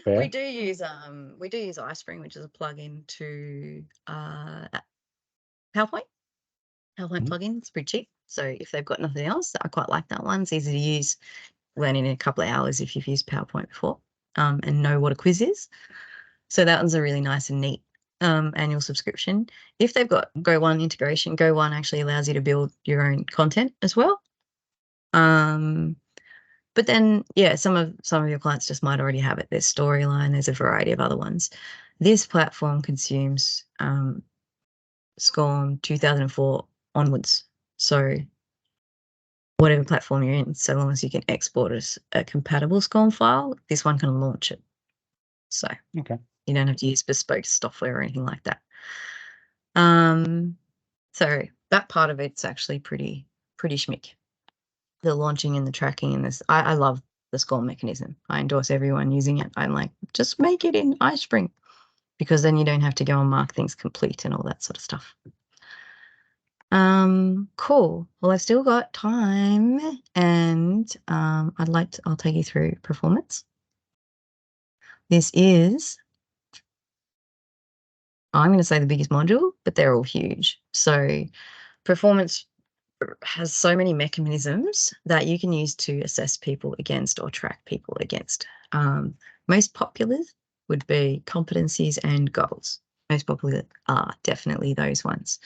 Fair. do use iSpring, which is a plugin to PowerPoint. PowerPoint plugin. It's pretty cheap. So if they've got nothing else, I quite like that one. It's easy to use, learn in a couple of hours if you've used PowerPoint before, and know what a quiz is. So that one's a really nice and neat annual subscription. If they've got Go One integration, Go One actually allows you to build your own content as well. But then, yeah, some of your clients just might already have it. There's Storyline. There's a variety of other ones. This platform consumes SCORM 2004 onwards. So whatever platform you're in, so long as you can export a compatible SCORM file, this one can launch it. So Okay. you don't have to use bespoke software or anything like that. So that part of it's actually pretty schmick. The launching and the tracking and this, I love the SCORM mechanism. I endorse everyone using it. I'm like, just make it in iSpring, because then you don't have to go and mark things complete and all that sort of stuff. Cool. Well, I've still got time, and I'll take you through performance. This is, I'm going to say the biggest module, but they're all huge. So performance has so many mechanisms that you can use to assess people against or track people against. Most popular would be competencies and goals. Most popular are definitely those ones.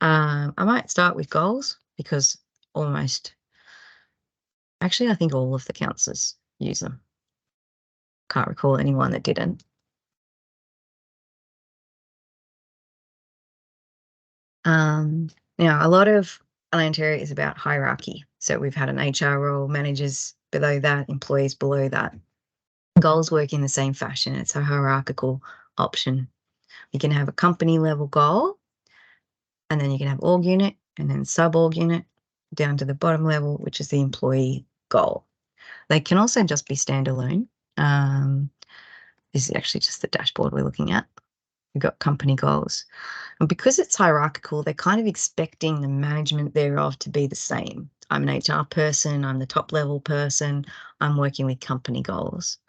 I might start with goals, because almost Actually, I think all of the councillors use them. Can't recall anyone that didn't. Now, a lot of Lanteria is about hierarchy. So we've had an HR role, managers below that, employees below that. Goals work in the same fashion. It's a hierarchical option. You can have a company level goal, and then you can have org unit, and then sub-org unit, down to the bottom level, which is the employee goal. They can also just be standalone. This is actually just the dashboard we're looking at. We've got company goals. And because it's hierarchical, they're kind of expecting the management thereof to be the same. I'm an HR person, I'm the top level person, I'm working with company goals.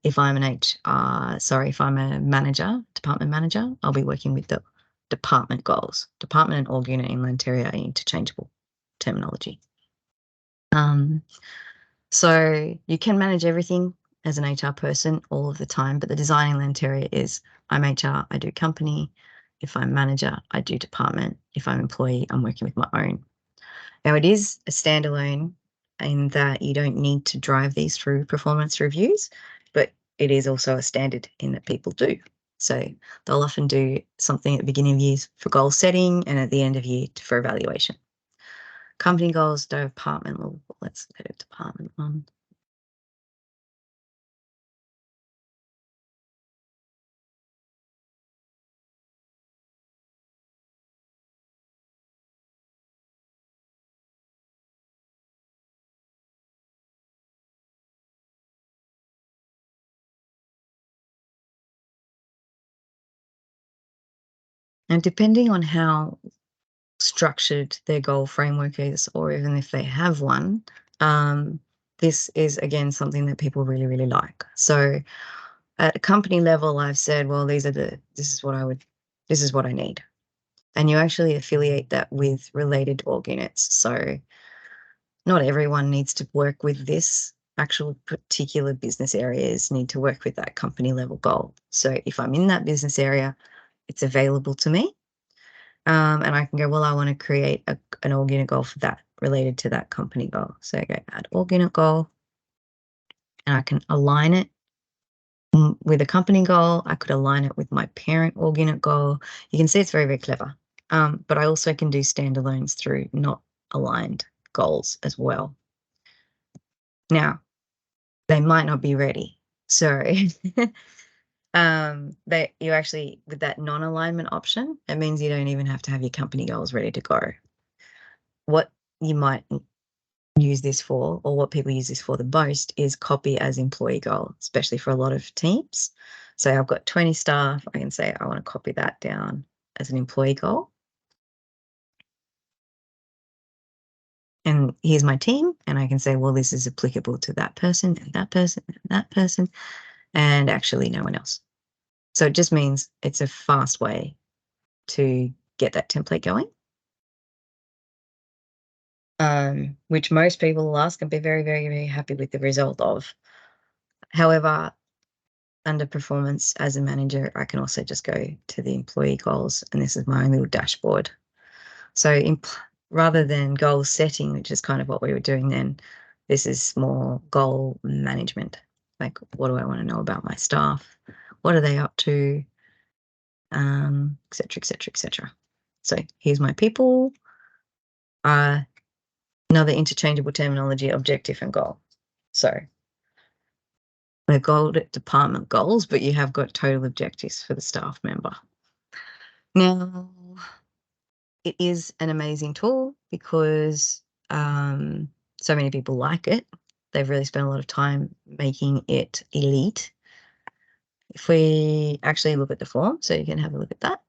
If I'm if I'm a manager, department manager, I'll be working with the department goals. Department and org unit in Lanteria are interchangeable terminology. So you can manage everything as an HR person all of the time, but the design in Lanteria is I'm HR, I do company. If I'm manager, I do department. If I'm employee, I'm working with my own. Now it is a standalone in that you don't need to drive these through performance reviews, but it is also a standard in that people do. So they'll often do something at the beginning of years for goal setting and at the end of year for evaluation. Company goals, department, let's go to department one. And depending on how structured their goal framework is, or even if they have one, this is again something that people really, really like. So at a company level, I've said, well, this is what I need. And you actually affiliate that with related org units. So not everyone needs to work with this. Actual particular business areas need to work with that company level goal. So if I'm in that business area, it's available to me. And I can go, well, I want to create an org unit goal for that related to that company goal. So I go add org unit goal, and I can align it with a company goal. I could align it with my parent org unit goal. You can see it's very, very clever. But I also can do standalones through not aligned goals as well. Now, they might not be ready. So you actually, with that non-alignment option, it means you don't even have to have your company goals ready to go. What you might use this for, or what people use this for the most, is copy as employee goal, especially for a lot of teams. So I've got 20 staff. I can say I want to copy that down as an employee goal. And here's my team. And I can say, well, this is applicable to that person and that person and that person, and actually no one else. So it just means it's a fast way to get that template going. Which most people will ask and be very, very, very happy with the result of. However, under performance as a manager, I can also just go to the employee goals, and this is my little dashboard. So rather than goal setting, which is kind of what we were doing then, this is more goal management. Like, what do I want to know about my staff? What are they up to? Et cetera, et cetera, et cetera. So here's my people. Another interchangeable terminology, objective and goal. So they're goal department goals, but you have got total objectives for the staff member. Now, it is an amazing tool because so many people like it. They've really spent a lot of time making it elite. If we actually look at the form, so you can have a look at that.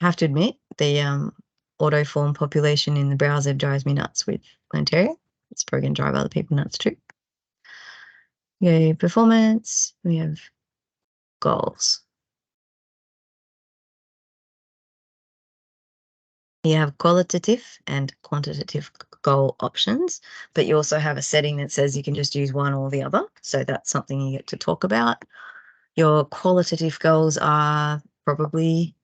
I have to admit, the auto form population in the browser drives me nuts with Lanteria. It's probably going to drive other people nuts too. Okay, performance, we have goals. You have qualitative and quantitative goal options, but you also have a setting that says you can just use one or the other. So that's something you get to talk about. Your qualitative goals are probably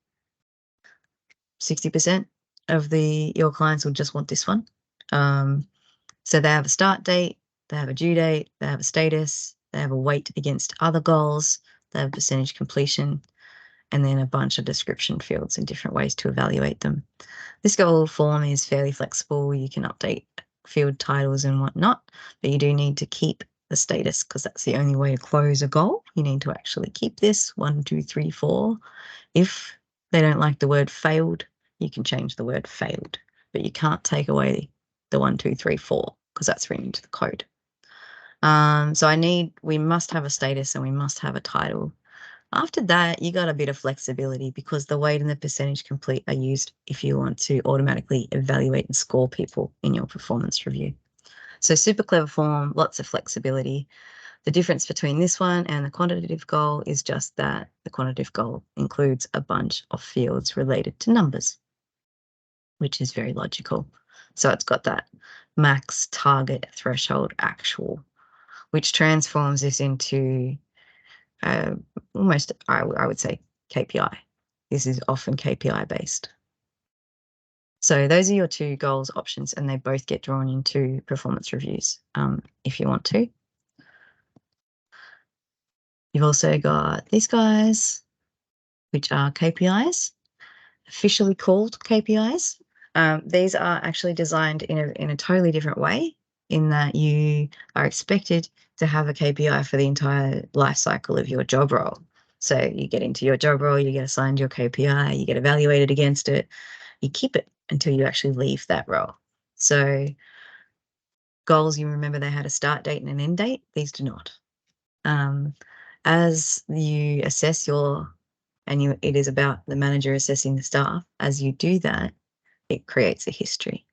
60%. of your clients will just want this one. So they have a start date, they have a due date, they have a status, they have a weight against other goals, they have percentage completion, and then a bunch of description fields in different ways to evaluate them. This goal form is fairly flexible. You can update field titles and whatnot, but you do need to keep the status because that's the only way to close a goal. You need to actually keep this 1, 2, 3, 4. If they don't like the word failed, you can change the word failed, but you can't take away the 1, 2, 3, 4 because that's written into the code. So we must have a status and we must have a title. After that, you got a bit of flexibility because the weight and the percentage complete are used if you want to automatically evaluate and score people in your performance review. So super clever form, lots of flexibility. The difference between this one and the quantitative goal is just that the quantitative goal includes a bunch of fields related to numbers, which is very logical. So it's got that max, target, threshold, actual, which transforms this into almost, I would say, KPI. This is often KPI based. So those are your two goals options, and they both get drawn into performance reviews if you want to. You've also got these guys, which are KPIs, officially called KPIs. These are actually designed in a totally different way, in that you are expected to have a KPI for the entire life cycle of your job role. So you get into your job role, you get assigned your KPI, you get evaluated against it, you keep it until you actually leave that role. So goals, you remember they had a start date and an end date. These do not. As you assess it is about the manager assessing the staff. As you do that, it creates a history.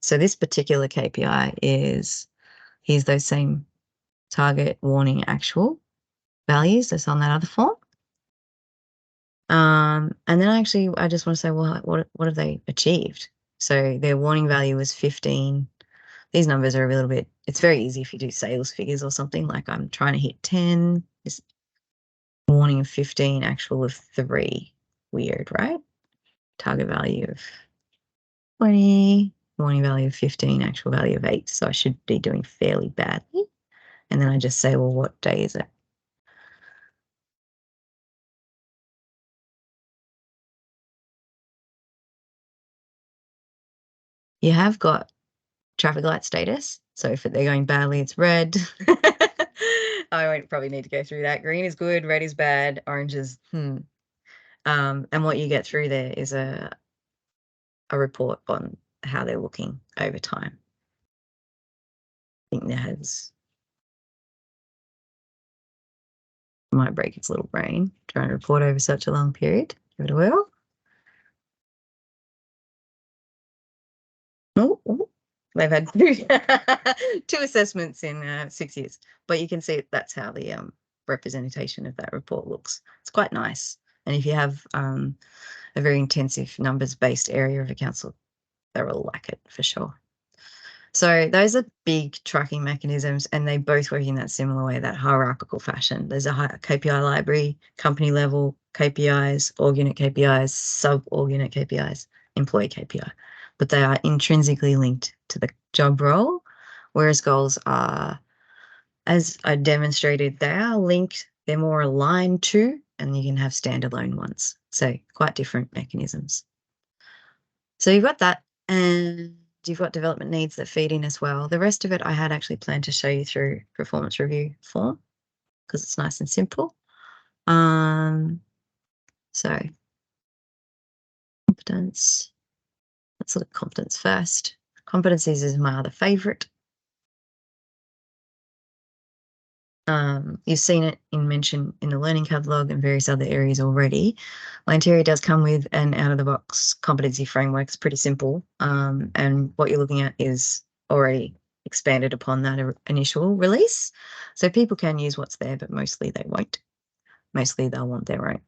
So this particular KPI is, here's those same target, warning, actual values that's on that other form. And then I just want to say, well, what have they achieved? So their warning value was 15. These numbers are a little bit, it's very easy if you do sales figures or something, like I'm trying to hit 10, this warning of 15, actual of 3. Weird, right? Target value of 20, warning value of 15, actual value of 8. So I should be doing fairly badly. And then I just say, well, what day is it? You have got traffic light status. So if they're going badly, it's red. I won't probably need to go through that. Green is good, red is bad, orange is And what you get through there is a report on how they're looking over time. I think might break its little brain trying to report over such a long period. Give it a whirl. Oh, they've had two assessments in 6 years, but you can see that's how the representation of that report looks. It's quite nice. And if you have a very intensive numbers-based area of a council, they will like it for sure. So those are big tracking mechanisms, and they both work in that similar way, that hierarchical fashion. There's a KPI library, company level KPIs, org unit KPIs, sub-org unit KPIs, employee KPI, but they are intrinsically linked to the job role, whereas goals are, as I demonstrated, they are linked, they're more aligned to, and you can have standalone ones. So quite different mechanisms. So you've got that, and you've got development needs that feed in as well. The rest of it I had actually planned to show you through performance review form because it's nice and simple. So competence, let's look at competence first. Competencies is my other favorite. You've seen it mentioned in the learning catalog and various other areas already. Lanteria does come with an out-of-the-box competency framework. It's pretty simple, and what you're looking at is already expanded upon that initial release. So people can use what's there, but mostly they won't. Mostly they'll want their own.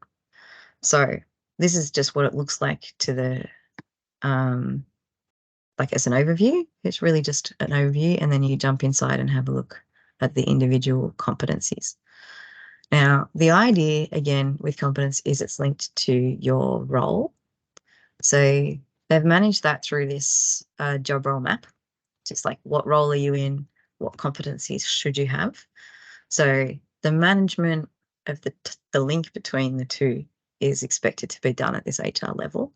So this is just what it looks like to the, like as an overview. It's really just an overview, and then you jump inside and have a look at the individual competencies. Now, the idea, again, with competence is it's linked to your role. So they've managed that through this job role map. Just like, what role are you in? What competencies should you have? So the management of the link between the two is expected to be done at this HR level.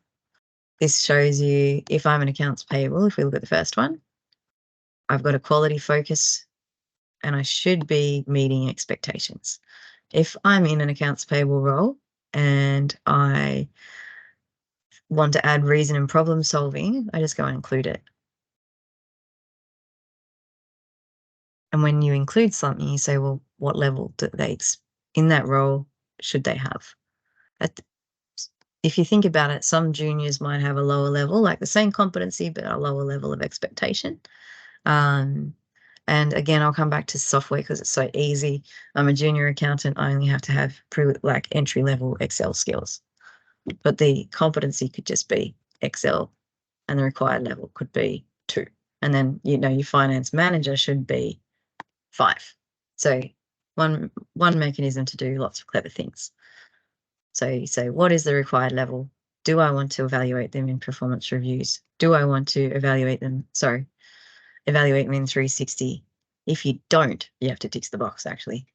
This shows you, if I'm an accounts payable, if we look at the first one, I've got a quality focus and I should be meeting expectations. If I'm in an accounts payable role and I want to add reason and problem solving, I just go and include it. And when you include something, you say, well, what level do they, in that role, should they have? If you think about it, some juniors might have a lower level, like the same competency, but a lower level of expectation. And again, I'll come back to software because it's so easy. I'm a junior accountant. I only have to have like entry-level Excel skills. But the competency could just be Excel, and the required level could be 2. And then, your finance manager should be 5. So one mechanism to do lots of clever things. So you say, what is the required level? Do I want to evaluate them in performance reviews? Do I want to evaluate them in 360? If you don't, you have to tick the box, actually.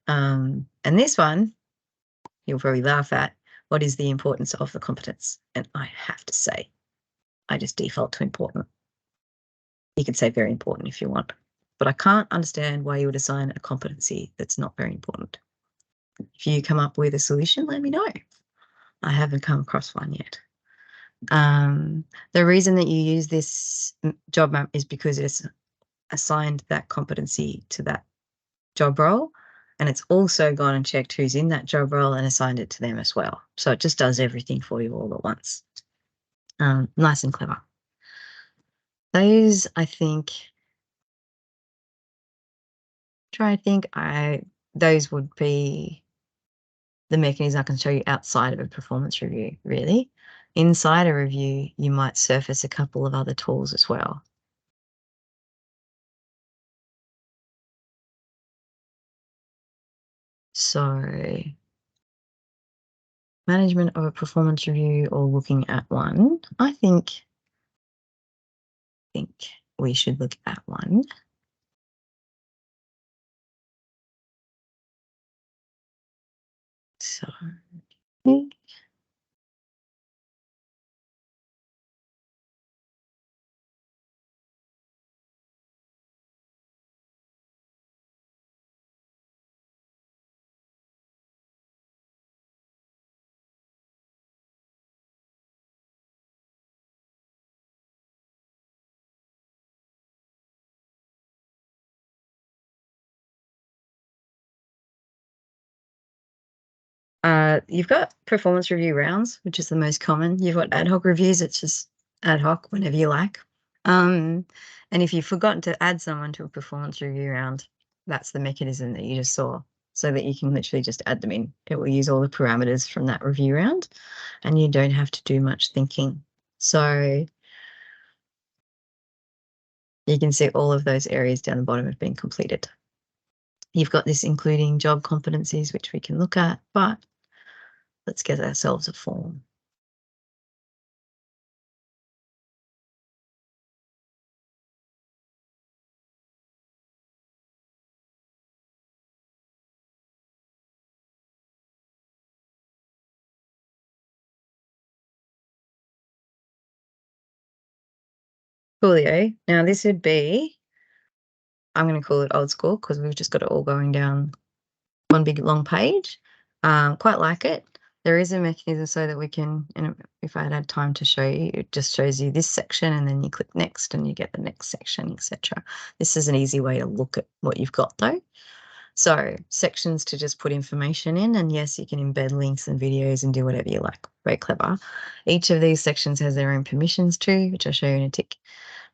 And this one, you'll probably laugh at, what is the importance of the competence? And I have to say, I just default to important. You can say very important if you want, but I can't understand why you would assign a competency that's not very important. If you come up with a solution, let me know. I haven't come across one yet. The reason that you use this job map is because it's assigned that competency to that job role, and it's also gone and checked who's in that job role and assigned it to them as well. So it just does everything for you all at once. Nice and clever. Those, I think, those would be the mechanisms I can show you outside of a performance review, really. Inside a review, you might surface a couple of other tools as well. So management of a performance review or looking at one, I think we should look at one. So you've got performance review rounds, which is the most common. You've got ad hoc reviews. It's just ad hoc whenever you like. And if you've forgotten to add someone to a performance review round, that's the mechanism that you just saw, so that you can literally just add them in. It will use all the parameters from that review round, and you don't have to do much thinking. So you can see all of those areas down the bottom have been completed. You've got this including job competencies, which we can look at, but let's get ourselves a form. Coolio. Now this would be, I'm going to call it old school because we've just got it all going down one big long page. Quite like it. There is a mechanism so that we can, and if I had time to show you, it just shows you this section and then you click next and you get the next section, etc. This is an easy way to look at what you've got though. So sections to just put information in, and yes, you can embed links and videos and do whatever you like. Very clever. Each of these sections has their own permissions too, which I'll show you in a tick.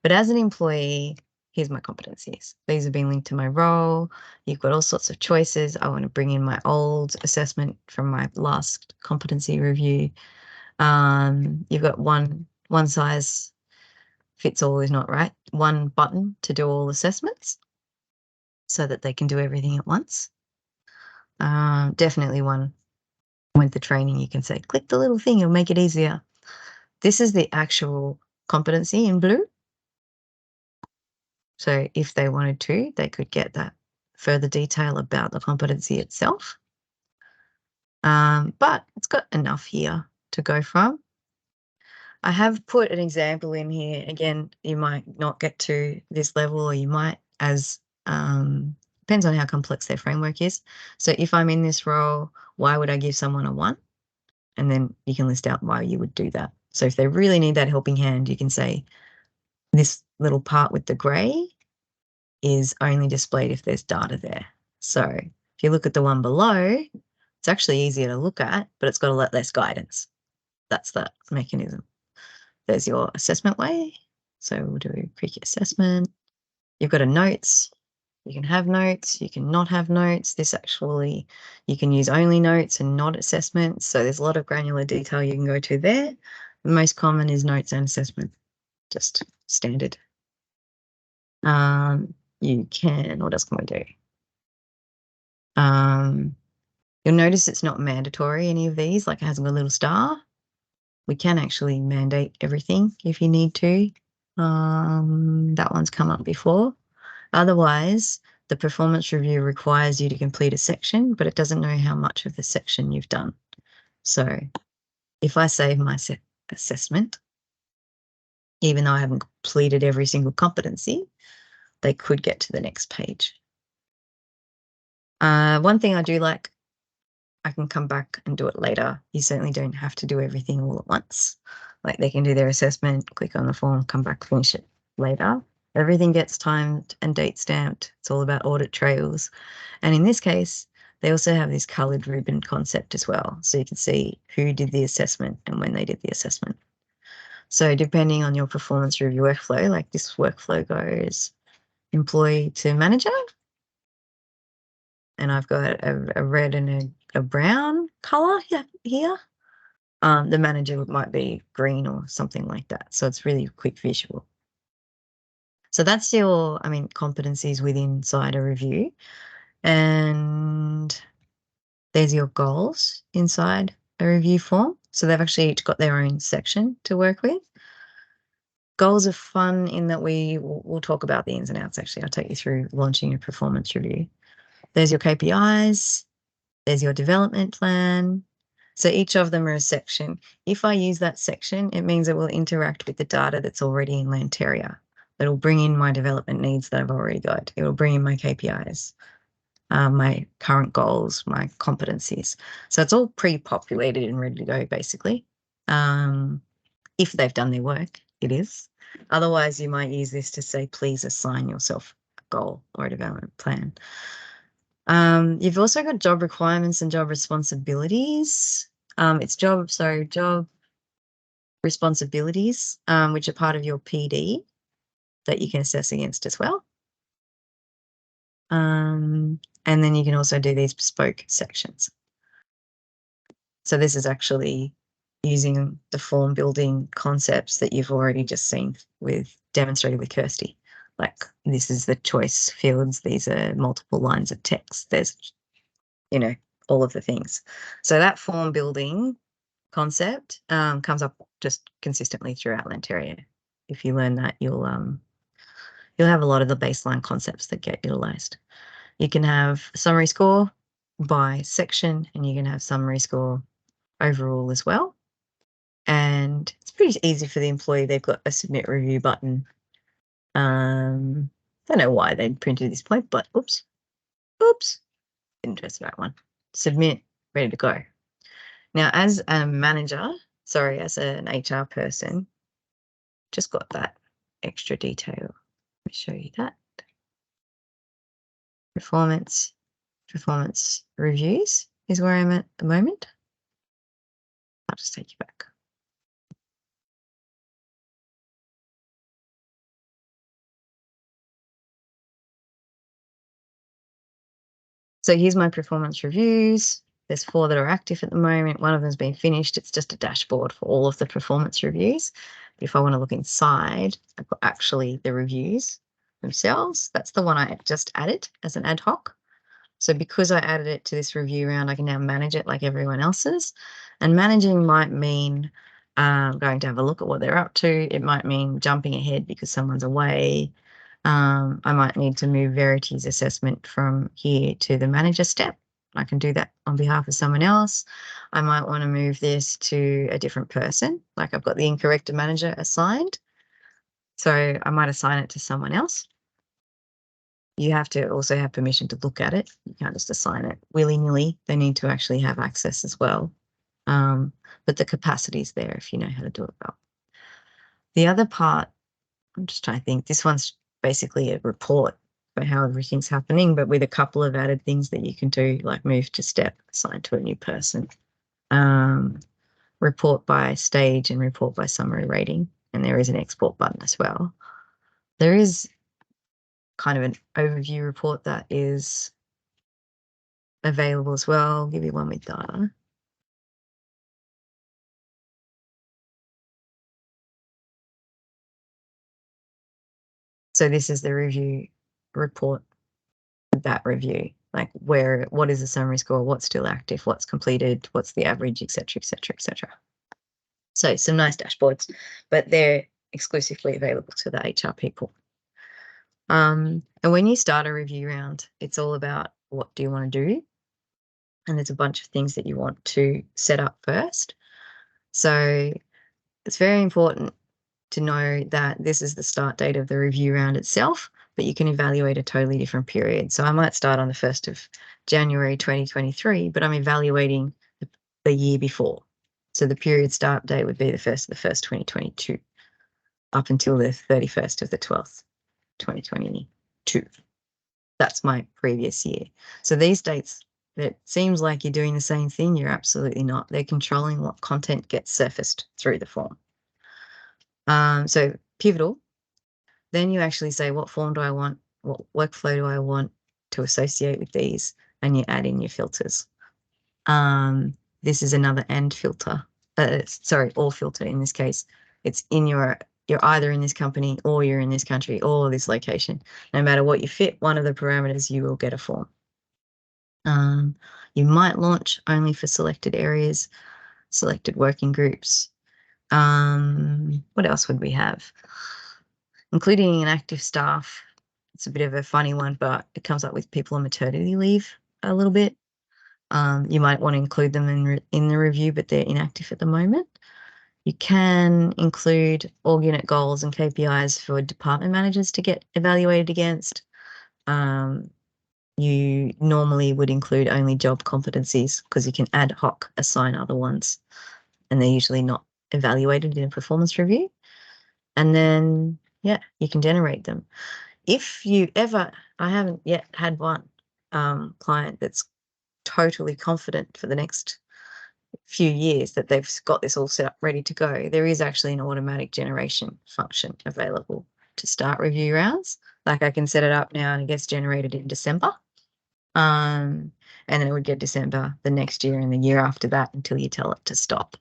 But as an employee, here's my competencies. These have been linked to my role. You've got all sorts of choices. I want to bring in my old assessment from my last competency review. You've got one size fits all is not right. One button to do all assessments so that they can do everything at once. Definitely one with the training, you can say, click the little thing, it'll make it easier. this is the actual competency in blue. So if they wanted to, they could get that further detail about the competency itself. But it's got enough here to go from. I have put an example in here. Again, you might not get to this level, or you might, as depends on how complex their framework is. So if I'm in this role, why would I give someone a 1? And then you can list out why you would do that. So if they really need that helping hand, you can say this little part with the gray is only displayed if there's data there. So if you look at the one below, it's actually easier to look at, but it's got a lot less guidance. That's that mechanism. There's your assessment way. So we'll do a quick assessment. You've got a notes. You can have notes. You can not have notes. This actually, you can use only notes and not assessments. So there's a lot of granular detail you can go to there. The most common is notes and assessment, just standard. You can, what else can we do? You'll notice it's not mandatory, any of these, like it has a little star. We can actually mandate everything if you need to. That one's come up before. Otherwise, the performance review requires you to complete a section, but it doesn't know how much of the section you've done. So if I save my assessment, even though I haven't completed every single competency, they could get to the next page. One thing I do like, I can come back and do it later. You certainly don't have to do everything all at once. Like they can do their assessment, click on the form, come back, finish it later. Everything gets timed and date stamped. It's all about audit trails. And in this case, they also have this colored ribbon concept as well. So you can see who did the assessment and when they did the assessment. So depending on your performance review workflow, like this workflow goes employee to manager. And I've got a red and a brown color here. The manager might be green or something like that. So it's really quick visual. So that's your, competencies within inside a review. And there's your goals inside a review form. So they've actually each got their own section to work with. Goals are fun in that we'll talk about the ins and outs, actually. I'll take you through launching a performance review. There's your KPIs. There's your development plan. So each of them are a section. If I use that section, it means it will interact with the data that's already in Lanteria. It'll bring in my development needs that I've already got. It will bring in my KPIs, my current goals, my competencies. So it's all pre-populated and ready to go, basically. If they've done their work, it is. Otherwise, you might use this to say, please assign yourself a goal or a development plan. You've also got job requirements and job responsibilities. It's job responsibilities, which are part of your PD that you can assess against as well. And then you can also do these bespoke sections. So this is actually using the form building concepts that you've already just seen demonstrated with Kirsty. Like this is the choice fields. These are multiple lines of text. There's, all of the things. So that form building concept comes up just consistently throughout Lanteria. If you learn that, you'll have a lot of the baseline concepts that get utilized. You can have summary score by section, and you can have summary score overall as well. And it's pretty easy for the employee. They've got a submit review button. Don't know why they printed this point, but oops, didn't press the right one. Submit, ready to go. Now, as a manager, as an HR person, just got that extra detail. Let me show you that. Performance reviews is where I'm at the moment. I'll just take you back. So here's my performance reviews. There's 4 that are active at the moment. One of them's been finished. It's just a dashboard for all of the performance reviews. But if I want to look inside, I've got actually the reviews themselves. That's the one I just added as an ad hoc. So because I added it to this review round, I can now manage it like everyone else's. And managing might mean going to have a look at what they're up to. It might mean jumping ahead because someone's away. I might need to move Verity's assessment from here to the manager step. I can do that on behalf of someone else. I might want to move this to a different person, like I've got the incorrect manager assigned. So I might assign it to someone else. You have to also have permission to look at it. You can't just assign it willy-nilly. They need to actually have access as well. But the capacity is there if you know how to do it well. The other part, I'm just trying to think, this one's basically a report for how everything's happening, but with a couple of added things that you can do, like move to step, assign to a new person, report by stage and report by summary rating. And there is an export button as well. There is kind of an overview report that is available as well. I'll give you one with data. So this is the review report, that review, like what is the summary score, what's still active, what's completed, what's the average, etc., etc., etc. So some nice dashboards, but they're exclusively available to the HR people. And when you start a review round, it's all about what do you want to do? And there's a bunch of things that you want to set up first. So it's very important to know that this is the start date of the review round itself, but you can evaluate a totally different period. So I might start on the 1st of January 2023, but I'm evaluating the year before. So the period start date would be the 1st of the 1st, 2022, up until the 31st of the 12th, 2022. That's my previous year. So these dates, it seems like you're doing the same thing. You're absolutely not. They're controlling what content gets surfaced through the form. So pivotal, then you actually say, what form do I want? What workflow do I want to associate with these? And you add in your filters. This is another and filter. Or filter in this case. It's in you're either in this company or you're in this country or this location. No matter what you fit, one of the parameters, you will get a form. You might launch only for selected areas, selected working groups. What else would we have? Including an active staff. It's a bit of a funny one, but it comes up with people on maternity leave a little bit. You might want to include them in the review, but they're inactive at the moment. You can include org unit goals and KPIs for department managers to get evaluated against. You normally would include only job competencies because you can ad hoc assign other ones, and they're usually not evaluated in a performance review. And then, yeah, you can generate them. If you ever, I haven't yet had one client that's totally confident for the next few years that they've got this all set up ready to go. There is actually an automatic generation function available to start review rounds. Like I can set it up now and it gets generated in December. And then it would get December the next year and the year after that until you tell it to stop.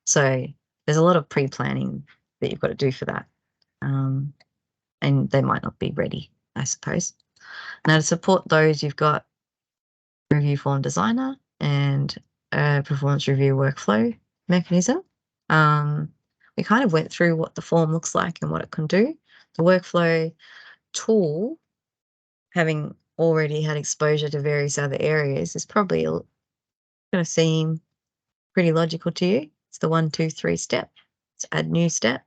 So there's a lot of pre-planning that you've got to do for that. And they might not be ready, I suppose. Now to support those, you've got Review Form Designer and a performance review workflow mechanism. We kind of went through what the form looks like and what it can do. The workflow tool, having already had exposure to various other areas, is probably going to seem pretty logical to you. It's the 1, 2, 3 step. Let's add new step.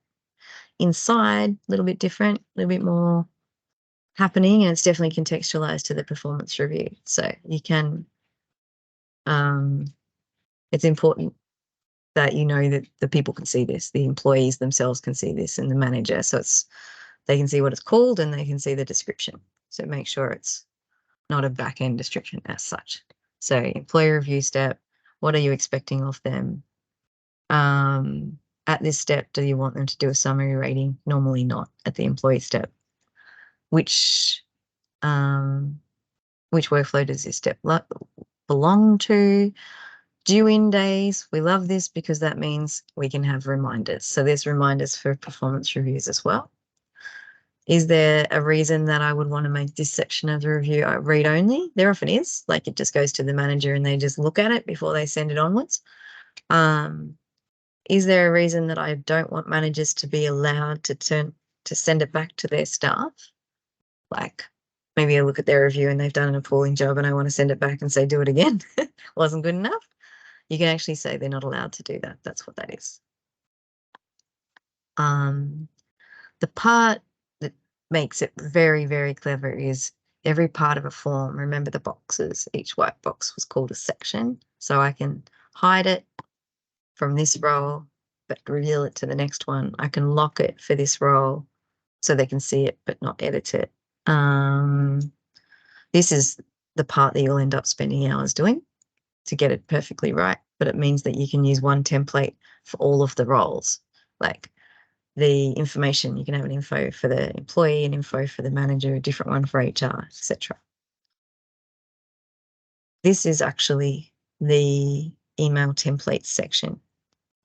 Inside, a little bit different, a little bit more happening, and it's definitely contextualized to the performance review. So you can, it's important that you know that the people can see this, the employees themselves can see this, and the manager. So they can see what it's called and they can see the description. So make sure it's not a back-end description as such. So employee review step, what are you expecting of them? At this step, do you want them to do a summary rating? Normally not at the employee step. Which workflow does this step belong to? Due in days, we love this because that means we can have reminders. So there's reminders for performance reviews as well. Is there a reason that I would want to make this section of the review read only? There often is, like it just goes to the manager and they just look at it before they send it onwards. is there a reason that I don't want managers to be allowed to send it back to their staff? Like maybe I look at their review and they've done an appalling job and I want to send it back and say, do it again. Wasn't good enough. You can actually say they're not allowed to do that. That's what that is. The part that makes it very, very clever is every part of a form. Remember the boxes. Each white box was called a section. So I can hide it from this row, but reveal it to the next one. I can lock it for this row so they can see it, but not edit it. This is the part that you'll end up spending hours doing to get it perfectly right, but it means that you can use one template for all of the roles. Like the information, you can have an info for the employee, an info for the manager, a different one for HR, etc. This is actually the email template section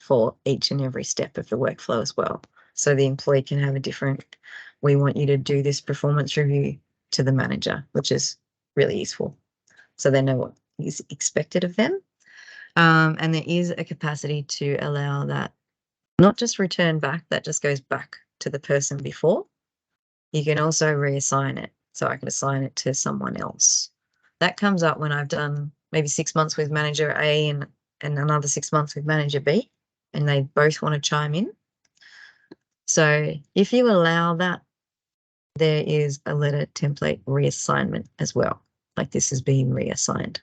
for each and every step of the workflow as well. So the employee can have a different, we want you to do this performance review to the manager, which is really useful. So they know what is expected of them. And there is a capacity to allow that not just return back, that just goes back to the person before. You can also reassign it. So I can assign it to someone else. That comes up when I've done maybe 6 months with manager A and another 6 months with manager B, and they both want to chime in. So if you allow that, there is a letter template reassignment as well. Like this is being reassigned.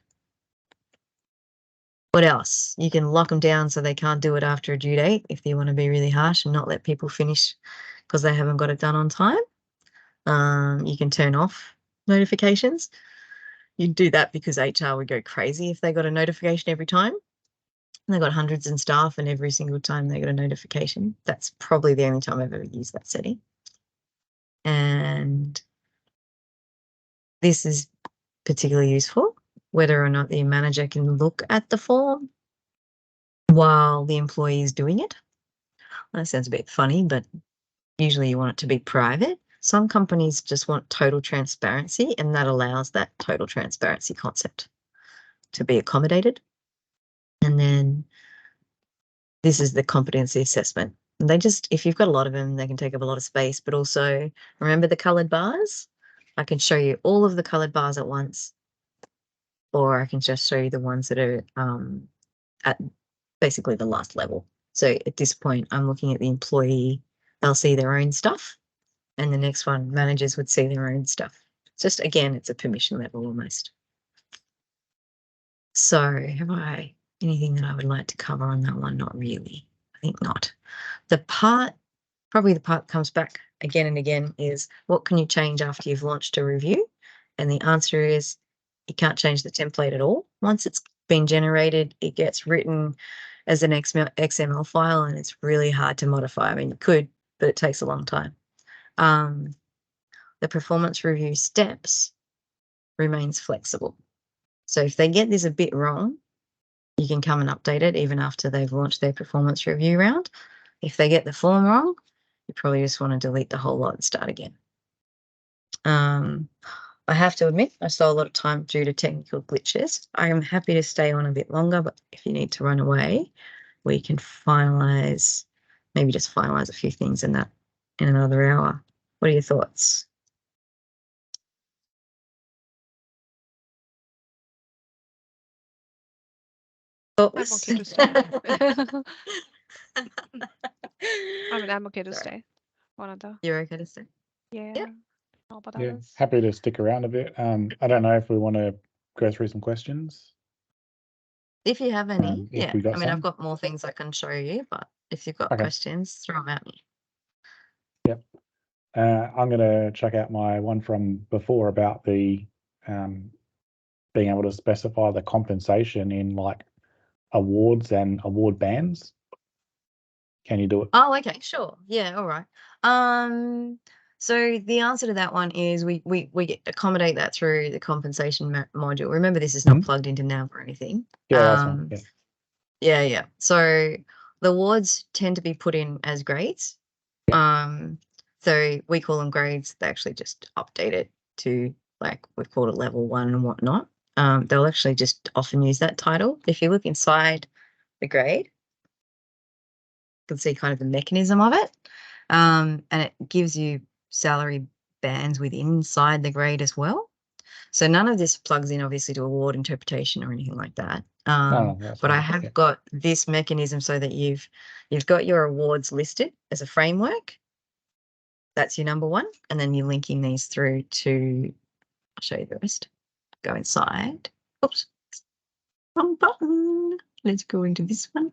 What else? You can lock them down so they can't do it after a due date if you want to be really harsh and not let people finish because they haven't got it done on time. You can turn off notifications. You do that because HR would go crazy if they got a notification every time. And they got hundreds of staff and every single time they got a notification. That's probably the only time I've ever used that setting. And this is particularly useful, whether or not the manager can look at the form while the employee is doing it. That sounds a bit funny, but usually you want it to be private. Some companies just want total transparency, and that allows that total transparency concept to be accommodated. And then this is the competency assessment. And they just, if you've got a lot of them, they can take up a lot of space, but also remember the colored bars? I can show you all of the colored bars at once, or I can just show you the ones that are at basically the last level. So at this point, I'm looking at the employee, they'll see their own stuff, and the next one, managers would see their own stuff. Just again, it's a permission level almost. So have I anything that I would like to cover on that one? Not really. I think not. The part, probably the part that comes back again and again is what can you change after you've launched a review? And the answer is you can't change the template at all. Once it's been generated, it gets written as an XML file and it's really hard to modify. I mean, you could, but it takes a long time. The performance review steps remains flexible. So if they get this a bit wrong, you can come and update it even after they've launched their performance review round. If they get the form wrong, you probably just want to delete the whole lot and start again. I have to admit, I saw a lot of time due to technical glitches. I am happy to stay on a bit longer, but if you need to run away, we can finalize, maybe just finalize a few things in another hour. What are your thoughts? I'm okay to stay. I mean, I'm okay to stay. One of the. You're okay to stay? Yeah. How about Yeah, others? happy to stick around a bit. I don't know if we want to go through some questions. If you have any, If yeah. we got I mean, I've some. got more things I can show you, but if you've got Okay. questions, throw them at me. Yep. I'm going to check out my one from before about the being able to specify the compensation in like awards and award bands. Can you do it? Oh, okay, sure. Yeah, all right. So the answer to that one is we accommodate that through the compensation module. Remember, this is not plugged into NAV or anything. Yeah, that's fine. Yeah. Yeah. So the awards tend to be put in as grades. So we call them grades. They actually just update it to like we've called it level 1 and whatnot. They'll actually just often use that title. If you look inside the grade, can see kind of the mechanism of it. And it gives you salary bands inside the grade as well. So none of this plugs in obviously to award interpretation or anything like that. But I have got this mechanism so that you've got your awards listed as a framework. That's your number one. And then you're linking these through to, I'll show you the rest. Go inside. Oops. Wrong button. Let's go into this one.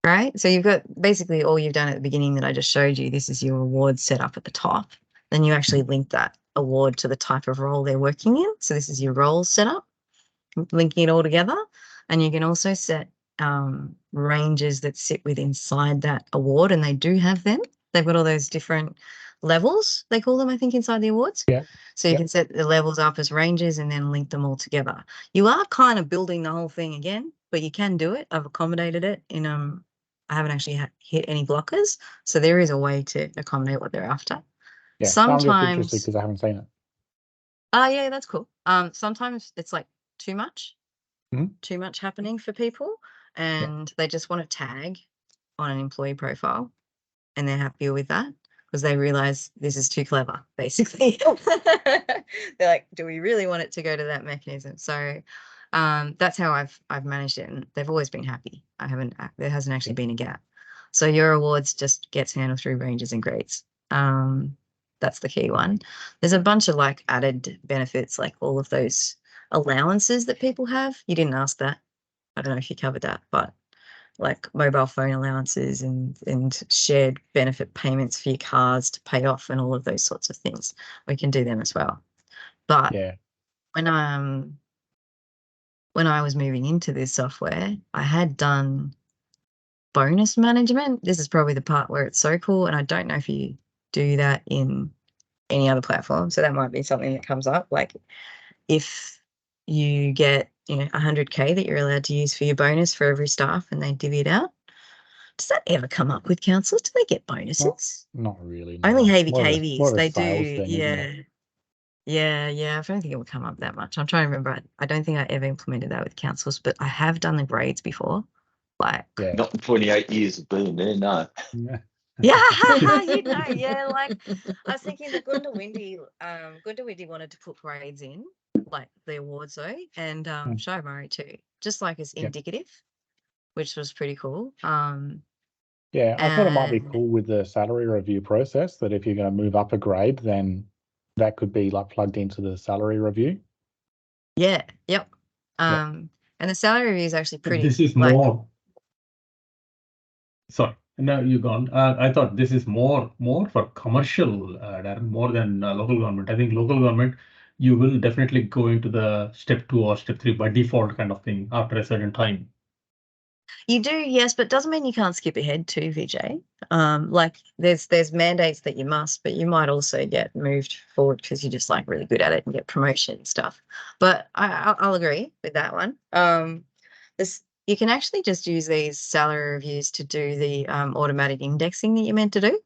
Right. So you've got basically all you've done at the beginning that I just showed you. This is your award set up at the top. Then you actually link that award to the type of role they're working in. So this is your role setup, linking it all together. And you can also set ranges that sit inside that award, and they do have them. They've got all those different levels, they call them, I think, inside the awards. Yeah. So you can set the levels up as ranges and then link them all together. You are kind of building the whole thing again, but you can do it. I've accommodated it in I haven't actually hit any blockers, so there is a way to accommodate what they're after. Yeah, I'm just interested Sometimes, because I haven't seen it. yeah, that's cool. Sometimes it's like too much happening for people, and they just want to tag on an employee profile, and they're happier with that because they realize this is too clever, basically. They're like, do we really want it to go to that mechanism? So that's how I've managed it, and they've always been happy. There hasn't actually been a gap. So your awards just gets handled through ranges and grades. That's the key one. There's a bunch of like added benefits, like all of those allowances that people have. You didn't ask that. I don't know if you covered that, but like mobile phone allowances and shared benefit payments for your cars to pay off and all of those sorts of things. We can do them as well. But when I was moving into this software, I had done bonus management. This is probably the part where it's so cool, and I don't know if you do that in any other platform. So that might be something that comes up. Like if you get, 100K that you're allowed to use for your bonus for every staff and they divvy it out. Does that ever come up with councils? Do they get bonuses? Not really. Only no. HVKVs, they do. Thing, Yeah. I don't think it would come up that much. I'm trying to remember. I don't think I ever implemented that with councils, but I have done the grades before. Like, Not in 28 years of being there, no. Yeah. Yeah, like I was thinking that Gundawindi wanted to put grades in, like the awards though, and Shire too, just like as indicative, which was pretty cool. Yeah, I thought it might be cool with the salary review process that if you're going to move up a grade, then that could be like plugged into the salary review. Yeah, yep. And the salary review is actually pretty. This is more. Sorry, no, you gone. I thought this is more for commercial, more than local government. I think local government, you will definitely go into the step 2 or step 3 by default kind of thing after a certain time. You do, yes, but doesn't mean you can't skip ahead too, Vijay. Like there's mandates that you must, but you might also get moved forward because you're just like really good at it and get promotion and stuff. But I'll agree with that one. You can actually just use these salary reviews to do the automatic indexing that you're meant to do,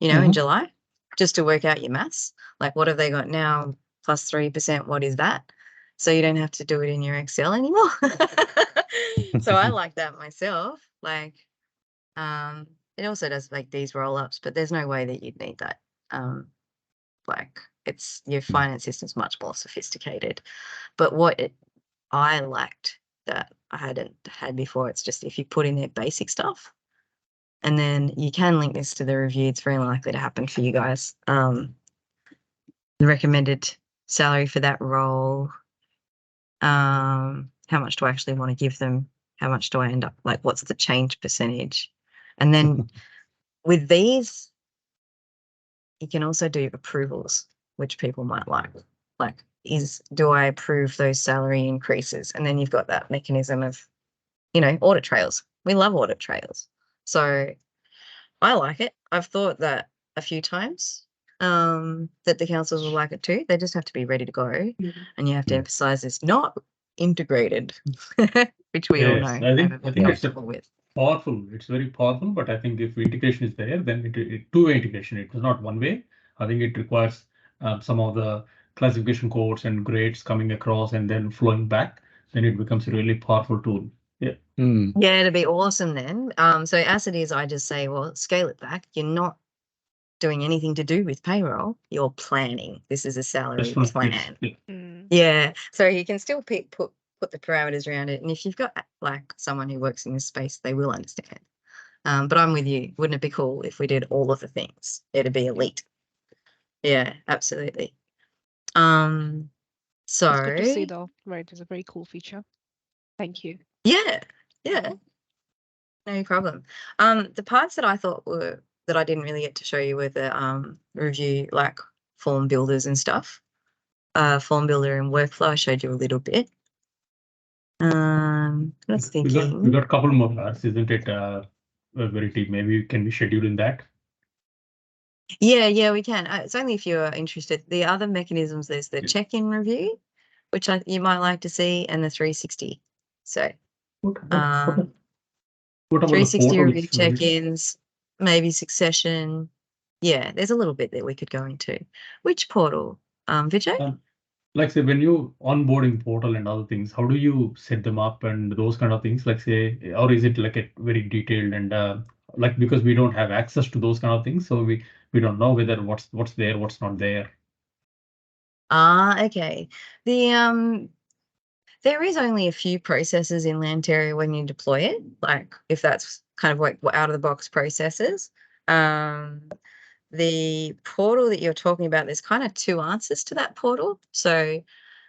in July, just to work out your maths. Like what have they got now? Plus 3%, what is that? So you don't have to do it in your Excel anymore. So I like that myself. Like, it also does like these roll-ups, but there's no way that you'd need that. Like it's your finance system's much more sophisticated. But I liked that I hadn't had before, it's just if you put in their basic stuff, and then you can link this to the review, it's very likely to happen for you guys. The recommended salary for that role, how much do I actually want to give them? How much do I end up, like, what's the change percentage? And then with these, you can also do approvals, which people might like. Like, do I approve those salary increases? And then you've got that mechanism of, audit trails. We love audit trails. So I like it. I've thought that a few times, that the councils will like it too. They just have to be ready to go. And you have to emphasize it's not integrated, which we all know. I think it's with. Powerful. It's very powerful, but I think if integration is there, then it two-way integration. It is not one way. I think it requires some of the classification codes and grades coming across and then flowing back. Then it becomes a really powerful tool. Mm. Yeah, it'd be awesome then. So as it is, I just say, well, scale it back. You're not doing anything to do with payroll. You're planning. This is a salary Just want plan. Mm. Yeah. So you can still put the parameters around it. And if you've got like someone who works in this space, they will understand. But I'm with you. Wouldn't it be cool if we did all of the things? It'd be elite. Yeah, absolutely. It's good to see So though. Right, it's a very cool feature. Thank you. yeah, no problem. The parts that I thought were that I didn't really get to show you were the review like form builders and stuff. Form builder and workflow, I showed you a little bit. I was We thinking. got a couple more parts, isn't it? Verity, maybe can we schedule in that? Yeah, we can. It's only if you're interested. The other mechanisms, there's the Yeah. check-in review, which you might like to see, and the 360. So What about the 360 portals? review check-ins, maybe succession. Yeah, there's a little bit that we could go into. Which portal, Vijay? Like say when you onboarding portal and other things, how do you set them up and those kind of things? Like say, or is it like a very detailed and like because we don't have access to those kind of things, so we don't know whether what's there, what's not there. Okay. There is only a few processes in Lanteria when you deploy it, like if that's kind of like out of the box processes. The portal that you're talking about, there's kind of two answers to that portal. So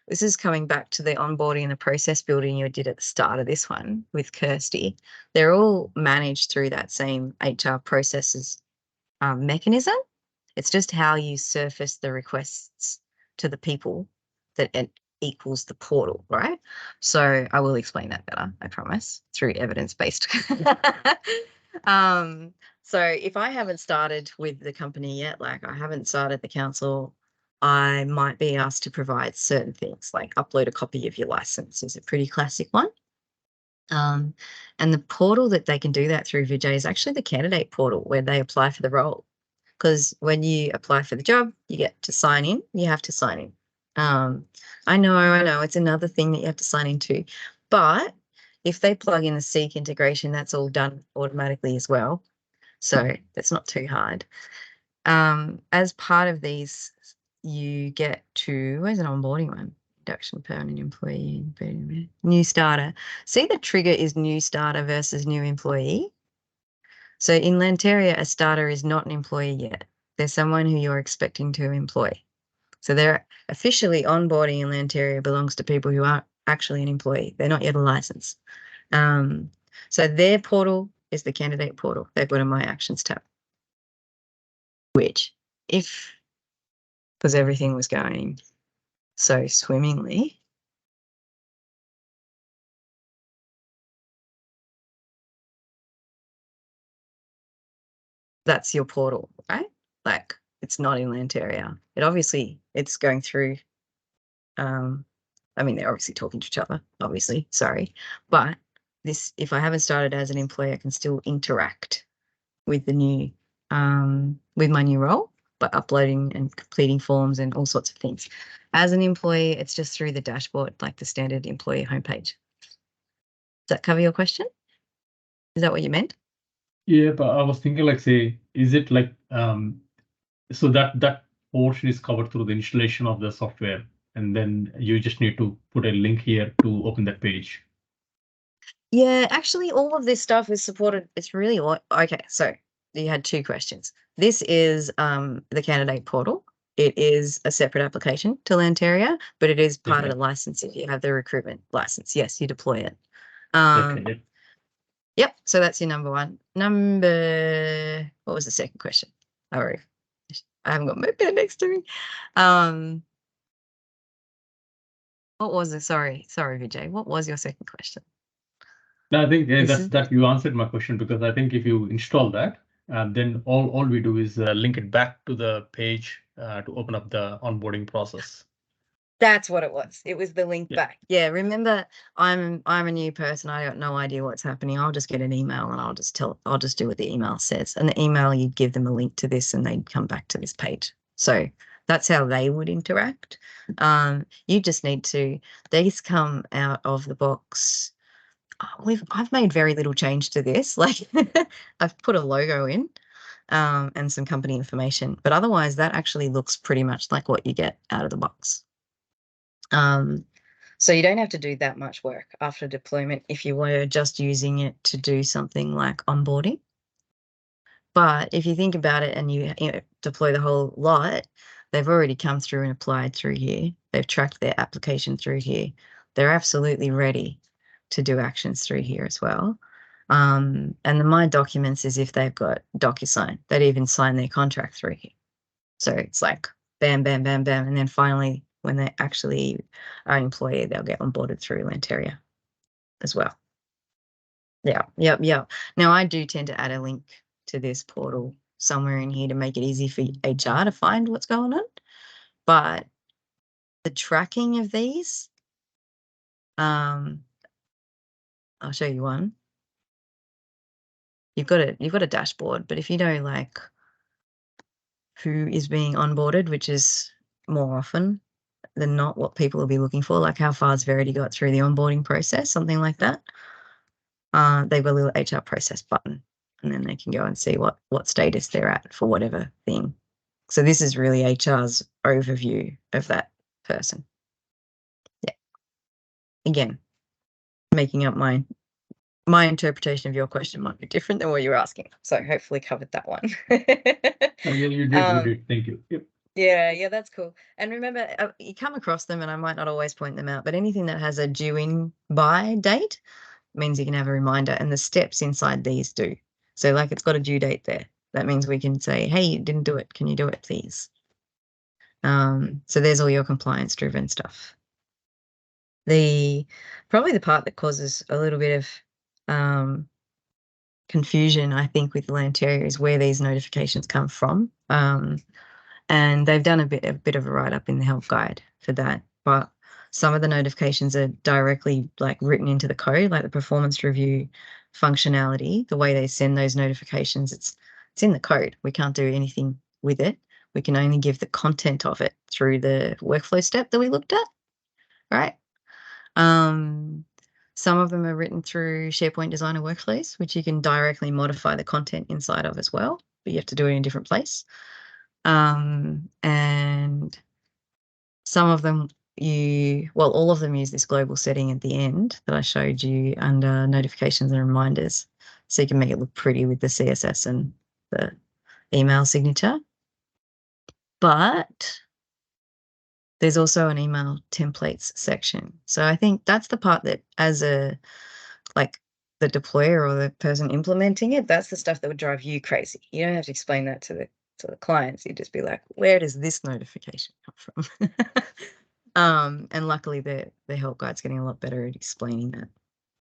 this is coming back to the onboarding and the process building you did at the start of this one with Kirsty. They're all managed through that same HR processes mechanism. It's just how you surface the requests to the people that it equals the portal, right? So I will explain that better, I promise, through evidence-based. So if I haven't started with the company yet, like I haven't started the council, I might be asked to provide certain things like upload a copy of your license is a pretty classic one. And the portal that they can do that through, Vijay, is actually the candidate portal where they apply for the role. Because when you apply for the job, you get to sign in. You have to sign in. I know. It's another thing that you have to sign into. But if they plug in the Seek integration, that's all done automatically as well. So that's not too hard. As part of these, you get to, where's an onboarding one? Induction, permanent employee, new starter. See, the trigger is new starter versus new employee. So in Lanteria, a starter is not an employee yet. They're someone who you're expecting to employ. So they're officially onboarding in Lanteria belongs to people who aren't actually an employee. They're not yet a license. So their portal is the candidate portal. They've got a My Actions tab, which because everything was going so swimmingly, that's your portal, right? Like it's not in Lanteria. It's going through, I mean, they're obviously talking to each other, obviously, sorry. But this, if I haven't started as an employee, I can still interact with the new, with my new role by uploading and completing forms and all sorts of things. As an employee, it's just through the dashboard, like the standard employee homepage. Does that cover your question? Is that what you meant? Yeah, but I was thinking like say, is it like so that portion is covered through the installation of the software, and then you just need to put a link here to open that page. Yeah, actually, all of this stuff is supported. It's really okay. So you had two questions. This is the candidate portal. It is a separate application to Lanteria, but it is part of the license. If you have the recruitment license, yes, you deploy it. Okay. Yep. So that's your number one. What was the second question? I haven't got my pen next to me. What was it? Sorry, Vijay. What was your second question? No, I think that you answered my question, because I think if you install that, then all we do is link it back to the page to open up the onboarding process. That's what it was. It was the link back. Yeah. Remember, I'm a new person. I got no idea what's happening. I'll just get an email and I'll just do what the email says. And the email, you give them a link to this and they'd come back to this page. So that's how they would interact. You just need to, these come out of the box I've made very little change to this. Like I've put a logo in and some company information, but otherwise that actually looks pretty much like what you get out of the box. So you don't have to do that much work after deployment if you were just using it to do something like onboarding. But if you think about it and you deploy the whole lot, they've already come through and applied through here. They've tracked their application through here. They're absolutely ready to do actions through here as well. And the My Documents is if they've got DocuSign, they'd even sign their contract through here. So it's like bam, bam, bam, bam. And then finally, when they actually are an employee, they'll get onboarded through Lanteria as well. Yeah, yep. Now, I do tend to add a link to this portal somewhere in here to make it easy for HR to find what's going on. But the tracking of these, I'll show you one. You've got a dashboard, but if you know like who is being onboarded, which is more often than not what people will be looking for, like how far's Verity got through the onboarding process, something like that. They've got a little HR process button, and then they can go and see what status they're at for whatever thing. So this is really HR's overview of that person. Yeah. Again, making up my interpretation of your question might be different than what you're asking. So hopefully covered that one. Yeah, you did. Thank you. Yep. Yeah, that's cool. And remember, you come across them, and I might not always point them out, but anything that has a due in by date means you can have a reminder, and the steps inside these do. So like it's got a due date there. That means we can say, hey, you didn't do it. Can you do it, please? So there's all your compliance driven stuff. Probably the part that causes a little bit of confusion, I think, with Lanteria is where these notifications come from. And they've done a bit of a write-up in the help guide for that. But some of the notifications are directly like written into the code, like the performance review functionality, the way they send those notifications, it's in the code. We can't do anything with it. We can only give the content of it through the workflow step that we looked at, right? Some of them are written through SharePoint Designer workflows, which you can directly modify the content inside of as well, but you have to do it in a different place. And some of them all of them use this global setting at the end that I showed you under notifications and reminders. So you can make it look pretty with the CSS and the email signature. But there's also an email templates section. So I think that's the part that as the deployer or the person implementing it, that's the stuff that would drive you crazy. You don't have to explain that to the clients. You just be like, where does this notification come from? And luckily the help guide's getting a lot better at explaining that.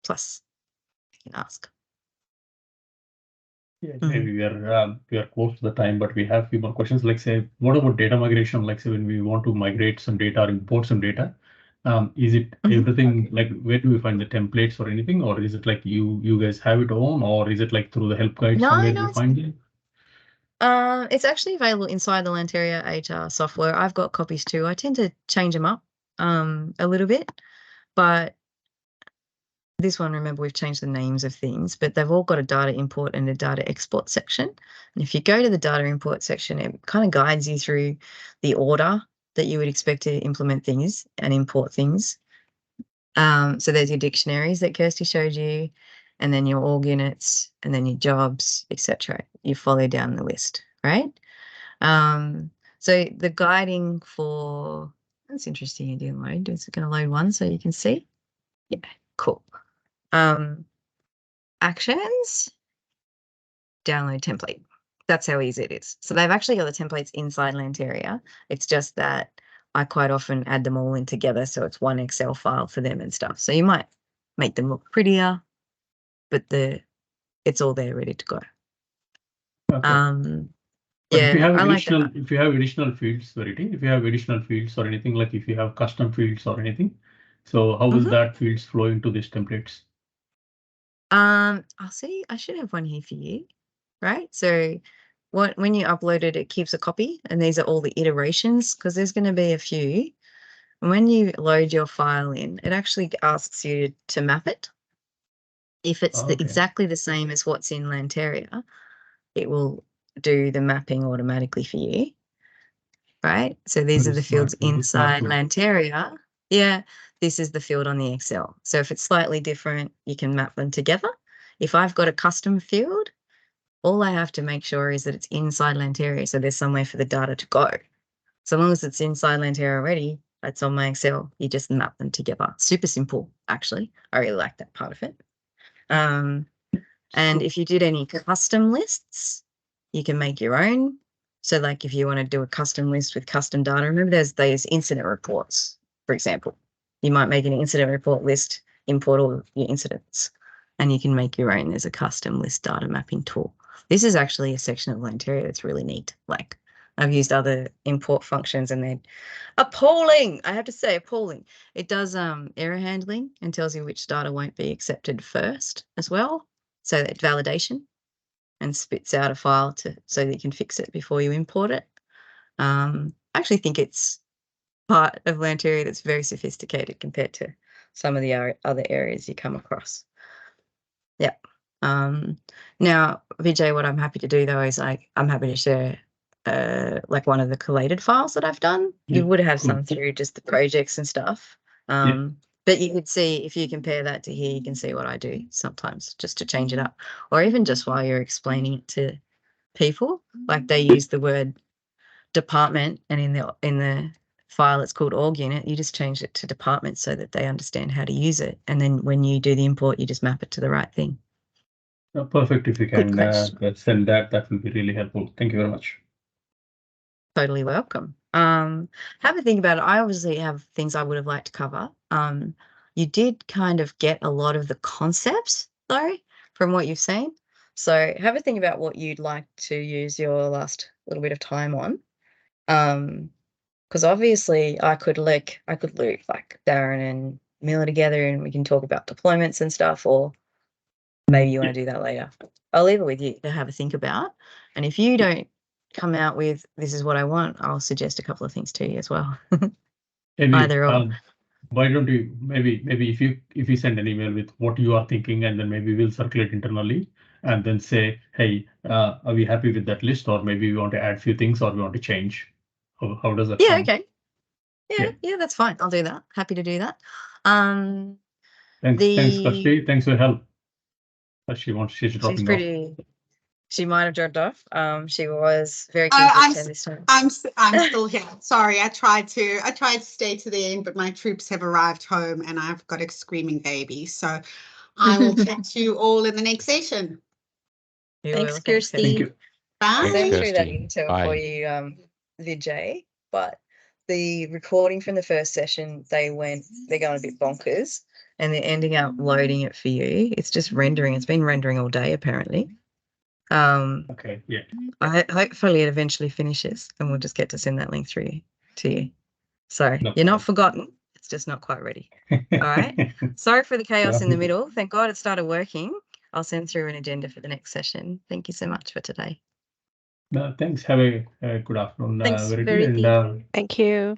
Plus, you can ask. Yeah, maybe we are close to the time, but we have a few more questions. Like say, what about data migration? Like say when we want to migrate some data or import some data, is it everything like where do we find the templates or anything, or is it like you guys have it on, or is it like through the help guide somewhere we find it? It's actually available inside the Lanteria HR software. I've got copies too. I tend to change them up a little bit, but this one, remember, we've changed the names of things, but they've all got a data import and a data export section. And if you go to the data import section, it kind of guides you through the order that you would expect to implement things and import things. So there's your dictionaries that Kirsty showed you, and then your org units, and then your jobs, etc. You follow down the list, right? So the guiding for, that's interesting, you didn't load. Is it going to load one so you can see? Yeah, cool. Actions, download template. That's how easy it is. So they've actually got the templates inside Lanteria. It's just that I quite often add them all in together, so it's one Excel file for them and stuff. So you might make them look prettier, but it's all there ready to go. Okay. But if you have additional fields, Verity, if you have additional fields or anything, like if you have custom fields or anything, so how will that fields flow into these templates? I'll see. I should have one here for you, right? So when you upload it, it keeps a copy, and these are all the iterations because there's going to be a few. And when you load your file in, it actually asks you to map it. If it's Okay. exactly the same as what's in Lanteria, it will do the mapping automatically for you. Right? So these are Very the fields smart, very smart inside tool. Lanteria. Yeah, this is the field on the Excel. So if it's slightly different, you can map them together. If I've got a custom field, all I have to make sure is that it's inside Lanteria, so there's somewhere for the data to go. So long as it's inside Lanteria already, it's on my Excel. You just map them together. Super simple, actually. I really like that part of it. And if you did any custom lists, you can make your own. So like if you want to do a custom list with custom data, remember there's those incident reports, for example. You might make an incident report list, import all your incidents, and you can make your own. There's a custom list data mapping tool. This is actually a section of Lanteria that's really neat. Like I've used other import functions and they're appalling. I have to say appalling. It does error handling and tells you which data won't be accepted first as well. So that validation and spits out a file so that you can fix it before you import it. I actually think it's part of Lanteria that's very sophisticated compared to some of the other areas you come across. Yeah. Now, Vijay, what I'm happy to do though is I'm happy to share like one of the collated files that I've done. You would have some through just the projects and stuff. But you could see if you compare that to here, you can see what I do sometimes just to change it up, or even just while you're explaining it to people, like they use the word department, and in the file it's called org unit. You just change it to department so that they understand how to use it, and then when you do the import, you just map it to the right thing. Perfect. If you Good can question. send that, that will be really helpful. Thank you very much. Totally welcome. Have a think about it. I obviously have things I would have liked to cover. You did kind of get a lot of the concepts though from what you've seen. So have a think about what you'd like to use your last little bit of time on. Because obviously I could loop like Darren and Mila together and we can talk about deployments and stuff, or maybe you want to do that later. I'll leave it with you to have a think about. And if you don't come out with this is what I want, I'll suggest a couple of things to you as well. Maybe, Either or. why don't you maybe if you send an email with what you are thinking, and then maybe we'll circulate internally and then say, hey, are we happy with that list, or maybe we want to add a few things or we want to change. How does that sound? Okay. Yeah, that's fine. I'll do that. Happy to do that. Thanks, Kashti. Thanks for your help. She's dropping off. She might have dropped off. She was very keen to attend this time. I'm still here. Sorry, I tried to stay to the end, but my troops have arrived home and I've got a screaming baby. So I will chat to you all in the next session. Thanks, Kirsty. Kirsty. Thank you. Bye. I sent through that Kirsty. intel Bye. for you, Vijay, but the recording from the first session, they're going a bit bonkers and they're ending up loading it for you. It's just rendering. It's been rendering all day apparently. Okay, yeah. Hopefully it eventually finishes and we'll just get to send that link through to you. So No you're not forgotten. It's just not quite ready. All right. Sorry for the chaos in the middle. Thank God it started working. I'll send through an agenda for the next session. Thank you so much for today. No, thanks. Have a good afternoon. Thanks, Verity, Verity. Thank you.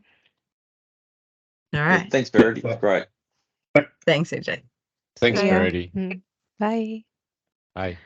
All Yeah, right. thanks, Verity. Great. Thanks, AJ. Thanks, Bye. Verity. Bye. Bye.